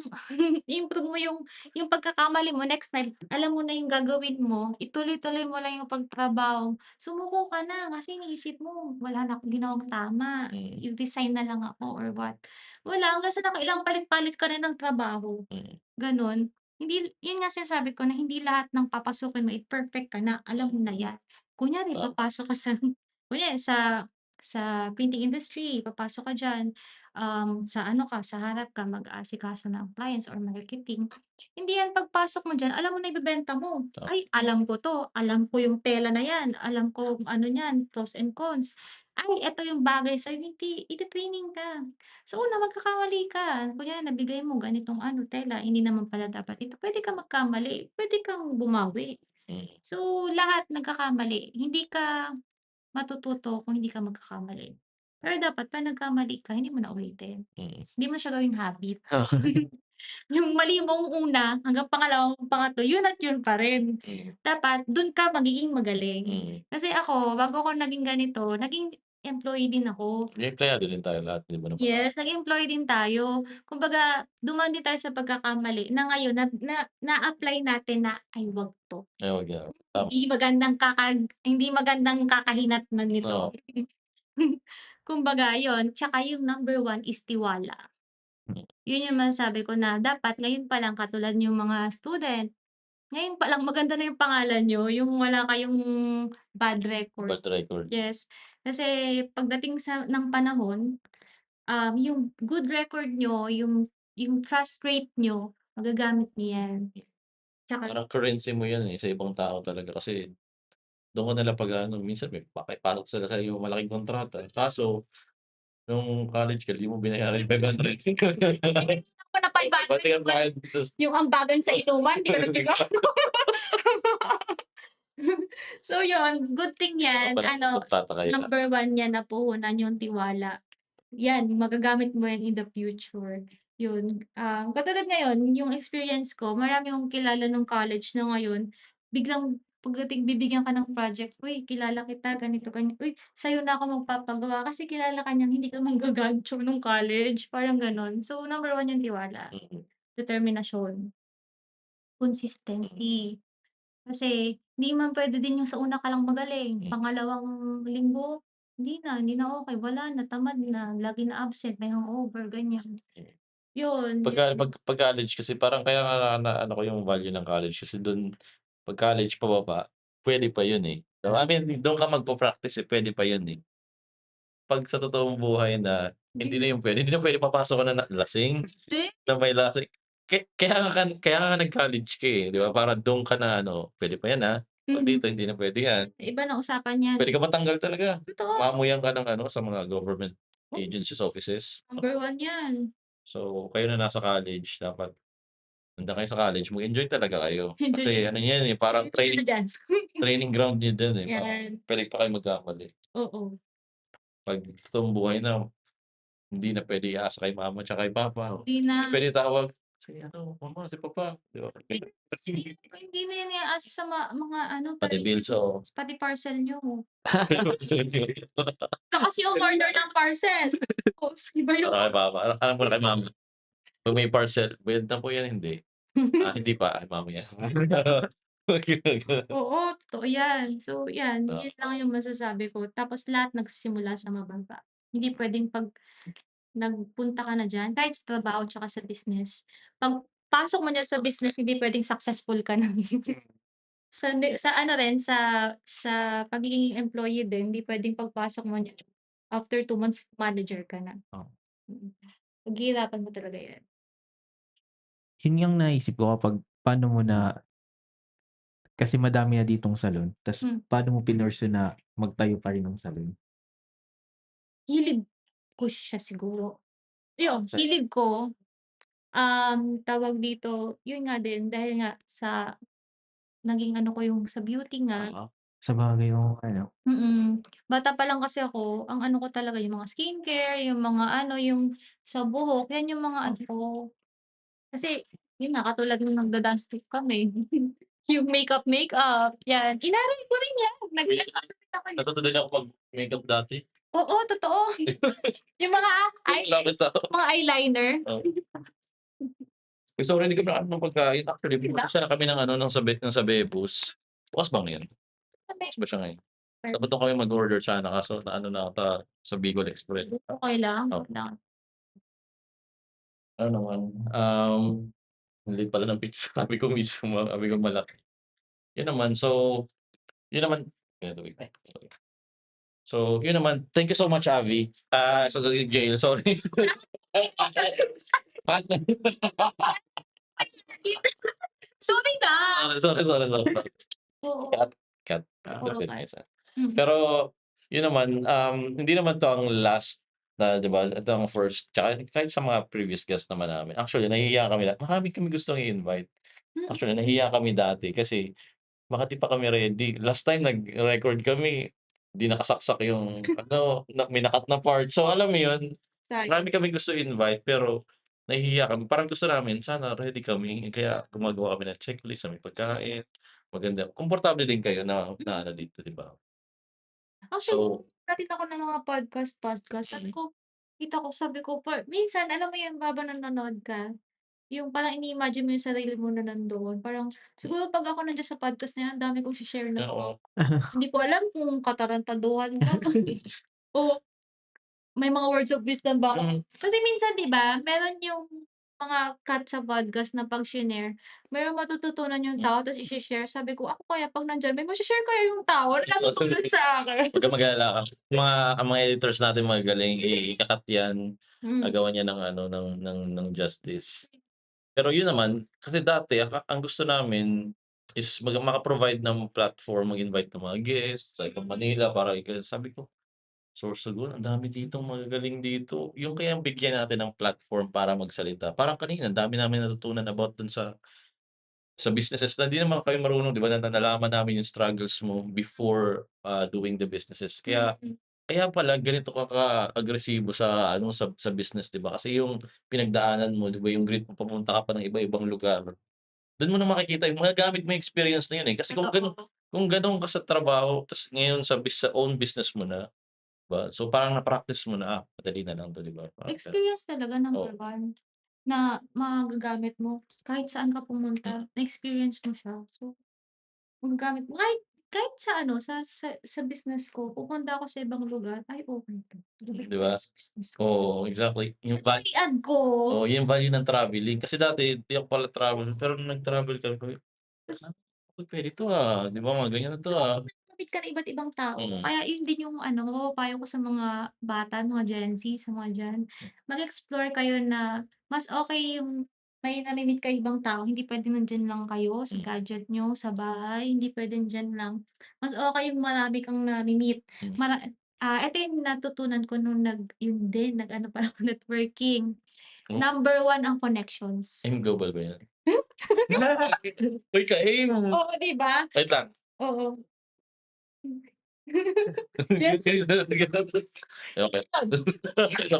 i-improve mo yung pagkakamali mo next time alam mo na yung gagawin mo, ituloy-tuloy mo lang yung pagtrabaho. Sumuko ka na kasi iniisip mo, "Wala na akong ginawang tama, Mm, i-resign na lang ako or what." Wala, hanggang sa nakailang palit-palit ka rin ng trabaho, mm, gano'n. Hindi yun nga sinasabi ko na hindi lahat ng papasukin mo, perfect ka na, alam mo na yan. Kunyari tama, papasok ka sa kunyari sa printing industry, papasok ka diyan, sa ano ka, sa harap ka, mag-aasikaso ng clients or marketing. Hindi yan pagpasok mo diyan, alam mo na ibebenta mo. tama, "Ay, alam ko 'to, alam ko yung tela na yan, alam ko kung ano niyan, pros and cons. Ay, eto yung bagay sa'yo." Hindi, iti-training ka. So, una magkakamali ka, kunyari nabigay mo ganitong ano, tela, hindi naman pala dapat ito, puwede kang magkamali, puwede kang bumawi. mm, So, lahat nagkakamali, hindi ka matututo kung hindi ka magkakamali. Pero dapat 'pag nagkamali ka hindi mo na ulitin. mm, Hindi mo siya gawing habit. Yung mali mong una hanggang pangalawa mong pangatlo, yun at yun pa rin. mm, Dapat dun ka magiging magaling. mm. Kasi ako, bago ako naging ganito, naging employee din ako. May empleyado din tayo lahat, 'di ba naman? Yes, naging employee din tayo. Kumbaga, dumaan din tayo sa pagkakamali na ngayon na-apply natin na, "Ay, 'wag 'to." Ay, wag yan, tama, Hindi magandang kakahinatnan nito. oo, Kumbaga yun, tsaka yung number one is tiwala. mm, Yun yung masasabi ko na dapat ngayon pa lang katulad yung mga student, ngayon pa lang maganda na yung pangalan niyo, yung wala kayong bad record. bad record, Yes, kasi pagdating ng panahon, yung good record niyo, yung trust rate niyo, magagamit niyo yan. Tsaka parang currency mo yan, eh, sa ibang tao talaga kasi dun ka nalang pag-aano minsan may pakipasok sila sa'yo malaking kontrata, kaso nung college ka di mo binayaran yung 500. ako na Pati 500 ang bayad tas yung ambagan sa inuman, di ko nabigyan. So yun, good thing yan, pala may ano, kontrata kayo, number one yan napuhunan yung tiwala. Yan, magagamit mo yan in the future. Yun, katulad ngayon, yung experience ko, marami akong kilala nung college na ngayon, biglang pagdating bibigyan ka ng project, "Uy, kilala kita, ganito, ganyan. Uy, sa'yo na ako magpapagawa." Kasi kilala ka niyang hindi ka manggagansyo nung college, parang gano'n. So, number one yung tiwala, mm, determinasyon, mm, consistency. Kasi hindi man puwede din yung sa una ka lang magaling, mm, pangalawang linggo, hindi na okey, wala na, tamad na, lagi na absent, may hangover, ganyan. mm. Yun, Pag college kasi parang kaya nga naano ko yung value ng college kasi dun 'pag college pababa, puwede pa yun, eh. So, I mean dun ka magpa-practice, eh, puwede pa yun, eh. 'Pag sa totoong buhay na hindi hindi na puwede papasok ka na lasing, hindi, na may lasing. Kaya nga nag-college ka, eh, 'di ba? Para dun ka na ano, puwede pa yan, 'pag mm, dito hindi na puwede yan. iba na usapan yan. Puwede ka matanggal talaga, Totoo, maamuyan ka ng ano, sa mga government oh, agencies, offices. number one yan. So, kayo na nasa college dapat nandiyan kayo sa college, mag-enjoy talaga kayo. Enjoy Kasi ano yan, eh, parang enjoy ka na diyan. training ground niyo din, eh, parang Yan, puwede pa kayo magkamali. oo, 'Pag totoong buhay na, hindi na puwede iasa kay mama tsaka kay papa. hindi na Hindi puwede tawag, "Si ano, mama, si papa." 'Di ba? hindi na yan iaasa sa mga ano, Pati bills, oo. pati parcel niyo. Ikaw kasi umorder ng parcel, tapos iba yung Para kay papa, alam ko na kay mama, "'Pag may parcel, bayad na po yan, hindi?" Hindi pa." Ay, mamaya. oo, totoo yan. So yan, Oo, yun lang yung masasabi ko. Tapos lahat nagsisimula sa mababa. Hindi puwedeng 'pag nagpunta ka na diyan, kahit sa trabaho tsaka sa business, pagpasok mo diyan sa business hindi puwedeng successful ka na. Sa ano rin, sa pagiging employee din, hindi puwedeng pagpasok mo niyan, after 2 months manager ka na. oo. Mm. Paghihirapan mo talaga yan. yun yung naisip ko kapag paano mo na kasi madami na ditong salon ta's Hmm, paano mo pinursue na magtayo pa rin ng salon? hilig ko siya siguro. Yun, Sa hilig ko. Tawag dito, yun nga din dahil nga sa naging ano ko yung sa beauty nga, oo. Sabagay oo nga 'no. bata pa lang kasi ako, ang ano ko talaga yung mga skincare, yung mga ano, yung sa buhok, yan yung mga ano ko. Kasi yun nga katulad nung nagda-dance troupe kami, yung makeup, yan, inaral ko rin yan, Uy, nag-ano rin ako niyan. natuto din ako mag-makeup dati. Oo, totoo. Yung mga mga eyeliner. Gusto ko rin kami ng pagkain. Actually, Diba? bumalik sana kami ng ng sa Bebus. Bukas ba ngayon? Bukas ba siya ngayon? Dapat doon kami mag-order sana kaso na sa Bicol Express. Okay lang. Oh. Wag lang. Ano naman, ang liit pala ng pizza. Sabi ko mismo, sabi ko malaki. Yun naman, yun naman sorry. So, yun naman, thank you so much, Avi. So jail, sorry. Sorry na. Sorry. Oo. Cut. Puro cut. Mm. Pero, yun naman, hindi naman 'to ang last na 'di ba, ito ang first tsaka kahit sa mga previous guest naman namin. Actually, nahihiya kami marami kaming gustong i-invite. Actually, nahihiya kami dati kasi baka 'di pa kami ready. Last time nag-record kami, 'di nakasaksak yung may na-cut na part. So, alam mo yun, Sayang. marami kaming gusto i-invite pero nahihiya kami. Parang gusto namin sana ready kami kaya gumagawa kami ng checklist na may pagkain, maganda komportable din kayo na dito, 'di ba? Actually, So natin ako ng mga podcast, sabi ko minsan alam mo yun habang nanonood ka, yung parang ini-imagine mo yung sarili mo na nandoon. Parang siguro 'pag ako nandiyan sa podcast na yan, ang dami kong she-share na oo. hindi ko alam kung katarantaduhan ba o may mga words of wisdom ba ako. Kasi minsan 'di ba, meron yung mga cut sa podcast na 'pag shinare, merong matututunan yung tao tapos i-she-share. Sabi ko, ako kaya 'pag nandiyan may mashe-share kaya yung tao na natutulad sa akin. Huwag kang mag-alala. Ang mga editors natin magagaling, ika-cut yan, gagawan niya ng ng justice. Pero yun naman, kasi dati ang gusto namin is maka-provide ng platform, mag-invite ng mga guests sa ibang Manila para sabi ko, Sorsogon, ang dami ditong magagaling dito. Yung kaya bigyan natin ng platform para magsalita. Parang kanina, ang dami namin natutunan about dun sa businesses na di naman kayo marunong, 'di ba, na nalaman namin yung struggles mo before, doing the businesses. Kaya pala ganito ka ka-agresibo sa business, 'di ba? Kasi yung pinagdaanan mo, 'di ba, yung grit mo papunta ka pa ng iba-ibang lugar. Dun mo na makikita yung magagamit mo yung experience na yun, eh. Kasi Totoo. kung gano'n ka sa trabaho ta's ngayon sa own business mo na, 'di ba? So, parang na-practice mo na, madali na lang 'to, 'di ba? Parang gano'n. Experience talaga number Oo. 1 na magagamit mo kahit saan ka pumunta, na-experience mo siya. So, magagamit mo kahit kahit sa sa business ko pupunta ako sa ibang lugar, ay okey 'to. 'Di ba? Sa business ko. Oo, exactly. I-add ko. Yung value ng travelling. Kasi dati di ako pala travel, pero nung nag-travel kami, Tas uy, puwede 'to, 'di ba, mga ganyan na 'to, meet ka ng iba't ibang tao. Mm. Kaya yun din yung mapapayo ko sa mga bata, mga Gen Z, sa mga diyan. Mag-explore kayo na mas okey yung may nami-meet kayong ibang tao, hindi puwedeng nandiyan lang kayo sa Hmm. gadget niyo, sa bahay, hindi puwedeng diyan lang. Mas okey yung marami kang nami-meet. Hmm. Ito yung natutunan ko nung yun din nag-ano pala ako networking. Oh. Number 1 ang connections. AIM Global ba 'yan? Uy, ka-AIM. Oo, 'di ba? Wait lang. Oo. Yes. Okay.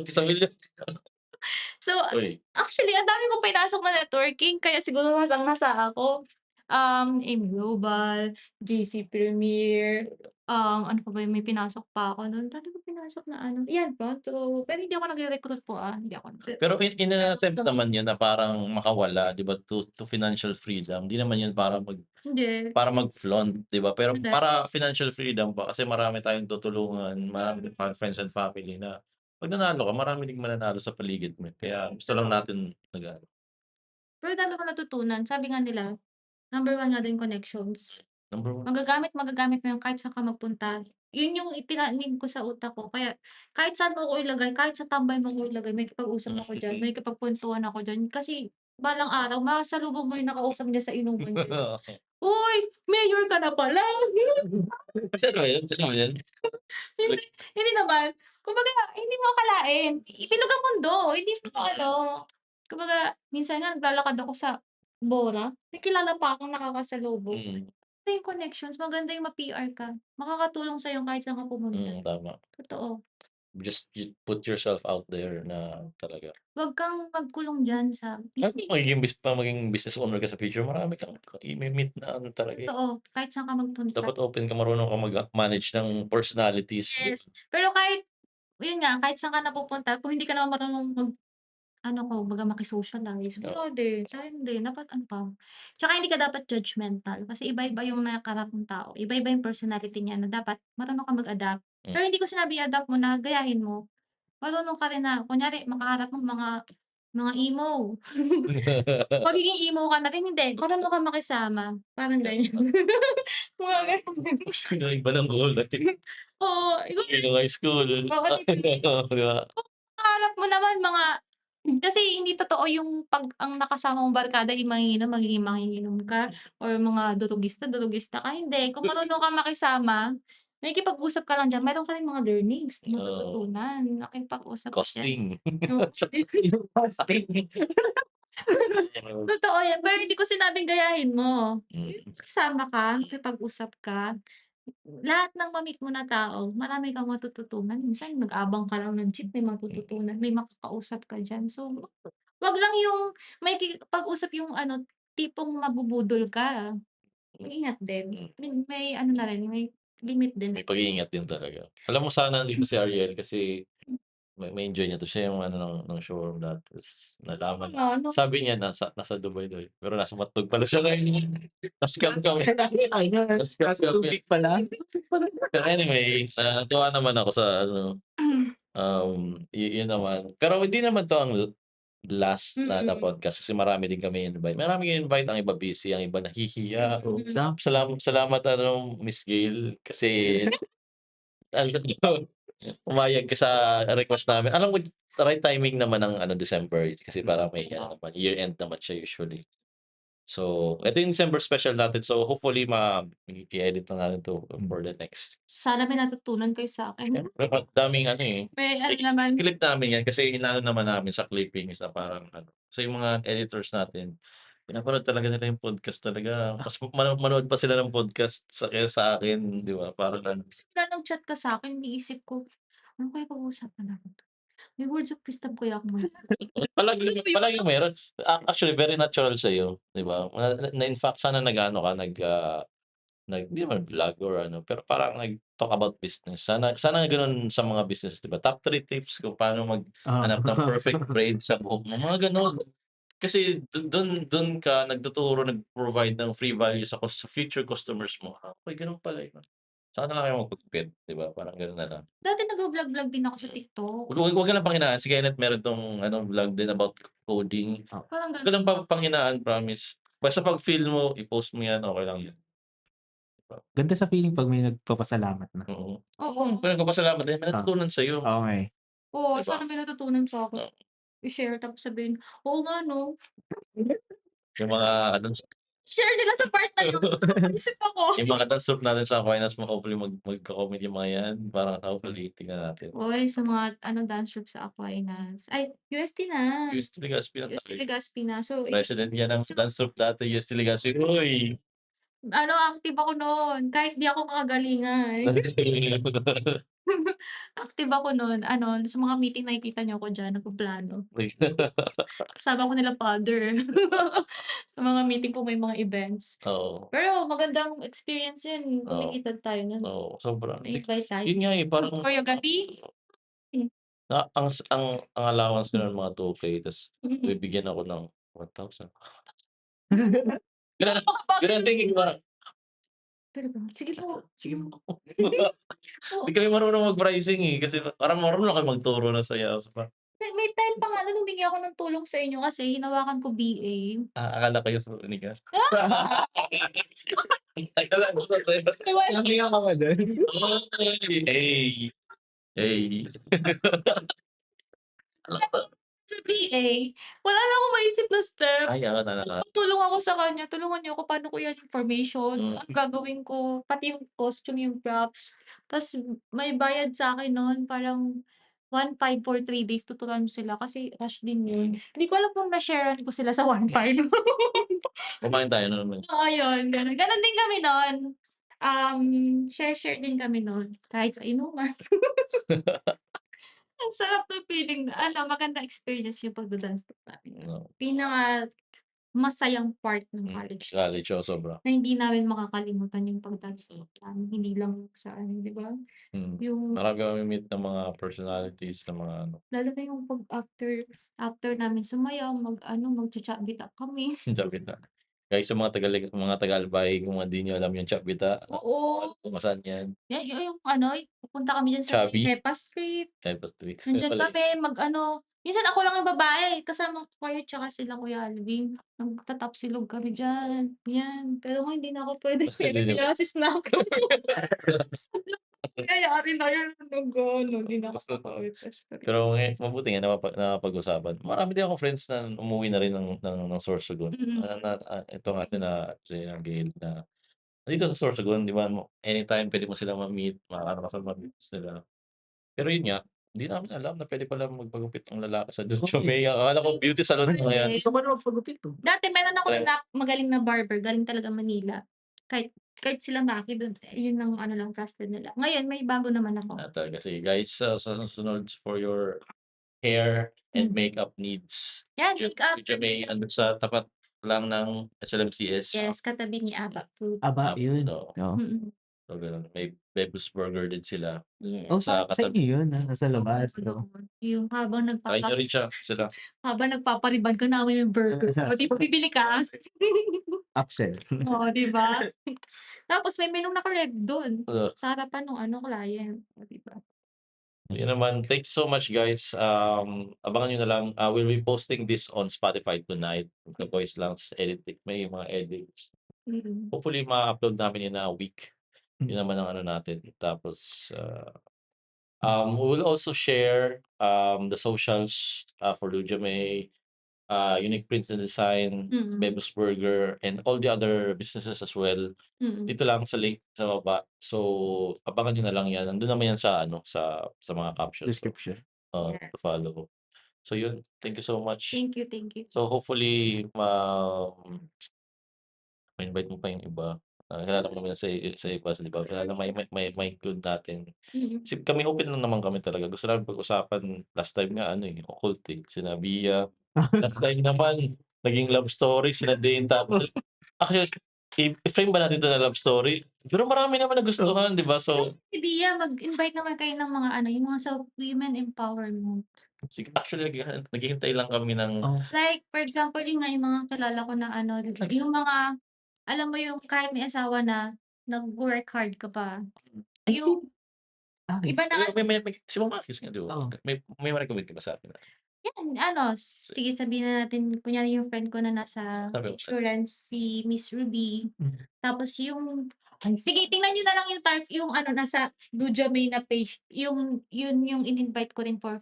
Isang milyon. So, Uy, actually ang dami kong pinasok na networking kaya siguro nasang-nasa ako. AIM Global, GC Premier, ano pa ba yung may pinasok pa ako nun, dami kong pinasok na yan Pronto, pero hindi ako nagre-recruit po, hindi ako pero in-attempt naman 'yun na parang makawala, 'di ba, to financial freedom. Hindi naman 'yun Hindi, para mag-flaunt, 'di ba? Pero hindi. para financial freedom pa kasi marami tayong tutulungan, marami friends and family na 'pag nanalo ka, marami ding mananalo sa paligid mo, eh. Kaya gusto lang natin Pero dami kong natutunan, sabi nga nila, number 1 nga din connections. number one. Magagamit mo yun kahit saan ka magpunta. Yun yung ipinanim ko sa utak ko kaya kahit saan mo ko ilagay, kahit sa tambay mo ko ilagay, makikipag-usap ako diyan, makikipagkwentuhan ako diyan. Kasi balang araw makasalubong mo yung nakausap niya sa inuman niyo. "Uy, mayor ka na pala." Sino ba 'yun? Sino ba 'yun? Hindi hindi naman. Kumbaga hindi mo akalain, ibilog ang mundo, hindi mo kumbaga minsan nga naglalakad ako sa Bora, may kilala pa akong nakakasalubong. Mm, Maganda yung connections, maganda yung ma-PR ka, makakatulong sa'yo kahit saan ka pumunta, tama. totoo. Just you put yourself out there na talaga. Huwag kang magkulong diyan sa Kahit maging business owner ka sa future, marami kang ime-meet na talaga, eh. totoo, kahit saan ka magpunta. Dapat open ka, marunong ka mag-manage ng personalities. Yes, pero kahit yun nga, kahit saan ka napupunta kung hindi ka naman marunong ano kumbaga maki-socialize, Oo. wala din, sayang din dapat ano ka tsaka hindi ka dapat judgmental kasi iba-iba yung nakaharap mong tao, iba-iba yung personality niya na dapat marunong ka mag-adapt. Hmm. Pero hindi ko sinabi i-adapt mo na gayahin mo, marunong ka rin na kunyari makaharap mo mga emo, magiging emo ka na rin, hindi, marunong ka makisama, parang ganyan. Mga gano'n. Yung iba ng goal natin. Oo, ikaw Nung high school. oo, 'di ba? Di ba? Pangarap mo naman kasi hindi totoo yung 'pag ang nakasama mong barkada ay mangiinom, magiging manginginom ka or mga durugista, durugista ka, hindi. Kung marunong kang makisama, makikipag-usap ka lang diyan, meron ka ring mga learnings na Oo. matututunan, makipag-usap ka diyan. Costing. Oo, Yung fasting. totoo yan, pero hindi ko sinabing gayahin mo. Mm. Makisama ka, makipag-usap ka, lahat ng ma-meet mo na tao, marami kang matututunan. Minsan mag-abang ka lang ng jeep, may matututunan, may makakausap ka diyan. So, wag lang yung makikipag-usap yung ano, tipong mabubudol ka. Mag-ingat din. Mm. May ano na rin, may limit din. May pag-iingat din talaga. Alam mo sana nandito si Ariel kasi ma-enjoy niya 'to. Siya yung ano ng showroom natin ta's nalaman Ano, sabi niya nasa Dubai daw, pero nasa Mactog pala siya ngayon. Na-scam kami. Ayun, Na-scam nasa kami. tubig pala. Pero anyway, natuwa naman ako sa ano, yun naman. Pero hindi naman 'to ang last na mm. podcast kasi marami din kami invite. Maraming invite, ang iba busy, ang iba nahihiya. Mm. Salamat ano, Miss Gail kasi ano pumayag ka sa request namin. Alam mo right timing naman ng ano December kasi para may ano naman, year-end naman siya usually. So, ito yung December special natin. So, hopefully i-edit na natin 'to for the next. Sana may natutunan kayo sa'kin. Siyempre daming ano, eh. May ano naman, Clip namin 'yan kasi inaano naman namin sa clippings na parang ano, so yung mga editors natin, pinapanood talaga nila yung podcast talaga. Mas manood pa sila ng podcast kaysa sa akin, 'di ba? Parang ano bigla nag-chat ka sa'kin, iniisip ko, ano kaya pag-uusapan natin 'to? May words of wisdom kaya akong palaging meron. Actually very natural sa'yo, 'di ba? Na in fact sana nag-ano ka, hindi naman vlog or ano, pero parang nag-talk about business. Sana gano'n sa mga business, 'di ba? Top 3 tips kung paano Oo. maghanap ng perfect braid sa buhok mo, mga gano'n. Kasi dun ka nagtuturo, nag-provide ng free value sa future customers mo. Okey, gano'n pala yun. Saka na lang kayo magpagupit, 'di ba? Parang gano'n na lang. dati nagvo-vlog-vlog din ako sa TikTok, Wag ka ng panghinaan. Si Kenneth meron 'tong ano, vlog din about coding. parang Wag ka gano'n. ng panghinaan, promise. Basta 'pag feel mo, i-post mo 'yan, okey lang 'yan. Ganda sa feeling 'pag may nagpapasalamat na. Oo. Oo, Nagpapasalamat din, may Ah, natutunan sa'yo, oo nga, eh. oo, 'di ba? sana may natutunan sa'kin. Oo, I-share tapos sabihin, "Oo nga 'no." yung mga dance Share nila sa part na yun, naisip ako. yung mga dance troupe natin sa Aquinas mo, hopefully magko-comment yung mga 'yan, parang hopefully tingnan natin. Uy, sa mga ano dance group sa Aquinas, ay UST na, UST Legazpi na UST tayo. Legazpi na. So, President yan ng dance troupe dati, UST Legazpi. Uy! ano active ako no'n kahit di ako kagalingan. Active ako no'n, ano sa mga meeting nakikita niyo ako diyan nagpaplano. Kasama ko nila father. Sa mga meeting kung may mga events. Oo, Pero magandang experience 'yun, oo, kumikita tayo nun, oo, sobra. na-invite tayo. Yun nga, eh, parang Choreography, hmm, ang allowance ko nun mga 2K ta's mm. bibigyan ako ng 1,000. Gano'n Napakabagay thinking parang, talaga, sige po. sige Hmm, po. oo. Di kami marunong mag-pricing, eh, kasi parang marunong kayo magturo ng sayaw so parang, May time pa nga nun humingi ako ng tulong sa inyo kasi hinawakan ko BA. akala kayo sunigas. Akala ko Ewan Nahiya ka ba dun? Hey, hey. sa BA, wala na akong maisip na step. Ay, oo na Tulong ako sa kanya, tulungan niyo ako paano ko yan information, hmm, ang gagawin ko, pati yung costume, yung props. Tas may bayad sa'kin nun parang 1,500 for 3 days tuturuan mo sila kasi rush din yun. Hindi ko alam kung na-sharean ko sila sa 1,500. kumain tayo nun. Oo, yun gano'n. Gano'n din kami nun. Share-share din kami nun kahit sa inuman. Ang sarap ng feeling na ano, magandang experience yung pagda-dance troupe namin. Oo. Pinaka masayang part ng college. College, sobra. Na hindi namin makakalimutan yung pagdadaos namin, hindi lang sa ano, 'di ba? Yung Marami kaming meet ng mga personalities na mga ano. lalo na yung pag after namin sumayaw, magcha-chat-bita kami. Chavita. Guys, sa mga taga-Albay, kung hindi niyo alam yung Chavita, Oo. kung saan yan. Yung pupunta kami diyan sa may Chubby. Hepa Street. Hepa Street. Nandiyan kami minsan ako lang yung babae, kasama ko kayo tsaka sila Kuya Alvin. Nagtatapsilog kami diyan, 'yan. Pero ngayon hindi na ako puwede, Hindi na. pedialysis na ako. Nangyayari na yun hindi na ako makauwi pa street. Pero mabuti nga napapag-usapan. Marami din akong friends na umuwi na rin ng Sorsogon. Ito nga sina Gail na dito sa Sorsogon, 'di ba, anytime puwede mo silang ma-meet, makakaano ka sa mga meets nila. Pero yun nga, hindi namin alam na puwede pala magpagupit ang lalaki sa Ducho May. Akala ko beauty salon lang yan. Gusto ko na magpagupit, Dati meron ako Try. na magaling na barber, galing talaga Manila. Kahit sila Maki dun, yun ang lang trusted nila. Ngayon may bago naman ako. Talaga sige guys, sa susunod for your hair and makeup needs. Yan, makeup. Ducho May andun sa tapat lang ng SLMCS. Yes, katabi ni Aba Food. Aba, yun. Oo. Oo. So ganun, may Bebus Burger din sila. Yes. Oh, Sa sa inyo yun, nasa labas. Oo, yung habang Try nyo rin siya sila. nagpapariban ka namin yung burger. O di bibili ka. Upsell. Oo, di ba? Tapos may menong naka-red dun. Uh, Sa harapan nung client. O, di ba? Yun naman, thank you so much guys. Abangan nyo na lang. We'll be posting this on Spotify tonight. The Voice Lounge editing. May mga edits. Hopefully ma-upload namin in a week. Yun naman ang ano natin. Tapos we will also share the socials for Luja May, Unique Prints and Design, Bebus Burger, and all the other businesses as well. Dito lang sa link sa baba. So abangan nyo na lang yan. Nandun naman yan sa sa mga captions. Description. To Yes. follow. So yun, thank you so much. Thank you. So hopefully ma-invite mo pa yung iba. Kilala ko naman sa iba, di ba? Kaya may include natin. Kasi kami open lang naman kami talaga. Gusto namin pag-usapan last time nga occult sina Bia. Last time naman naging love story sina Dane. Tapos actually i-frame ba natin 'to na love story? Pero marami naman nagustuhan, di ba? So Idea, mag-invite naman kayo ng mga yung mga sa women empowerment. sige, actually naghihintay lang kami ng Like, for example, yung mga kilala ko na yung mga, alam mo yung kahit may asawa na, nag-work hard ka pa. I see. Yung iba na may si Ma'am Akis nga, di ba? May ma-recommend ka ba sa akin? yan, sige sabihin na natin kunyari yung friend ko na nasa Sabi ko insurance, si Miss Ruby. Tapos sige tingnan niyo na lang yung nasa Duja May na page, yun yung in-invite ko rin for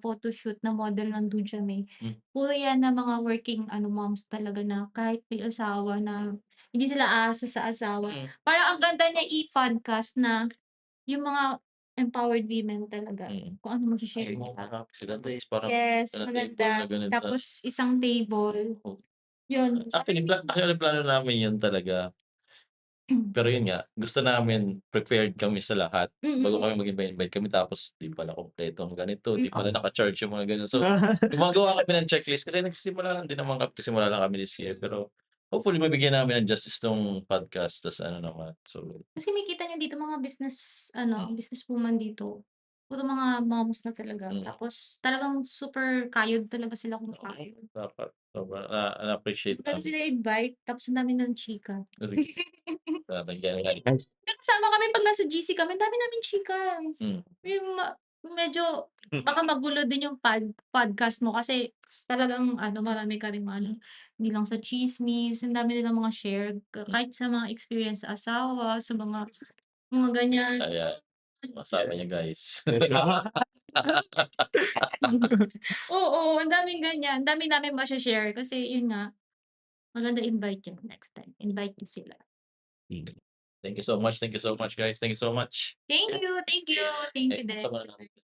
photoshoot na model ng Duja May. Puro yan na mga working moms talaga na kahit may asawa na hindi sila aasa sa asawa. Parang ang ganda niya i-podcast na yung mga empowered women talaga. Kung ano mashi-share nila. Yes, maganda. Tapos isang table. Yun. Actually, plano namin yun talaga. Pero yun nga, gusto namin prepared kami sa lahat. Bago kami mag-invite kami tapos di pala kompleto ang ganito, di pala naka-charge yung mga ganun. So, gumagawa kami ng checklist kasi nagsisimula lang kami this year. Pero hopefully mabigyan namin ng justice tong podcast. Tas naman. So, Kasi makita niyo dito mga business woman dito. Puro mga moms na talaga. Tapos talagang super kayod talaga sila kumakain. dapat. Sobrang na-appreciate Talaga namin. sila invite, tapos ang dami ng chika. Guys, Kasama kami pag nasa GC kami, ang dami naming chika. Yung medyo baka magulo din yung podcast mo kasi talagang marami ka ring hindi lang sa chismis, ang dami nilang mga share kahit sa mga experience sa asawa, sa mga ganyan. Ayan, masama niya guys. Oo, ang daming ganyan. Ang dami namin mashe-share kasi yun nga, maganda invite yan next time. Invite niyo sila. Thank you so much guys. Thank you so much. Thank you din.